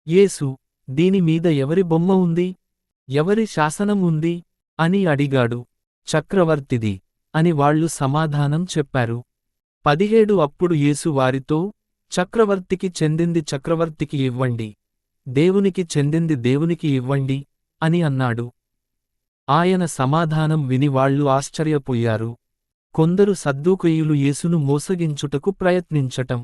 యేసు, దీని మీద ఎవరి బొమ్మ ఉంది? ఎవరి శాసనం ఉంది? అని అడిగాడు. చక్రవర్తిది అని వాళ్ళు సమాధానం చెప్పారు. 17 అప్పుడు యేసు వారితో, చక్రవర్తికి చెందింది చక్రవర్తికి ఇవ్వండి, దేవునికి చెందింది దేవునికి ఇవ్వండి అని అన్నాడు. ఆయన సమాధానం విని వాళ్ళు ఆశ్చర్యపోయారు. కొందరు సద్దూకయ్యులు యేసును మోసగించుటకు ప్రయత్నించటం.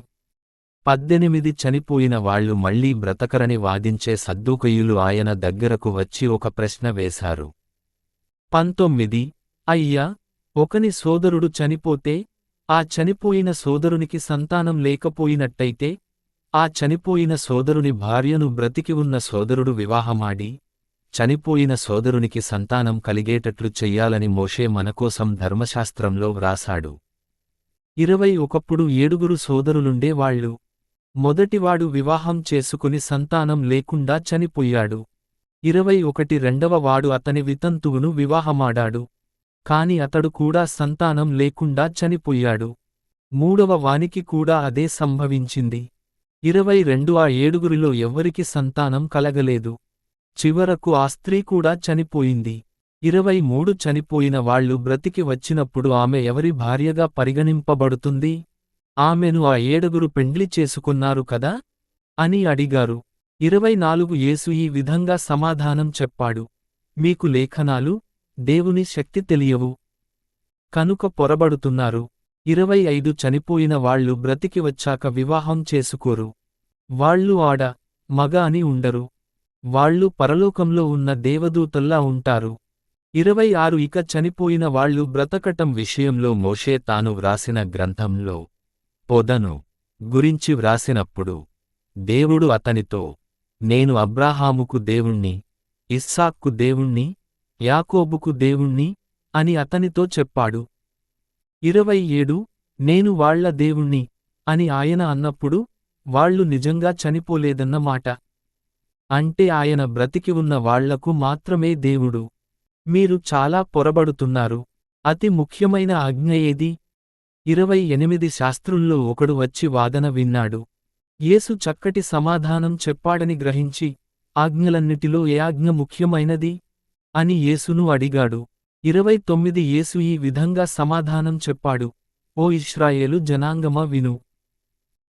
18 చనిపోయిన వాళ్ళు మళ్లీ బ్రతకరని వాదించే సద్దూకయ్యులు ఆయన దగ్గరకు వచ్చి ఒక ప్రశ్న వేశారు. 19 అయ్యా, ఒకని సోదరుడు చనిపోతే, ఆ చనిపోయిన సోదరునికి సంతానం లేకపోయినట్టయితే, ఆ చనిపోయిన సోదరుని భార్యను బ్రతికి ఉన్న సోదరుడు వివాహమాడి, చనిపోయిన సోదరునికి సంతానం కలిగేటట్లు చెయ్యాలని మోషే మనకోసం ధర్మశాస్త్రంలో వ్రాసాడు. 21 7 సోదరులుండే వాళ్ళు. మొదటివాడు వివాహం చేసుకుని సంతానం లేకుండా చనిపోయాడు. 21 రెండవ వాడు అతని వితంతువును వివాహమాడాడు. కాని అతడు కూడా సంతానం లేకుండా చనిపోయాడు. మూడవ వానికి కూడా అదే సంభవించింది. 22 ఆ 7 ఎవ్వరికి సంతానం కలగలేదు. చివరకు ఆ స్త్రీ కూడా చనిపోయింది. 23 చనిపోయిన వాళ్ళు బ్రతికి వచ్చినప్పుడు ఆమె ఎవరి భార్యగా పరిగణింపబడుతుంది? ఆమెను ఆ 7 పెండ్లి చేసుకున్నారు కదా? అని అడిగారు. 24 యేసు ఈ విధంగా సమాధానం చెప్పాడు. మీకు లేఖనాలు, దేవుని శక్తి తెలియవు. కనుక పొరబడుతున్నారు. 25 చనిపోయిన వాళ్ళు బ్రతికి వచ్చాక వివాహం చేసుకోరు. వాళ్ళు ఆడ, మగ అని ఉండరు. వాళ్ళు పరలోకంలో ఉన్న దేవదూతల్లా ఉంటారు. 26 ఇక చనిపోయిన వాళ్ళు బ్రతకటం విషయంలో మోషే తాను వ్రాసిన గ్రంథంలో పొదను గురించి వ్రాసినప్పుడు దేవుడు అతనితో, నేను అబ్రాహాముకు దేవుణ్ణి, ఇస్సాక్కు దేవుణ్ణి, యాకోబుకు దేవుణ్ణి అని అతనితో చెప్పాడు. 27 నేను వాళ్ళ దేవుణ్ణి అని ఆయన అన్నప్పుడు వాళ్ళు నిజంగా చనిపోలేదన్న మాట. అంటే ఆయన బ్రతికి ఉన్న వాళ్లకు మాత్రమే దేవుడు. మీరు చాలా పొరబడుతున్నారు. అతి ముఖ్యమైన ఆజ్ఞ ఏది? 28 శాస్త్రుల్లో ఒకడు వచ్చి వాదన విన్నాడు. యేసు చక్కటి సమాధానం చెప్పాడని గ్రహించి, ఆజ్ఞలన్నిటిలో ఏ ఆజ్ఞ ముఖ్యమైనది? అని యేసును అడిగాడు. 29 యేసు ఈ విధంగా సమాధానం చెప్పాడు. ఓ ఇశ్రాయేలు జనాంగమా విను.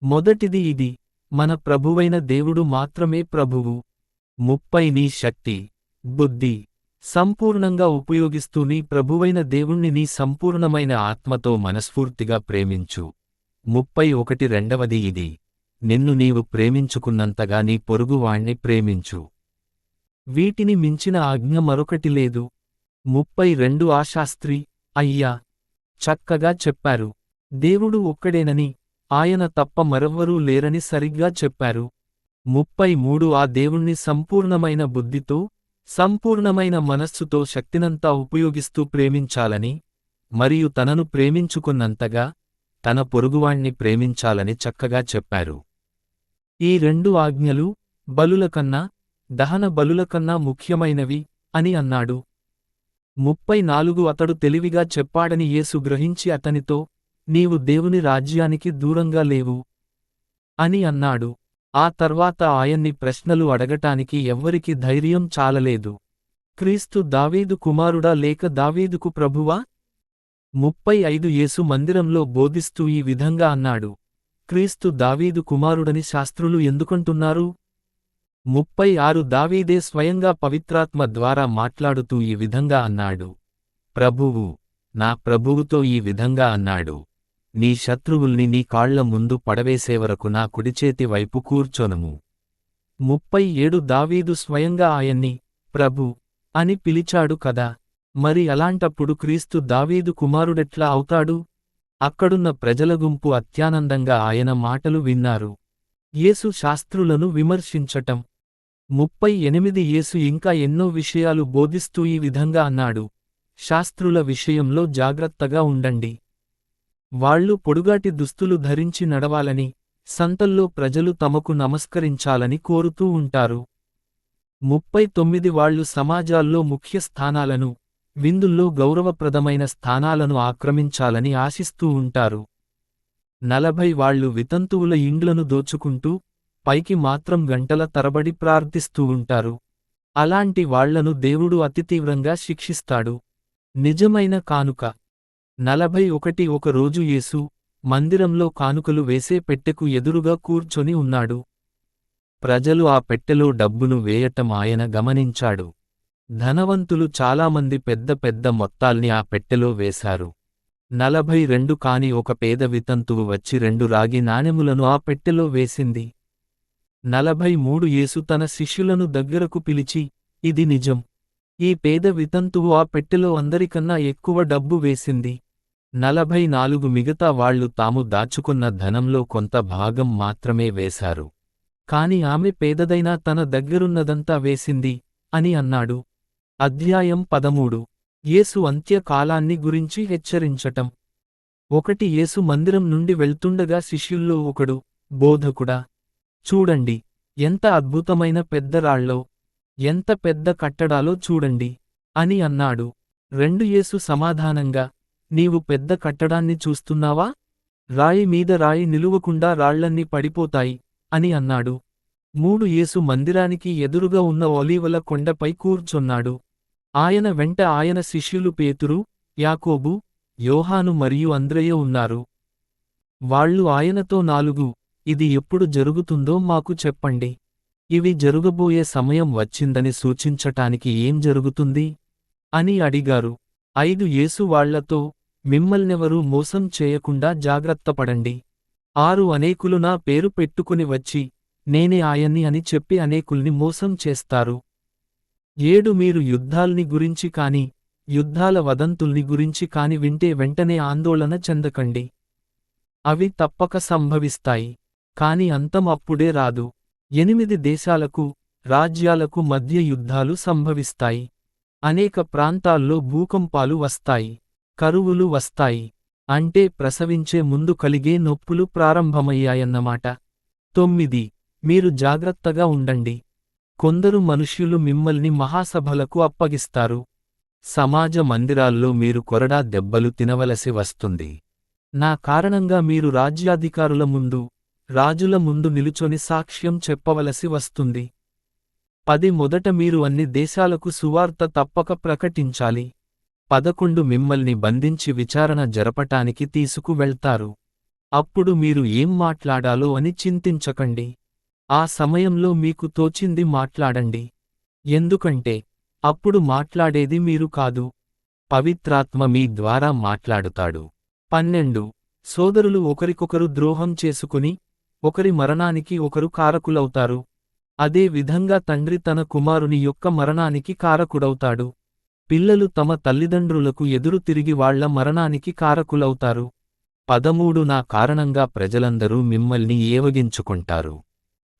మొదటిది ఇది, మన ప్రభువైన దేవుడు మాత్రమే ప్రభువు. 30 నీ శక్తి, బుద్ధి సంపూర్ణంగా ఉపయోగిస్తూ నీ ప్రభువైన దేవుణ్ణి నీ సంపూర్ణమైన ఆత్మతో మనస్ఫూర్తిగా ప్రేమించు. 31 రెండవది ఇది, నిన్ను నీవు ప్రేమించుకున్నంతగా నీ పొరుగువాణ్ణి ప్రేమించు. వీటిని మించిన ఆజ్ఞ మరొకటి లేదు. 32 ఆ శాస్త్రి, అయ్యా, చక్కగా చెప్పారు. దేవుడు ఒక్కడేనని, ఆయన తప్ప మరెవ్వరూ లేరని సరిగ్గా చెప్పారు. 33 ఆ దేవుణ్ణి సంపూర్ణమైన బుద్ధితో, సంపూర్ణమైన మనస్సుతో శక్తినంతా ఉపయోగిస్తూ ప్రేమించాలని, మరియు తనను ప్రేమించుకున్నంతగా తన పొరుగువాణ్ణి ప్రేమించాలని చక్కగా చెప్పారు. ఈ 2 ఆజ్ఞలు బలులకన్నా, దహన బలులకన్నా ముఖ్యమైనవి అని అన్నాడు. 34 అతడు తెలివిగా చెప్పాడని యేసు గ్రహించి అతనితో, నీవు దేవుని రాజ్యానికి దూరంగా లేవు అని అన్నాడు. ఆ తర్వాత ఆయన్ని ప్రశ్నలు అడగటానికి ఎవ్వరికి ధైర్యం చాలలేదు. క్రీస్తు దావీదు కుమారుడా లేక దావీదుకు ప్రభువా? 35 యేసు మందిరంలో బోధిస్తూ ఈ విధంగా అన్నాడు. క్రీస్తు దావీదు కుమారుడని శాస్త్రులు ఎందుకంటున్నారు? 36 దావీదే స్వయంగా పవిత్రాత్మ ద్వారా మాట్లాడుతూ ఈ విధంగా అన్నాడు. ప్రభువు, నా ప్రభువుతో ఈ విధంగా అన్నాడు, నీ శత్రువుల్ని నీ కాళ్ల ముందు పడవేసేవరకు నా కుడిచేతి వైపు కూర్చొనుము. 37 దావీదు స్వయంగా ఆయన్ని ప్రభు అని పిలిచాడు కదా. మరి అలాంటప్పుడు క్రీస్తు దావీదు కుమారుడెట్లా అవుతాడు? అక్కడున్న ప్రజల గుంపు అత్యానందంగా ఆయన మాటలు విన్నారు. యేసు శాస్త్రులను విమర్శించటం. 38 యేసు ఇంకా ఎన్నో విషయాలు బోధిస్తూ ఈ విధంగా అన్నాడు. శాస్త్రుల విషయంలో జాగ్రత్తగా ఉండండి. వాళ్ళు పొడుగాటి దుస్తులు ధరించి నడవాలని, సంతల్లో ప్రజలు తమకు నమస్కరించాలని కోరుతూ ఉంటారు. 39 వాళ్ళు సమాజాల్లో ముఖ్య స్థానాలను, విందుల్లో గౌరవప్రదమైన స్థానాలను ఆక్రమించాలని ఆశిస్తూ ఉంటారు. 40 వాళ్ళు వితంతువుల ఇండ్లను దోచుకుంటూ, పైకి మాత్రం గంటల తరబడి ప్రార్థిస్తూ ఉంటారు. అలాంటి వాళ్లను దేవుడు అతితీవ్రంగా శిక్షిస్తాడు. నిజమైన కానుక. 41 ఒక రోజు యేసు మందిరంలో కానుకలు వేసే పెట్టెకు ఎదురుగా కూర్చొని ఉన్నాడు. ప్రజలు ఆ పెట్టెలో డబ్బును వేయటం ఆయన గమనించాడు. ధనవంతులు చాలామంది పెద్ద పెద్ద మొత్తాల్ని ఆ పెట్టెలో వేశారు. 42 కాని ఒక పేద వితంతువు వచ్చి 2 రాగి నాణెములను ఆ పెట్టెలో వేసింది. 43 యేసు తన శిష్యులను దగ్గరకు పిలిచి, ఇది నిజం. ఈ పేద వితంతువు ఆ పెట్టెలో అందరికన్నా ఎక్కువ డబ్బు వేసింది. 44 మిగతా వాళ్ళు తాము దాచుకున్న ధనంలో కొంత భాగం మాత్రమే వేశారు. కాని ఆమె పేదదైనా తన దగ్గరున్నదంతా వేసింది అని అన్నాడు. అధ్యాయం 13. యేసు అంత్యకాలాన్ని గురించి హెచ్చరించటం. 1 యేసు మందిరం నుండి వెళ్తుండగా శిష్యుల్లో ఒకడు, బోధకుడా, చూడండి, ఎంత అద్భుతమైన పెద్ద రాళ్ళో, ఎంత పెద్ద కట్టడాలో చూడండి అని అన్నాడు. 2 యేసు సమాధానంగా, నీవు పెద్ద కట్టడాన్ని చూస్తున్నావా? రాయి మీద రాయి నిలువకుండా రాళ్లన్నీ పడిపోతాయి అని అన్నాడు. 3 యేసు మందిరానికి ఎదురుగా ఉన్న ఒలీవల కొండపై కూర్చొన్నాడు. ఆయన వెంట ఆయన శిష్యులు పేతురు, యాకోబు, యోహాను మరియు అంద్రెయ ఉన్నారు. వాళ్ళు ఆయనతో 4, ఇది ఎప్పుడు జరుగుతుందో మాకు చెప్పండి. ఇవి జరుగబోయే సమయం వచ్చిందని సూచించటానికి ఏం జరుగుతుంది అని అడిగారు. 5 యేసు వాళ్లతో, మిమ్మల్నెవరూ మోసం చేయకుండా జాగ్రత్తపడండి. 6 అనేకులు నా పేరు పెట్టుకుని వచ్చి, నేనే ఆయన్ని అని చెప్పి అనేకుల్ని మోసం చేస్తారు. 7 మీరు యుద్ధాల్ని గురించి కాని, యుద్ధాల వదంతుల్ని గురించి కాని వింటే వెంటనే ఆందోళన చెందకండి. అవి తప్పక సంభవిస్తాయి. కాని అంతం అప్పుడే రాదు. 8 దేశాలకు, రాజ్యాలకు మధ్య యుద్ధాలు సంభవిస్తాయి. అనేక ప్రాంతాల్లో భూకంపాలు వస్తాయి. కరువులు వస్తాయి. అంటే ప్రసవించే ముందు కలిగే నొప్పులు ప్రారంభమయ్యాయన్నమాట. 9 మీరు జాగ్రత్తగా ఉండండి. కొందరు మనుష్యులు మిమ్మల్ని మహాసభలకు అప్పగిస్తారు. సమాజ మందిరాల్లో మీరు కొరడా దెబ్బలు తినవలసి వస్తుంది. నా కారణంగా మీరు రాజ్యాధికారుల ముందు, రాజుల ముందు నిలుచొని సాక్ష్యం చెప్పవలసి వస్తుంది. 10 మొదట మీరు అన్ని దేశాలకు సువార్త తప్పక ప్రకటించాలి. 11 మిమ్మల్ని బంధించి విచారణ జరపటానికి తీసుకు వెళ్తారు. అప్పుడు మీరు ఏం మాట్లాడాలో అని చింతించకండి. ఆ సమయంలో మీకు తోచింది మాట్లాడండి. ఎందుకంటే అప్పుడు మాట్లాడేది మీరు కాదు, పవిత్రాత్మ మీ ద్వారా మాట్లాడుతాడు. 12 సోదరులు ఒకరికొకరు ద్రోహం చేసుకుని, ఒకరి మరణానికి ఒకరు కారకులవుతారు. అదే విధంగా తండ్రి తన కుమారుని యొక్క మరణానికి కారకుడవుతాడు. పిల్లలు తమ తల్లిదండ్రులకు ఎదురు తిరిగి వాళ్ల మరణానికి కారకులవుతారు. 13 నా కారణంగా ప్రజలందరూ మిమ్మల్ని ఏవగించుకుంటారు.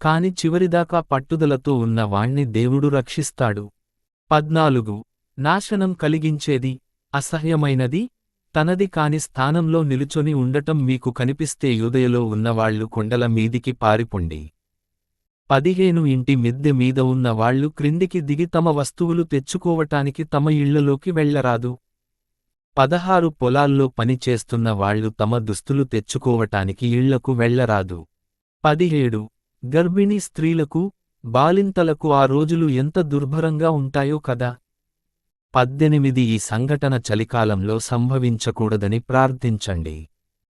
కాని చివరిదాకా పట్టుదలతో ఉన్న వాణ్ణి దేవుడు రక్షిస్తాడు. 14 నాశనం కలిగించేది, అసహ్యమైనది, తనది కాని స్థానంలో నిలుచొని ఉండటం మీకు కనిపిస్తే యూదయలో ఉన్నవాళ్లు కొండల మీదికి పారిపొండి. 15 ఇంటి మిద్దె మీద ఉన్న వాళ్ళు క్రిందికి దిగి తమ వస్తువులు తెచ్చుకోవటానికి తమ ఇళ్లలోకి వెళ్లరాదు. 16 పొలాల్లో పని చేస్తున్న వాళ్లు తమ దుస్తులు తెచ్చుకోవటానికి ఇళ్లకు వెళ్లరాదు. 17 గర్భిణీ స్త్రీలకు, బాలింతలకు ఆ రోజులు ఎంత దుర్భరంగా ఉంటాయో కదా. 18 ఈ సంఘటన చలికాలంలో సంభవించకూడదని ప్రార్థించండి.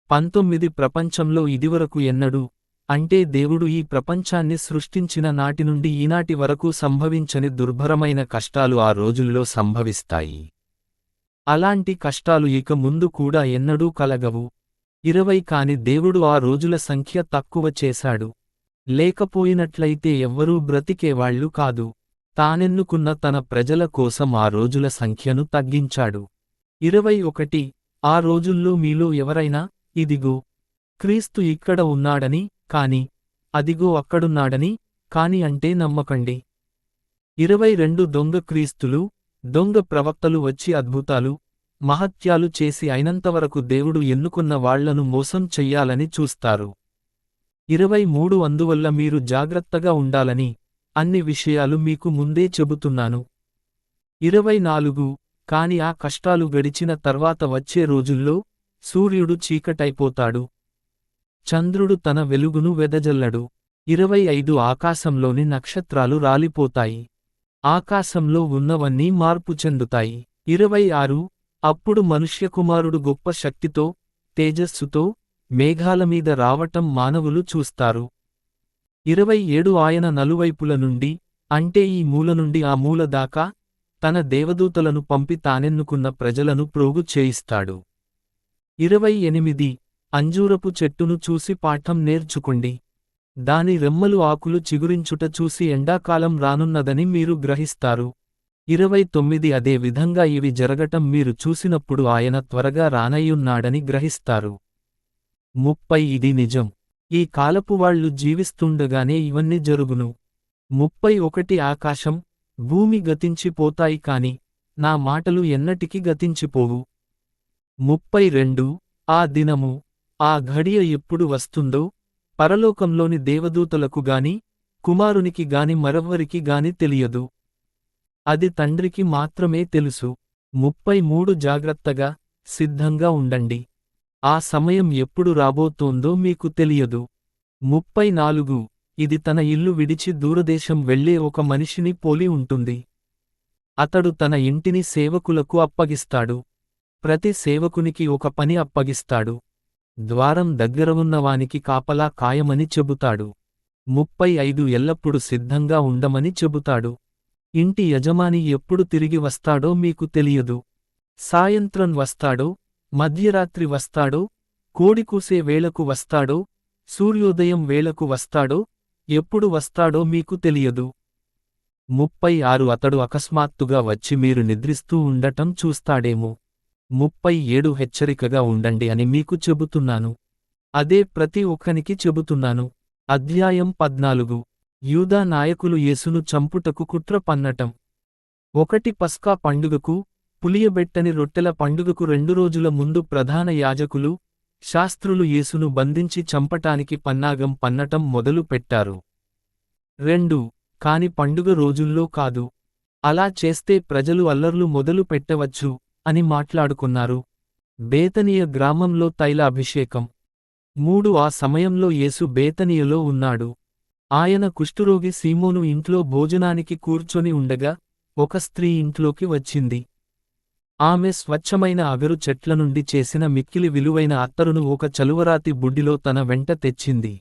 19 ప్రపంచంలో ఇదివరకు ఎన్నడూ, అంటే దేవుడు ఈ ప్రపంచాన్ని సృష్టించిన నాటి నుండి ఈనాటి వరకు సంభవించని దుర్భరమైన కష్టాలు ఆ రోజుల్లో సంభవిస్తాయి. అలాంటి కష్టాలు ఇక ముందు కూడా ఎన్నడూ కలగవు. 20 కాని దేవుడు ఆ రోజుల సంఖ్య తక్కువ చేశాడు. లేకపోయినట్లయితే ఎవ్వరూ బ్రతికేవాళ్లు కాదు. తానెన్నుకున్న తన ప్రజల కోసం ఆ రోజుల సంఖ్యను తగ్గించాడు. 21 ఆ రోజుల్లో మీలో ఎవరైనా, ఇదిగో క్రీస్తు ఇక్కడ ఉన్నాడని, కాని అదిగో అక్కడున్నాడని, కాని అంటే నమ్మకండి. 22 దొంగ క్రీస్తులు, దొంగ ప్రవక్తలు వచ్చి అద్భుతాలు, మహత్యాలు చేసి అయినంతవరకు దేవుడు ఎన్నుకున్న వాళ్లను మోసం చెయ్యాలని చూస్తారు. 23 అందువల్ల మీరు జాగ్రత్తగా ఉండాలని, అన్ని విషయాలు మీకు ముందే చెబుతున్నాను. 24 కాని ఆ కష్టాలు గడిచిన తర్వాత వచ్చే రోజుల్లో, సూర్యుడు చీకటైపోతాడు, చంద్రుడు తన వెలుగును వెదజల్లడు. 25 ఆకాశంలోని నక్షత్రాలు రాలిపోతాయి, ఆకాశంలో ఉన్నవన్నీ మార్పు చెందుతాయి. 26 అప్పుడు మనుష్యకుమారుడు గొప్ప శక్తితో, తేజస్సుతో, మేఘాలమీద రావటం మానవులు చూస్తారు. 27 ఆయన నలువైపుల నుండి, అంటే ఈ మూల నుండి ఆ మూల దాకా, తన దేవదూతలను పంపి తానెన్నుకున్న ప్రజలను ప్రోగు చేయిస్తాడు. 28 అంజూరపు చెట్టును చూసి పాఠం నేర్చుకోండి. దాని రెమ్మలు ఆకులు చిగురించుట చూసి ఎండాకాలం రానున్నదని మీరు గ్రహిస్తారు. 29 అదే విధంగా ఇవి జరగటం మీరు చూసినప్పుడు ఆయన త్వరగా రానయ్యున్నాడని గ్రహిస్తారు. 30 ఇది నిజం. ఈ కాలపువాళ్లు జీవిస్తుండగానే ఇవన్నీ జరుగును. 31 ఆకాశం, భూమి గతించిపోతాయి కాని నా మాటలు ఎన్నటికి గతించిపోవు. 32 ఆ దినము, ఆ ఘడియ ఎప్పుడు వస్తుందో, పరలోకంలోని దేవదూతలకు గాని, కుమారునికి గాని మరెవ్వరికి గాని తెలియదు. అది తండ్రికి మాత్రమే తెలుసు. 33 జాగ్రత్తగా, సిద్ధంగా ఉండండి. ఆ సమయం ఎప్పుడు రాబోతోందో మీకు తెలియదు. 34 ఇది తన ఇల్లు విడిచి దూరదేశం వెళ్లే ఒక మనిషిని పోలి ఉంటుంది. అతడు తన ఇంటిని సేవకులకు అప్పగిస్తాడు. ప్రతి సేవకునికి ఒక పని అప్పగిస్తాడు. ద్వారం దగ్గర ఉన్నవానికి కాపలా కాయమని చెబుతాడు. 35 ఎల్లప్పుడు సిద్ధంగా ఉండమని చెబుతాడు. ఇంటి యజమాని ఎప్పుడు తిరిగి వస్తాడో మీకు తెలియదు. సాయంత్రం వస్తాడో, మధ్యరాత్రి వస్తాడో, కోడికూసే వేళకు వస్తాడో, సూర్యోదయం వేళకు వస్తాడో, ఎప్పుడు వస్తాడో మీకు తెలియదు. 36 అతడు అకస్మాత్తుగా వచ్చి మీరు నిద్రిస్తూ ఉండటం చూస్తాడేమో. 37 హెచ్చరికగా ఉండండి అని మీకు చెబుతున్నాను. అదే ప్రతి ఒక్కనికి చెబుతున్నాను. అధ్యాయం 14 యూదా నాయకులు యేసును చంపుటకు కుట్ర పన్నటం. 1 పస్కా పండుగకు, పులియబెట్టని రొట్టెల పండుగకు 2 రోజుల ముందు ప్రధాన యాజకులు, శాస్త్రులు యేసును బంధించి చంపటానికి పన్నాగం పన్నటం మొదలు పెట్టారు. 2 కాని పండుగ రోజుల్లో కాదు. అలా చేస్తే ప్రజలు అల్లర్లు మొదలు పెట్టవచ్చు అని మాట్లాడుకున్నారు. బేతనియ గ్రామంలో తైల అభిషేకం. 3 ఆ సమయంలో యేసు బేతనియలో ఉన్నాడు. ఆయన కుష్ఠురోగి సీమోను ఇంట్లో భోజనానికి కూర్చొని ఉండగా, ఒక స్త్రీ ఇంట్లోకి వచ్చింది. ఆమె స్వచ్ఛమైన అగరు చెట్ల నుండి చేసిన మిక్కిలి విలువైన అత్తరును ఒక చలువరాతి బుడ్డిలో తన వెంట తెచ్చింది.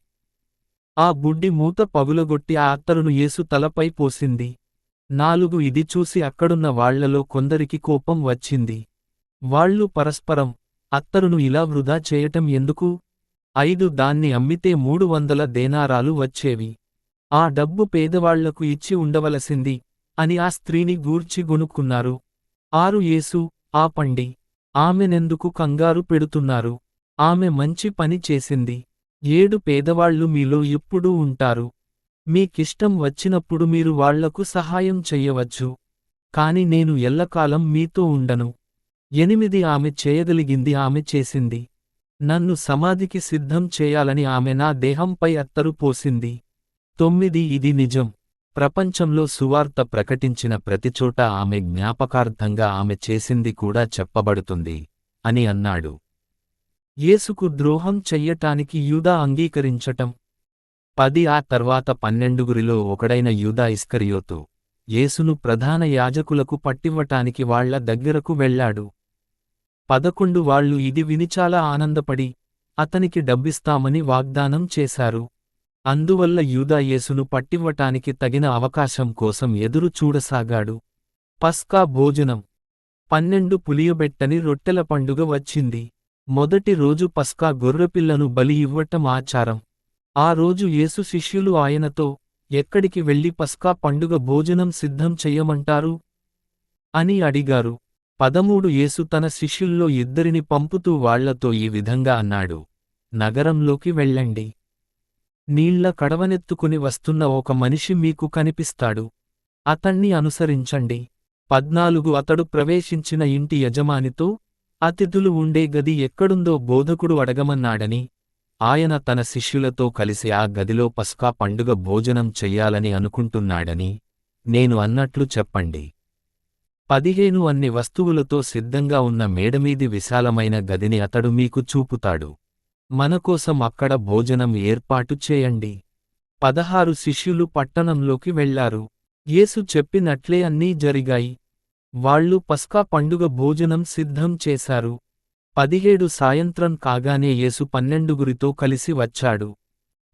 ఆ బుడ్డి మూత పగులగొట్టి ఆ అత్తరును యేసు తలపై పోసింది. 4 ఇది చూసి అక్కడున్న వాళ్లలో కొందరికి కోపం వచ్చింది. వాళ్ళు పరస్పరం, అత్తరును ఇలా వృధా చేయటం ఎందుకు? 5 దాన్ని అమ్మితే 300 దేనారాలు వచ్చేవి. ఆ డబ్బు పేదవాళ్లకు ఇచ్చి ఉండవలసింది అని ఆ స్త్రీని గూర్చి గొనుక్కున్నారు. 6 యేసు, ఆపండి. ఆమెనెందుకు కంగారు పెడుతున్నారు? ఆమె మంచి పని చేసింది. 7 పేదవాళ్లు మీలో ఎప్పుడూ ఉంటారు. మీకిష్టం వచ్చినప్పుడు మీరు వాళ్లకు సహాయం చెయ్యవచ్చు. కాని నేను ఎల్లకాలం మీతో ఉండను. 8 ఆమె చేయగలిగింది ఆమె చేసింది. నన్ను సమాధికి సిద్ధం చేయాలని ఆమె నా దేహంపై అత్తరు పోసింది. 9 ఇది నిజం. ప్రపంచంలో సువార్త ప్రకటించిన ప్రతిచోట ఆమె జ్ఞాపకార్థంగా ఆమె చేసింది కూడా చెప్పబడుతుంది అని అన్నాడు. యేసుకు ద్రోహం చెయ్యటానికి యూదా అంగీకరించటం. 10 ఆ తర్వాత 12గురిలో ఒకడైన యూదా ఇస్కరియోతు యేసును ప్రధాన యాజకులకు పట్టివ్వటానికి వాళ్ల దగ్గరకు వెళ్ళాడు. 11 వాళ్ళు ఇది విని చాలా ఆనందపడి అతనికి డబ్బిస్తామని వాగ్దానం చేశారు. అందువల్ల యూదా యేసును పట్టివ్వటానికి తగిన అవకాశం కోసం ఎదురు చూడసాగాడు. పస్కా భోజనం. 12 పులియబెట్టని రొట్టెల పండుగ వచ్చింది. మొదటి రోజు పస్కా గొర్రెపిల్లను బలి ఇవ్వటం ఆచారం. ఆ రోజు యేసు శిష్యులు ఆయనతో, ఎక్కడికి వెళ్లి పస్కా పండుగ భోజనం సిద్ధం చెయ్యమంటారు అని అడిగారు. 13 యేసు తన శిష్యుల్లో 2 పంపుతూ వాళ్లతో ఈ విధంగా అన్నాడు, నగరంలోకి వెళ్ళండి. నీళ్ల కడవనెత్తుకుని వస్తున్న ఒక మనిషి మీకు కనిపిస్తాడు. అతణ్ణి అనుసరించండి. 14 అతడు ప్రవేశించిన ఇంటి యజమానితో, అతిథులు ఉండే గది ఎక్కడుందో బోధకుడు అడగమన్నాడని, ఆయన తన శిష్యులతో కలిసి ఆ గదిలో పస్కా పండుగ భోజనం చెయ్యాలని అనుకుంటున్నాడని నేను అన్నట్లు చెప్పండి. 15 అన్ని వస్తువులతో సిద్ధంగా ఉన్న మేడమీది విశాలమైన గదిని అతడు మీకు చూపుతాడు. మనకోసం అక్కడ భోజనం ఏర్పాటు చేయండి. 16 శిష్యులు పట్టణంలోకి వెళ్లారు. యేసు చెప్పినట్లే అన్నీ జరిగాయి. వాళ్ళు పస్కా పండుగ భోజనం సిద్ధం చేశారు. 17 సాయంత్రం కాగానే యేసు 12గురితో కలిసి వచ్చాడు.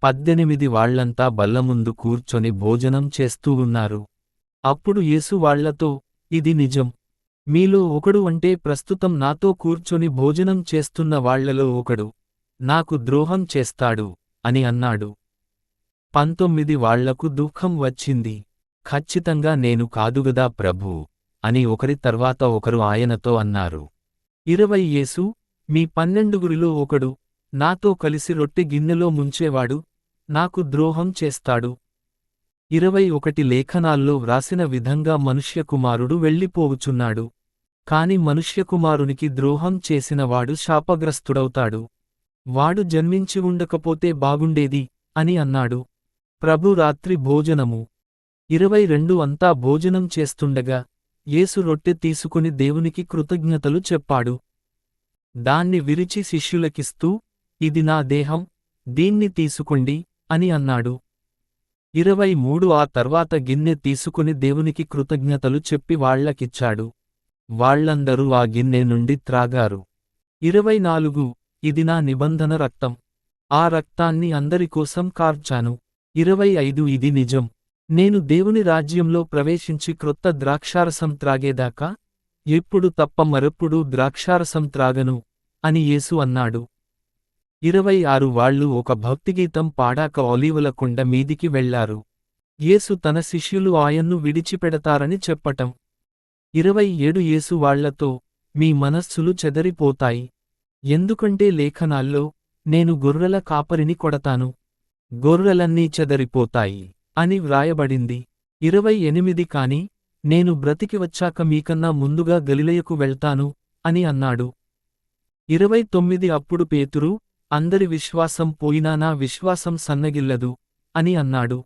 18 వాళ్లంతా బల్లముందు కూర్చొని భోజనం చేస్తూ ఉన్నారు. అప్పుడు యేసు వాళ్లతో, ఇది నిజం. మీలో ఒకడు అంటే ప్రస్తుతం నాతో కూర్చొని భోజనం చేస్తున్న వాళ్లలో ఒకడు నాకు ద్రోహం చేస్తాడు అని అన్నాడు. 19 వాళ్లకు దుఃఖం వచ్చింది. ఖచ్చితంగా నేను కాదుగదా ప్రభూ అని ఒకరి తర్వాత ఒకరు ఆయనతో అన్నారు. 20 యేసు, మీ 12గురిలో ఒకడు నాతో కలిసి రొట్టె గిన్నెలో ముంచేవాడు నాకు ద్రోహం చేస్తాడు. 21 లేఖనాల్లో వ్రాసిన విధంగా మనుష్యకుమారుడు వెళ్ళిపోవుచున్నాడు. కాని మనుష్యకుమారునికి ద్రోహం చేసినవాడు శాపగ్రస్తుడవుతాడు. వాడు జన్మించి ఉండకపోతే బాగుండేది అని అన్నాడు. ప్రభు రాత్రి భోజనము. 22 అంతా భోజనం చేస్తుండగా యేసు రొట్టె తీసుకుని దేవునికి కృతజ్ఞతలు చెప్పాడు. దాన్ని విరిచి శిష్యులకిస్తూ, ఇది నా దేహం, దీన్ని తీసుకోండి అని అన్నాడు. 23 ఆ తర్వాత గిన్నె తీసుకుని దేవునికి కృతజ్ఞతలు చెప్పి వాళ్లకిచ్చాడు. వాళ్లందరూ ఆ గిన్నె నుండి త్రాగారు. 24 ఇది నా నిబంధన రక్తం. ఆ రక్తాన్ని అందరికోసం కార్చాను. 25 ఇది నిజం. నేను దేవుని రాజ్యంలో ప్రవేశించి క్రొత్త ద్రాక్షారసం త్రాగేదాకా ఎప్పుడు తప్ప మరెప్పుడూ ద్రాక్షారసం త్రాగను అని యేసు అన్నాడు. 26 వాళ్ళు ఒక భక్తిగీతం పాడాక ఒలీవల కొండ మీదికి వెళ్లారు. యేసు తన శిష్యులు ఆయన్ను విడిచిపెడతారని చెప్పటం. 27 యేసు వాళ్లతో, మీ మనస్సులు చెదరిపోతాయి. ఎందుకంటే లేఖనాల్లో, నేను గొర్రెల కాపరిని కొడతాను, గొర్రెలన్నీ చెదరిపోతాయి అని వ్రాయబడింది. 28 కాని, నేను బ్రతికి వచ్చాక మీకన్నా ముందుగా గలిలయకు వెళ్తాను అని అన్నాడు. 29 అప్పుడు పేతురు, అందరి విశ్వాసం పోయినా నా విశ్వాసం సన్నగిల్లదు అని అన్నాడు.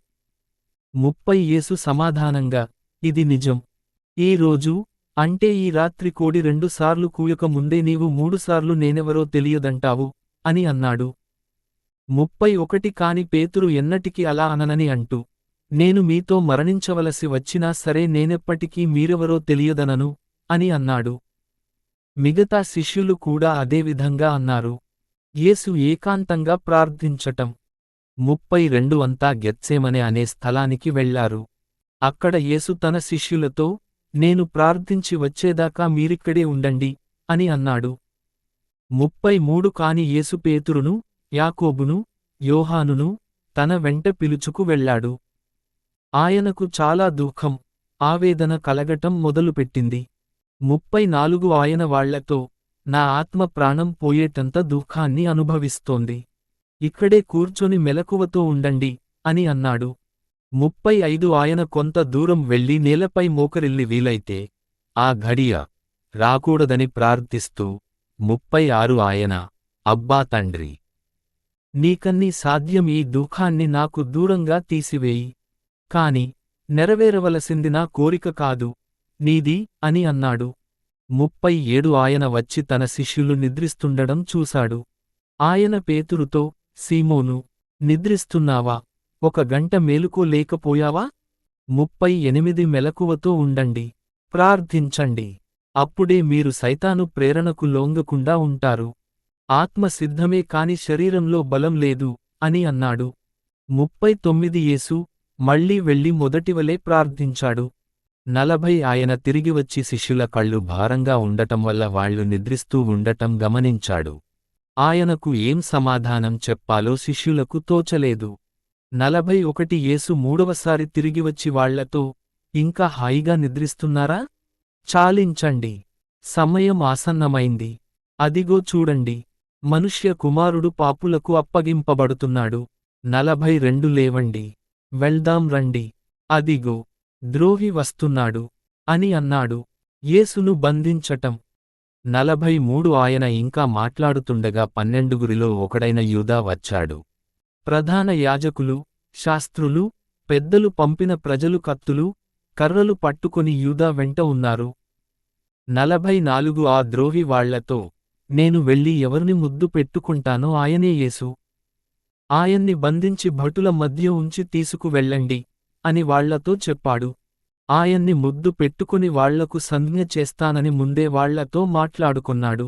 30 యేసు సమాధానంగా, ఇది నిజం. ఈ రోజు, అంటే ఈ రాత్రి కోడి 2 సార్లు కూయక ముందే నీవు 3 సార్లు నేనెవరో తెలియదంటావు అని అన్నాడు. 31 కాని పేతురు ఎన్నటికీ అలా అననని అంటూ, నేను మీతో మరణించవలసి వచ్చినా సరే నేనెప్పటికీ మీరెవరో తెలియదనను అని అన్నాడు. మిగతా శిష్యులు కూడా అదే విధంగా అన్నారు. యేసు ఏకాంతంగా ప్రార్థించటం. 32 అంతా గెత్సేమనే అనే స్థలానికి వెళ్లారు. అక్కడ యేసు తన శిష్యులతో, నేను ప్రార్థించి వచ్చేదాకా మీరిక్కడే ఉండండి అని అన్నాడు. 33 కాని యేసు పేతురును, యాకోబును, యోహానును తన వెంట పిలుచుకు వెళ్ళాడు. ఆయనకు చాలా దుఃఖం, ఆవేదన కలగటం మొదలుపెట్టింది. 34 ఆయన వాళ్లతో, నా ఆత్మ ప్రాణం పోయేటంత దుఃఖాన్ని అనుభవిస్తోంది. ఇక్కడే కూర్చొని మెలకువతో ఉండండి అని అన్నాడు. 35 ఆయన కొంత దూరం వెళ్లి నేలపై మోకరిల్లి వీలైతే ఆ ఘడియ రాకూడదని ప్రార్థిస్తూ, 36 ఆయన, అబ్బా తండ్రి, నీకన్నీ సాధ్యం, ఈ దుఃఖాన్ని నాకు దూరంగా తీసివేయి. కాని నెరవేరవలసింది నా కోరిక కాదు, నీది అని అన్నాడు. 37 ఆయన వచ్చి తన శిష్యులు నిద్రిస్తుండడం చూశాడు. ఆయన పేతురుతో, సీమోనూ, నిద్రిస్తున్నావా? 1 గంట మేలుకో లేకపోయావా? 38 మెలకువతో ఉండండి, ప్రార్థించండి. అప్పుడే మీరు సైతాను ప్రేరణకు లొంగకుండా ఉంటారు. ఆత్మ సిద్ధమే కాని శరీరంలో బలం లేదు అని అన్నాడు. 39 యేసు మళ్ళీ వెళ్ళి మొదటివలే ప్రార్థించాడు. 40 ఆయన తిరిగివచ్చి శిష్యుల కళ్ళు భారంగా ఉండటం వల్ల వాళ్లు నిద్రిస్తూ ఉండటం గమనించాడు. ఆయనకు ఏం సమాధానం చెప్పాలో శిష్యులకు తోచలేదు. 41 యేసు మూడవసారి తిరిగివచ్చి వాళ్లతో, ఇంకా హాయిగా నిద్రిస్తున్నారా? చాలించండి, సమయం ఆసన్నమైంది. అదిగో చూడండి, మనుష్య కుమారుడు పాపులకు అప్పగింపబడుతున్నాడు. 42 లేవండి, వెళ్దాం రండి, అదిగో ద్రోహి వస్తున్నాడు అని అన్నాడు. యేసును బంధించటం. 43 ఆయన ఇంకా మాట్లాడుతుండగా 12గురిలో ఒకడైన యూదా వచ్చాడు. ప్రధాన యాజకులు, శాస్త్రులు, పెద్దలు పంపిన ప్రజలు కత్తులు, కర్రలు పట్టుకొని యూదా వెంట ఉన్నారు. 44 ఆ ద్రోహి వాళ్లతో, నేను వెళ్ళి ఎవరిని ముద్దు పెట్టుకుంటానో ఆయనే యేసు. ఆయన్ని బంధించి భటుల మధ్య ఉంచి తీసుకువెళ్ళండి అని వాళ్లతో చెప్పాడు. ఆయన్ని ముద్దు పెట్టుకుని వాళ్లకు సంజ్ఞ చేస్తానని ముందే వాళ్లతో మాట్లాడుకున్నాడు.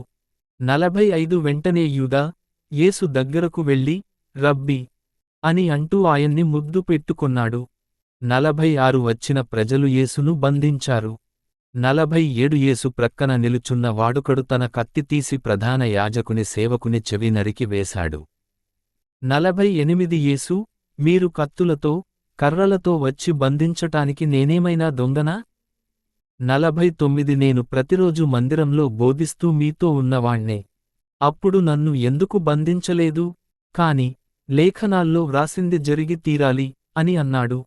45 వెంటనే యూదా యేసు దగ్గరకు వెళ్ళి, రబ్బీ అని అంటూ ఆయన్ని ముద్దు పెట్టుకున్నాడు. 46 వచ్చిన ప్రజలు యేసును బంధించారు. 47 యేసు ప్రక్కన నిలుచున్న వాడొకడు తన కత్తి తీసి ప్రధాన యాజకుని సేవకుని చెవి నరికి వేశాడు. 48 యేసు, మీరు కత్తులతో, కర్రలతో వచ్చి బంధించటానికి నేనేమైనా దొంగనా? 49 నేను ప్రతిరోజు మందిరంలో బోధిస్తూ మీతో ఉన్నవాణ్ణే. అప్పుడు నన్ను ఎందుకు బంధించలేదు? కాని లేఖనాల్లో వ్రాసింది జరిగి తీరాలి అని అన్నాడు.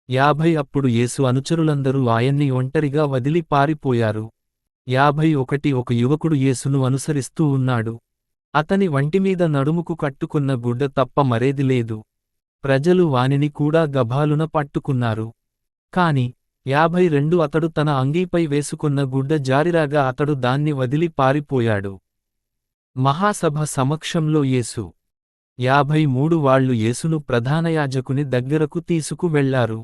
50 అప్పుడు యేసు అనుచరులందరూ ఆయన్ని ఒంటరిగా వదిలి పారిపోయారు. 51 ఒక యువకుడు యేసును అనుసరిస్తూ ఉన్నాడు. అతని వంటిమీద నడుముకు కట్టుకున్న గుడ్డ తప్ప మరేది లేదు. ప్రజలు వానిని కూడా గభాలున పట్టుకున్నారు. కాని 52 అతడు తన అంగీపై వేసుకున్న గుడ్డ జారిరాగా అతడు దాన్ని వదిలి పారిపోయాడు. మహాసభ సమక్షంలో యేసు. 53 వాళ్ళు యేసును ప్రధాన యాజకుని దగ్గరకు తీసుకు వెళ్లారు.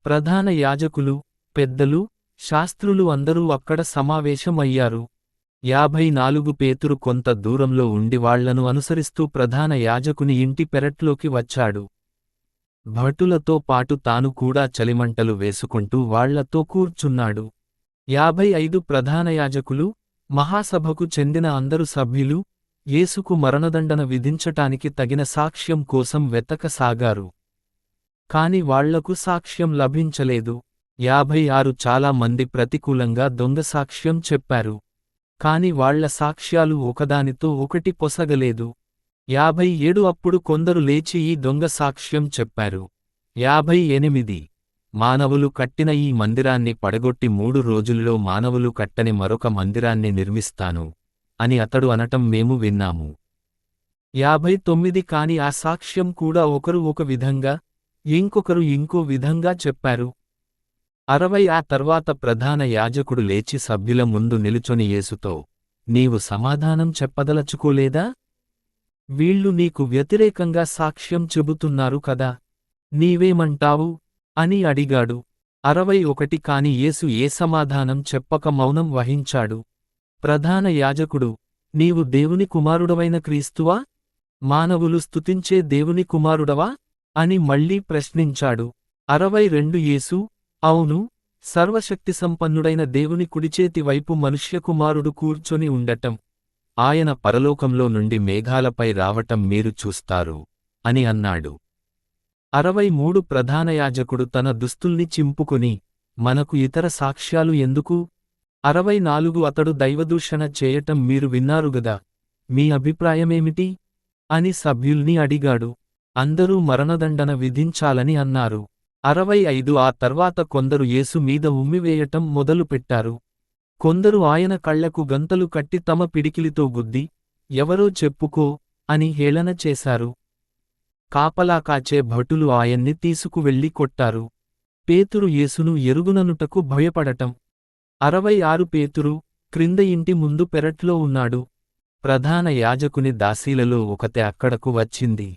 ప్రధాన యాజకులు, పెద్దలు, శాస్త్రులు అందరూ అక్కడ సమావేశమయ్యారు. 54 పేతురు కొంత దూరంలో ఉండి వాళ్లను అనుసరిస్తూ ప్రధాన యాజకుని ఇంటి పెరట్లోకి వచ్చాడు. భటులతో పాటు తాను కూడా చలిమంటలు వేసుకుంటూ వాళ్లతో కూర్చున్నాడు. 55 ప్రధాన యాజకులు, మహాసభకు చెందిన అందరు సభ్యులు యేసుకు మరణదండన విధించటానికి తగిన సాక్ష్యం కోసం వెతకసాగారు. కాని వాళ్లకు సాక్ష్యం లభించలేదు. 56 చాలా మంది ప్రతికూలంగా దొంగ సాక్ష్యం చెప్పారు. కాని వాళ్ల సాక్ష్యాలు ఒకదానితో ఒకటి పొసగలేదు. 57 అప్పుడు కొందరు లేచి ఈ దొంగ సాక్ష్యం చెప్పారు. 58 మానవులు కట్టిన ఈ మందిరాన్ని పడగొట్టి 3 రోజుల్లో మానవులు కట్టని మరొక మందిరాన్ని నిర్మిస్తాను అని అతడు అనటం మేము విన్నాము. 59 కాని ఆ సాక్ష్యం కూడా ఒకరు ఒక విధంగా, ఇంకొకరు ఇంకో విధంగా చెప్పారు. 60 ఆ తర్వాత ప్రధాన యాజకుడు లేచి సభ్యుల ముందు నిలుచొని యేసుతో, నీవు సమాధానం చెప్పదలచుకోలేదా? వీళ్ళు నీకు వ్యతిరేకంగా సాక్ష్యం చెబుతున్నారు కదా, నీవేమంటావు అని అడిగాడు. 61 కాని యేసు ఏ సమాధానం చెప్పక మౌనం వహించాడు. ప్రధాన యాజకుడు, నీవు దేవుని కుమారుడవైన క్రీస్తువా? మానవులు స్తుతించే దేవుని కుమారుడవా అని మళ్లీ ప్రశ్నించాడు. 62 యేసు, అవును, సర్వశక్తిసంపన్నుడైన దేవుని కుడిచేతి వైపు మనుష్యకుమారుడు కూర్చొని ఉండటం, ఆయన పరలోకంలో నుండి మేఘాలపై రావటం మీరు చూస్తారు అని అన్నాడు. 63 ప్రధాన యాజకుడు తన దుస్తుల్ని చింపుకొని, మనకు ఇతర సాక్ష్యాలు ఎందుకు? 64 అతడు దైవదూషణ చేయటం మీరు విన్నారుగదా, మీ అభిప్రాయమేమిటి అని సభ్యుల్ని అడిగాడు. అందరూ మరణదండన విధించాలని అన్నారు. 65 ఆ తర్వాత కొందరు యేసు మీద ఉమ్మివేయటం మొదలుపెట్టారు. కొందరు ఆయన కళ్లకు గంతలు కట్టి తమ పిడికిలితో గుద్ది, ఎవరో చెప్పుకో అని హేళన చేశారు. కాపలా కాచే భటులు ఆయన్ని తీసుకువెళ్లి కొట్టారు. పేతురు యేసును ఎరుగుననుటకు భయపడటం. 66 పేతురు క్రింద ఇంటి ముందు పెరట్లో ఉన్నాడు. ప్రధాన యాజకుని దాసీలలో ఒకతే అక్కడకు వచ్చింది.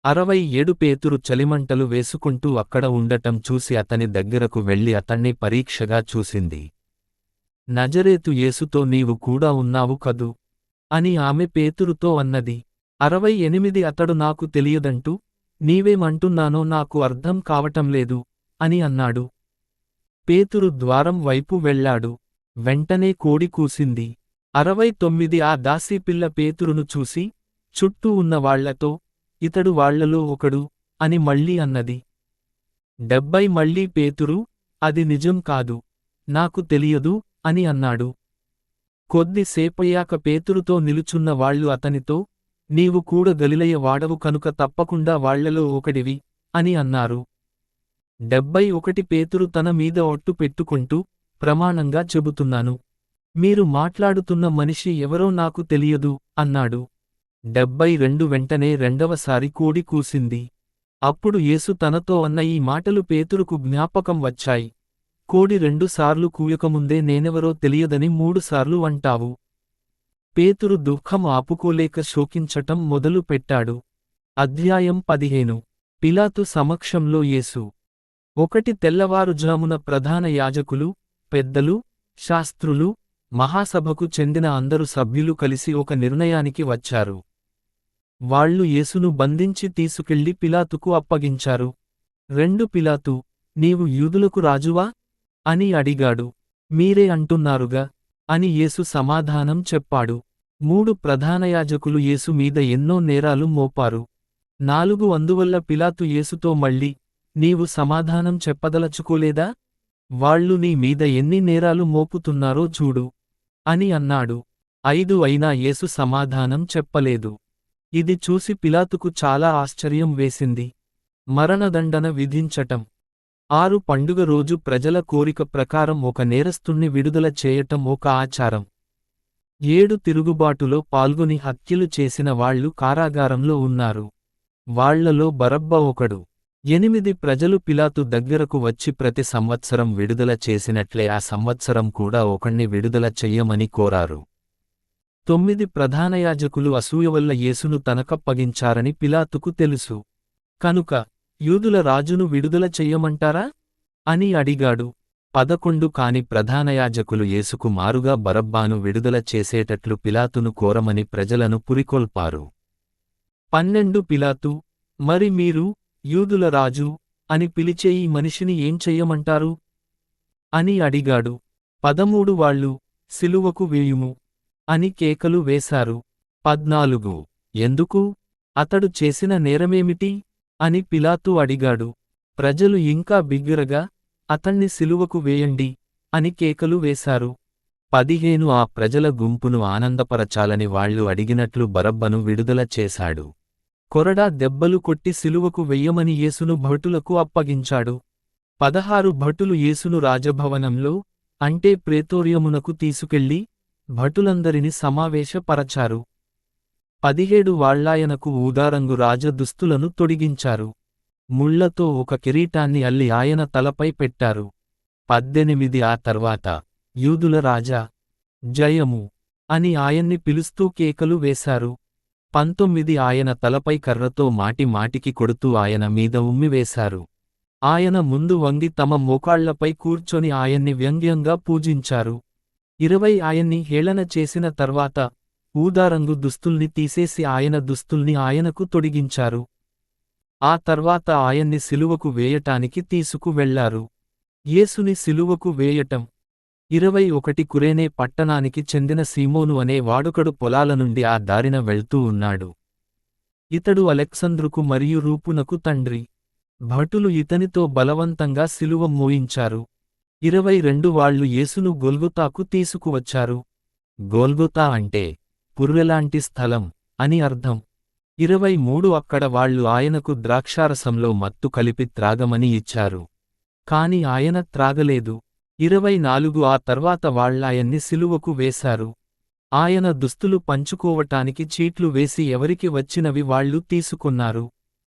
67 పేతురు చలిమంటలు వేసుకుంటూ అక్కడ ఉండటం చూసి అతని దగ్గరకు వెళ్లి అతణ్ణి పరీక్షగా చూసింది. నజరేతు యేసుతో నీవు కూడా ఉన్నావు కదూ అని ఆమె పేతురుతో అన్నది. 68 అతడు నాకు తెలియదంటూ నీవేమంటున్నానో నాకు అర్థం కావటంలేదు అని అన్నాడు. పేతురు ద్వారం వైపు వెళ్లాడు. వెంటనే కోడి కూసింది. 69 ఆ దాసీపిల్ల పేతురును చూసి చుట్టూ ఉన్న వాళ్లతో ఇతడు వాళ్లలో ఒకడు అని మళ్ళీ అన్నది. 70 మళ్ళీ పేతురు అది నిజం కాదు, నాకు తెలియదు అని అన్నాడు. కొద్దిసేపయ్యాక పేతురుతో నిలుచున్న వాళ్లు అతనితో నీవు కూడా గలిలయ వాడవు కనుక తప్పకుండా వాళ్లలో ఒకడివి అని అన్నారు. 71 పేతురు తన మీద ఒట్టు పెట్టుకుంటూ ప్రమాణంగా చెబుతున్నాను, మీరు మాట్లాడుతున్న మనిషి ఎవరో నాకు తెలియదు అన్నాడు. 72 వెంటనే రెండవసారి కోడి కూసింది. అప్పుడు యేసు తనతో అన్న ఈ మాటలు పేతురుకు జ్ఞాపకం వచ్చాయి. కోడి 2 సార్లు కూయకముందే నేనెవరో తెలియదని 3 సార్లు అంటావు. పేతురు దుఃఖం ఆపుకోలేక శోకించటం మొదలు పెట్టాడు. అధ్యాయం 15 పిలాతు సమక్షంలో యేసు. 1 తెల్లవారుజామున ప్రధాన యాజకులు, పెద్దలు, శాస్త్రులు, మహాసభకు చెందిన అందరు సభ్యులు కలిసి ఒక నిర్ణయానికి వచ్చారు. వాళ్ళు యేసును బంధించి తీసుకెళ్లి పిలాతుకు అప్పగించారు. 2 పిలాతు, నీవు యూదులకు రాజువా అని అడిగాడు. మీరే అంటున్నారుగా అని యేసు సమాధానం చెప్పాడు. 3 ప్రధానయాజకులు యేసు మీద ఎన్నో నేరాలు మోపారు. 4 అందువల్ల పిలాతు యేసుతో మళ్ళీ నీవు సమాధానం చెప్పదలచుకోలేదా? వాళ్ళు నీ మీద ఎన్ని నేరాలు మోపుతున్నారో చూడు అని అన్నాడు. 5 అయినా యేసు సమాధానం చెప్పలేదు. ఇది చూసి పిలాతుకు చాలా ఆశ్చర్యం వేసింది. మరణదండన విధించటం. 6 పండుగ రోజు ప్రజల కోరిక ప్రకారం ఒక నేరస్తుణ్ణి విడుదల చేయటం ఒక ఆచారం. 7 తిరుగుబాటులో పాల్గొని హత్యలు చేసిన వాళ్లు కారాగారంలో ఉన్నారు. వాళ్లలో బరబ్బా ఒకడు. 8 ప్రజలు పిలాతు దగ్గరకు వచ్చి ప్రతి సంవత్సరం విడుదల చేసినట్లే ఆ సంవత్సరం కూడా ఒకణ్ణి విడుదల చెయ్యమని కోరారు. 9 ప్రధానయాజకులు అసూయవల్ల యేసును తనకప్పగించారని పిలాతుకు తెలుసు. కనుక యూదుల రాజును విడుదల చెయ్యమంటారా అని అడిగాడు. 11 కాని ప్రధానయాజకులు యేసుకు మారుగా బరబ్బాను విడుదల చేసేటట్లు పిలాతును కోరమని ప్రజలను పురికొల్పారు. 12 పిలాతు, మరి మీరు యూదుల రాజు అని పిలిచే ఈ మనిషిని ఏం చెయ్యమంటారు అని అడిగాడు. 13 వాళ్ళు సిలువకు వేయుము అని కేకలు వేశారు. 14 ఎందుకు? అతడు చేసిన నేరమేమిటి అని పిలాతు అడిగాడు. ప్రజలు ఇంకా బిగ్గరగా అతణ్ణి సిలువకు వేయండి అని కేకలు వేశారు. 15 ఆ ప్రజల గుంపును ఆనందపరచాలని వాళ్లు అడిగినట్లు బరబ్బను విడుదల చేశాడు. కొరడా దెబ్బలు కొట్టి సిలువకు వెయ్యమని యేసును భటులకు అప్పగించాడు. 16 భటులు యేసును రాజభవనంలో అంటే ప్రేతోరియమునకు తీసుకెళ్లి భటులందరిని సమావేశపరచారు. 17 వాళ్లాయనకు ఊదారంగు రాజదుస్తులను తొడిగించారు. ముళ్లతో ఒక కిరీటాన్ని అల్లి ఆయన తలపై పెట్టారు. 18 ఆ తర్వాత యూదుల రాజా, జయము అని ఆయన్ని పిలుస్తూ కేకలు వేశారు. 19 ఆయన తలపై కర్రతో మాటి మాటికి కొడుతూ ఆయన మీద ఉమ్మివేశారు. ఆయన ముందు వంగి తమ మోకాళ్లపై కూర్చొని ఆయన్ని వ్యంగ్యంగా పూజించారు. 20 ఆయన్ని హేళన చేసిన తర్వాత ఊదారంగు దుస్తుల్ని తీసేసి ఆయన దుస్తుల్ని ఆయనకు తొడిగించారు. ఆ తర్వాత ఆయన్ని సిలువకు వేయటానికి తీసుకు వెళ్లారు. యేసుని సిలువకు వేయటం. 21 కురేనే పట్టణానికి చెందిన సీమోను అనే వాడొకడు పొలాల నుండి ఆ దారిన వెళ్తూ ఉన్నాడు. ఇతడు అలెక్సంద్రుకు మరియు రూపునకు తండ్రి. భటులు ఇతనితో బలవంతంగా సిలువ మోయించారు. 22 వాళ్ళు యేసును గొల్గొతాకు తీసుకువచ్చారు. గొల్గొతా అంటే పుర్రెలాంటి స్థలం అని అర్థం. 23 అక్కడ వాళ్ళు ఆయనకు ద్రాక్షారసంలో మత్తు కలిపి త్రాగమని ఇచ్చారు. కాని ఆయన త్రాగలేదు. 24 ఆ తర్వాత వాళ్ళాయన్ని సిలువకు వేశారు. ఆయన దుస్తులు పంచుకోవటానికి చీట్లు వేసి ఎవరికి వచ్చినవి వాళ్ళు తీసుకున్నారు.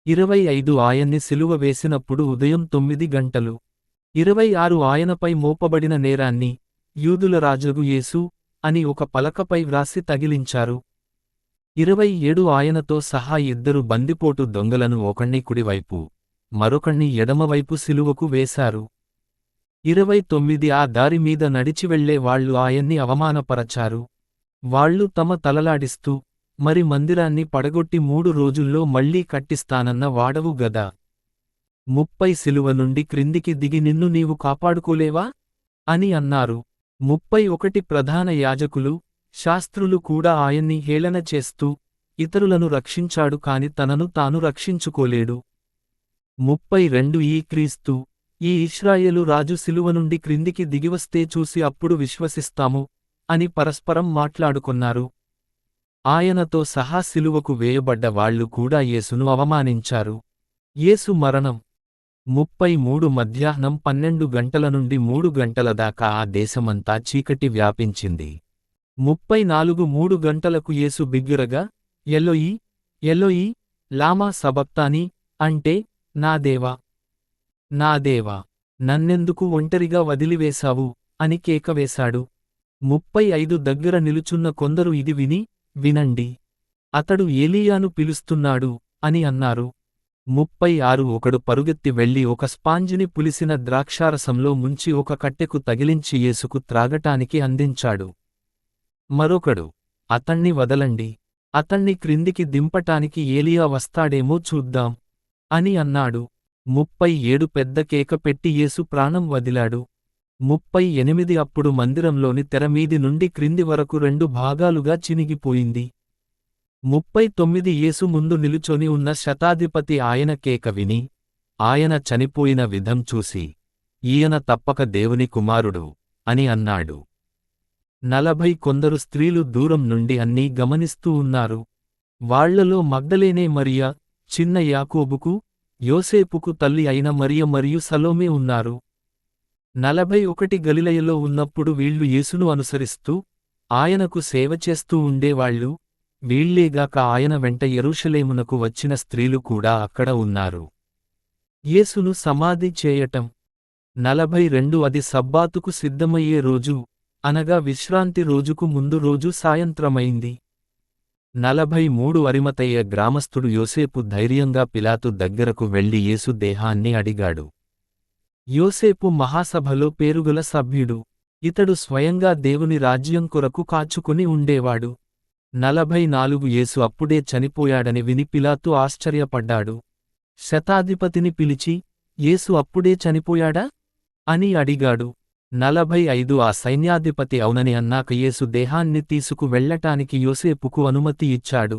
25 ఆయన్ని సిలువ వేసినప్పుడు ఉదయం 9 గంటలు. 26 ఆయనపై మోపబడిన నేరాన్ని, యూదుల రాజగు యేసు అని ఒక పలకపై వ్రాసి తగిలించారు. 27 ఆయనతో సహా ఇద్దరు బందిపోటు దొంగలను ఒకణ్ణి కుడివైపు, మరొకణ్ణి ఎడమవైపు సిలువకు వేశారు. 29 ఆ దారి మీద నడిచి వెళ్లే వాళ్ళు ఆయన్ని అవమానపరచారు. వాళ్ళు తమ తలలాడిస్తూ, మరి మందిరాన్ని పడగొట్టి 3 రోజుల్లో మళ్లీ కట్టిస్తానన్న వాడవు గదా. 30 సిలువ నుండి క్రిందికి దిగి నిన్ను నీవు కాపాడుకోలేవా అని అన్నారు. 31 ప్రధాన యాజకులు, శాస్త్రులు కూడా ఆయన్ని హేళన చేస్తూ, ఇతరులను రక్షించాడు కాని తనను తాను రక్షించుకోలేడు. 32 ఈ క్రీస్తు, ఈ ఇశ్రాయేలు రాజు సిలువ నుండి క్రిందికి దిగివస్తే చూసి అప్పుడు విశ్వసిస్తాము అని పరస్పరం మాట్లాడుకున్నారు. ఆయనతో సహా సిలువకు వేయబడ్డ వాళ్ళు కూడా యేసును అవమానించారు. యేసు మరణం 33 మధ్యాహ్నం 12 గంటల నుండి 3 గంటల దాకా ఆ దేశమంతా చీకటి వ్యాపించింది. 34 3 గంటలకు యేసు బిగ్గరగా, ఎలోయి ఎలోయి లామా సబక్తాని అంటే, నా దేవా నా దేవా నన్నెందుకు ఒంటరిగా వదిలివేశావు అని కేకవేశాడు. 35 దగ్గర నిలుచున్న కొందరు ఇది విని, వినండి, అతడు ఏలీయాను పిలుస్తున్నాడు అని అన్నారు. 36 ఒకడు పరుగెత్తి వెళ్లి ఒక స్పాంజిని పులిసిన ద్రాక్షారసంలో ముంచి ఒక కట్టెకు తగిలించి యేసుకు త్రాగటానికి అందించాడు. మరొకడు, అతణ్ణి వదలండి, అతణ్ణి క్రిందికి దింపటానికి ఏలియా వస్తాడేమో చూద్దాం అని అన్నాడు. 37 పెద్ద కేక పెట్టి యేసు ప్రాణం వదిలాడు. 38 అప్పుడు మందిరంలోని తెరమీది నుండి క్రింది వరకు 2 భాగాలుగా చినిగిపోయింది. 39 యేసు ముందు నిలుచొని ఉన్న శతాధిపతి ఆయన కేక విని, ఆయన చనిపోయిన విధం చూసి, ఈయన తప్పక దేవుని కుమారుడు అని అన్నాడు. 40 కొందరు స్త్రీలు దూరం నుండి అన్నీ గమనిస్తూ ఉన్నారు. వాళ్లలో మగ్దలేనే మరియ, చిన్న యాకోబుకు, యోసేపుకు తల్లి అయిన మరియ మరియు సలోమే ఉన్నారు. 41 గలిలయలో ఉన్నప్పుడు వీళ్లు యేసును అనుసరిస్తూ, ఆయనకు సేవ చేస్తూ ఉండేవాళ్లు. వీళ్లేగాక ఆయన వెంట యెరూషలేమునకు వచ్చిన స్త్రీలు కూడా అక్కడ ఉన్నారు. యేసును సమాధి చేయటం 42 అది సబ్బాతుకు సిద్ధమయ్యే రోజు, అనగా విశ్రాంతి రోజుకు ముందు రోజు సాయంత్రమైంది. 43 అరిమతయ్య గ్రామస్థుడు యోసేపు ధైర్యంగా పిలాతు దగ్గరకు వెళ్లి యేసు దేహాన్ని అడిగాడు. యోసేపు మహాసభలో పేరుగల సభ్యుడు. ఇతడు స్వయంగా దేవుని రాజ్యం కొరకు కాచుకుని ఉండేవాడు. 44 యేసు అప్పుడే చనిపోయాడని విని పిలాతు ఆశ్చర్యపడ్డాడు. శతాధిపతిని పిలిచి, యేసు అప్పుడే చనిపోయాడా అని అడిగాడు. 45 ఆ సైన్యాధిపతి అవునని అన్నాక యేసు దేహాన్ని తీసుకు వెళ్లటానికి యోసేపుకు అనుమతి ఇచ్చాడు.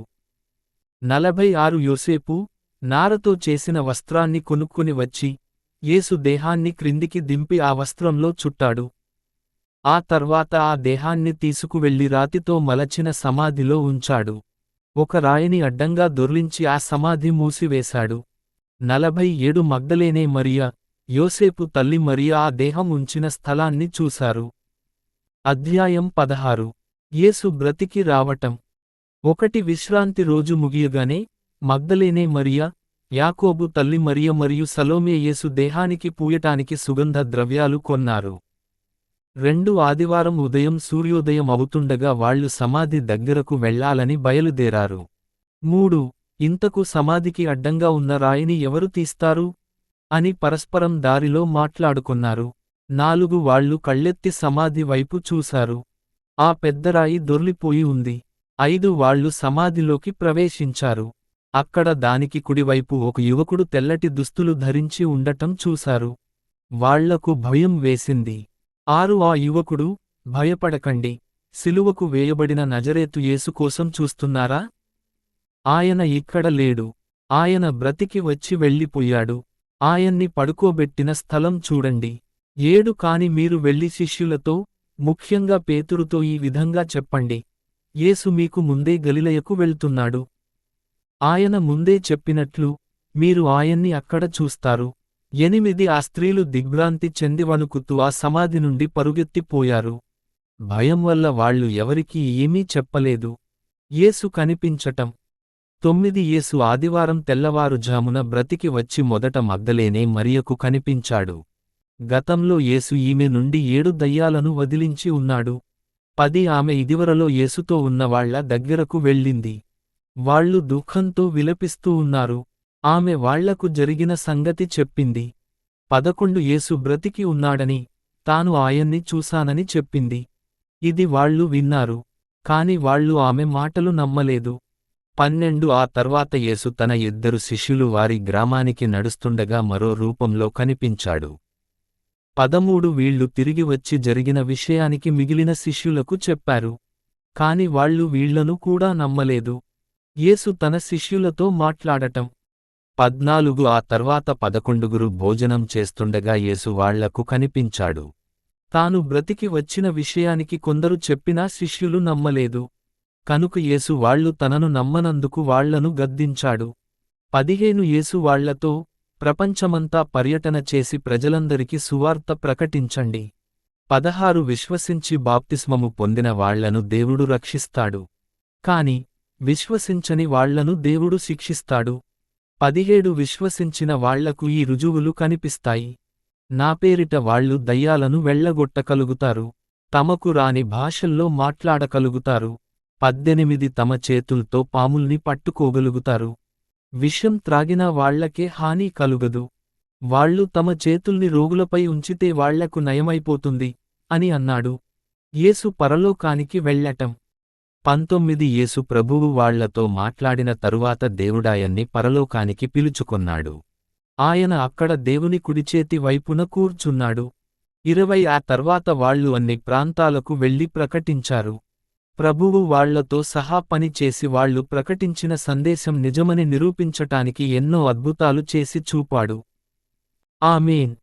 46 యోసేపు నారతో చేసిన వస్త్రాన్ని కొనుక్కుని వచ్చి, యేసు దేహాన్ని క్రిందికి దింపి ఆ వస్త్రంలో చుట్టాడు. ఆ తర్వాత ఆ దేహాన్ని తీసుకువెళ్లి రాతితో మలచిన సమాధిలో ఉంచాడు. ఒక రాయిని అడ్డంగా దొర్లించి ఆ సమాధి మూసివేశాడు. 47 మగ్దలేనే మరియ, యోసేపు తల్లి మరియ ఆ దేహం ఉంచిన స్థలాన్ని చూశారు. అధ్యాయం 16 యేసు బ్రతికి రావటం 1 విశ్రాంతి రోజు ముగియగానే, మగ్దలేనే మరియ, యాకోబు తల్లి మరియ మరియు సలోమే యేసు దేహానికి పూయటానికి సుగంధ ద్రవ్యాలు కొన్నారు. 2 ఆదివారం ఉదయం సూర్యోదయం అవుతుండగా వాళ్లు సమాధి దగ్గరకు వెళ్లాలని బయలుదేరారు. 3 ఇంతకు సమాధికి అడ్డంగా ఉన్న రాయిని ఎవరు తీస్తారు అని పరస్పరం దారిలో మాట్లాడుకున్నారు. 4 వాళ్లు కళ్ళెత్తి సమాధి వైపు చూశారు. ఆ పెద్దరాయి దొర్లిపోయి ఉంది. 5 వాళ్లు సమాధిలోకి ప్రవేశించారు. అక్కడ దానికి కుడివైపు ఒక యువకుడు తెల్లటి దుస్తులు ధరించి ఉండటం చూశారు. వాళ్లకు భయం వేసింది. 6 ఆ యువకుడు, భయపడకండి, సిలువకు వేయబడిన నజరేతు యేసు కోసం చూస్తున్నారా? ఆయన ఇక్కడ లేడు. ఆయన బ్రతికి వచ్చి వెళ్ళిపోయాడు. ఆయన్ని పడుకోబెట్టిన స్థలం చూడండి. 7 కాని మీరు వెళ్లి శిష్యులతో, ముఖ్యంగా పేతురుతో ఈ విధంగా చెప్పండి, యేసు మీకు ముందే గలిలయకు వెళ్తున్నాడు. ఆయన ముందే చెప్పినట్లు, మీరు ఆయన్ని అక్కడ చూస్తారు. 8 ఆ స్త్రీలు దిగ్భ్రాంతి చెంది వణుకుతూ ఆ సమాధి నుండి పరుగెత్తిపోయారు. భయం వల్ల వాళ్లు ఎవరికీ ఏమీ చెప్పలేదు. యేసు కనిపించటం 9 యేసు ఆదివారం తెల్లవారుజామున బ్రతికి వచ్చి మొదట మగ్దలేనే మరియకు కనిపించాడు. గతంలో యేసు ఈమె నుండి 7 దయ్యాలను వదిలించి ఉన్నాడు. 10 ఆమె ఇదివరలో యేసుతో ఉన్నవాళ్ల దగ్గరకు వెళ్ళింది. వాళ్ళు దుఃఖంతో విలపిస్తూ ఉన్నారు. ఆమె వాళ్లకు జరిగిన సంగతి చెప్పింది. 11 యేసు బ్రతికి ఉన్నాడని, తాను ఆయన్ని చూశానని చెప్పింది. ఇది వాళ్ళు విన్నారు. కాని వాళ్ళు ఆమె మాటలు నమ్మలేదు. 12 ఆ తర్వాత యేసు తన 2 శిష్యులు వారి గ్రామానికి నడుస్తుండగా మరో రూపంలో కనిపించాడు. 13 వీళ్ళు తిరిగి వచ్చి జరిగిన విషయానికి మిగిలిన శిష్యులకు చెప్పారు. కాని వాళ్ళు వీళ్లను కూడా నమ్మలేదు. యేసు తన శిష్యులతో మాట్లాడటం. 14 ఆ తర్వాత 11 భోజనం చేస్తుండగా యేసు వాళ్లకు కనిపించాడు. తాను బ్రతికి వచ్చిన విషయానికి కొందరు చెప్పినా శిష్యులు నమ్మలేదు. కనుక యేసు వాళ్ళు తనను నమ్మనందుకు వాళ్లను గద్దించాడు. 15 యేసు వాళ్లతో, ప్రపంచమంతా పర్యటన చేసి ప్రజలందరికి సువార్త ప్రకటించండి. 16 విశ్వసించి బాప్తిస్మము పొందిన వాళ్లను దేవుడు రక్షిస్తాడు. కాని విశ్వసించని వాళ్లను దేవుడు శిక్షిస్తాడు. 17 విశ్వసించిన వాళ్లకు ఈ రుజువులు కనిపిస్తాయి. నా పేరిట వాళ్ళు దయ్యాలను వెళ్ళగొట్టగలుగుతారు. తమకు రాని భాషల్లో మాట్లాడగలుగుతారు. 18 తమ చేతుల్తో పాముల్ని పట్టుకోగలుగుతారు. విషం త్రాగిన వాళ్లకే హాని కలుగదు. వాళ్ళు తమ చేతుల్ని రోగులపై ఉంచితే వాళ్లకు నయమైపోతుంది అని అన్నాడు. యేసు పరలోకానికి వెళ్ళటం. 19 యేసు ప్రభువు వాళ్లతో మాట్లాడిన తరువాత దేవుడాయన్ని పరలోకానికి పిలుచుకొన్నాడు. ఆయన అక్కడ దేవుని కుడిచేతి వైపున కూర్చున్నాడు. 20 ఆ తర్వాత వాళ్ళు అన్ని ప్రాంతాలకు వెళ్లి ప్రకటించారు. ప్రభువు వాళ్లతో సహా పని చేసి వాళ్ళు ప్రకటించిన సందేశం నిజమని నిరూపించటానికి ఎన్నో అద్భుతాలు చేసి చూపాడు. ఆమేన్.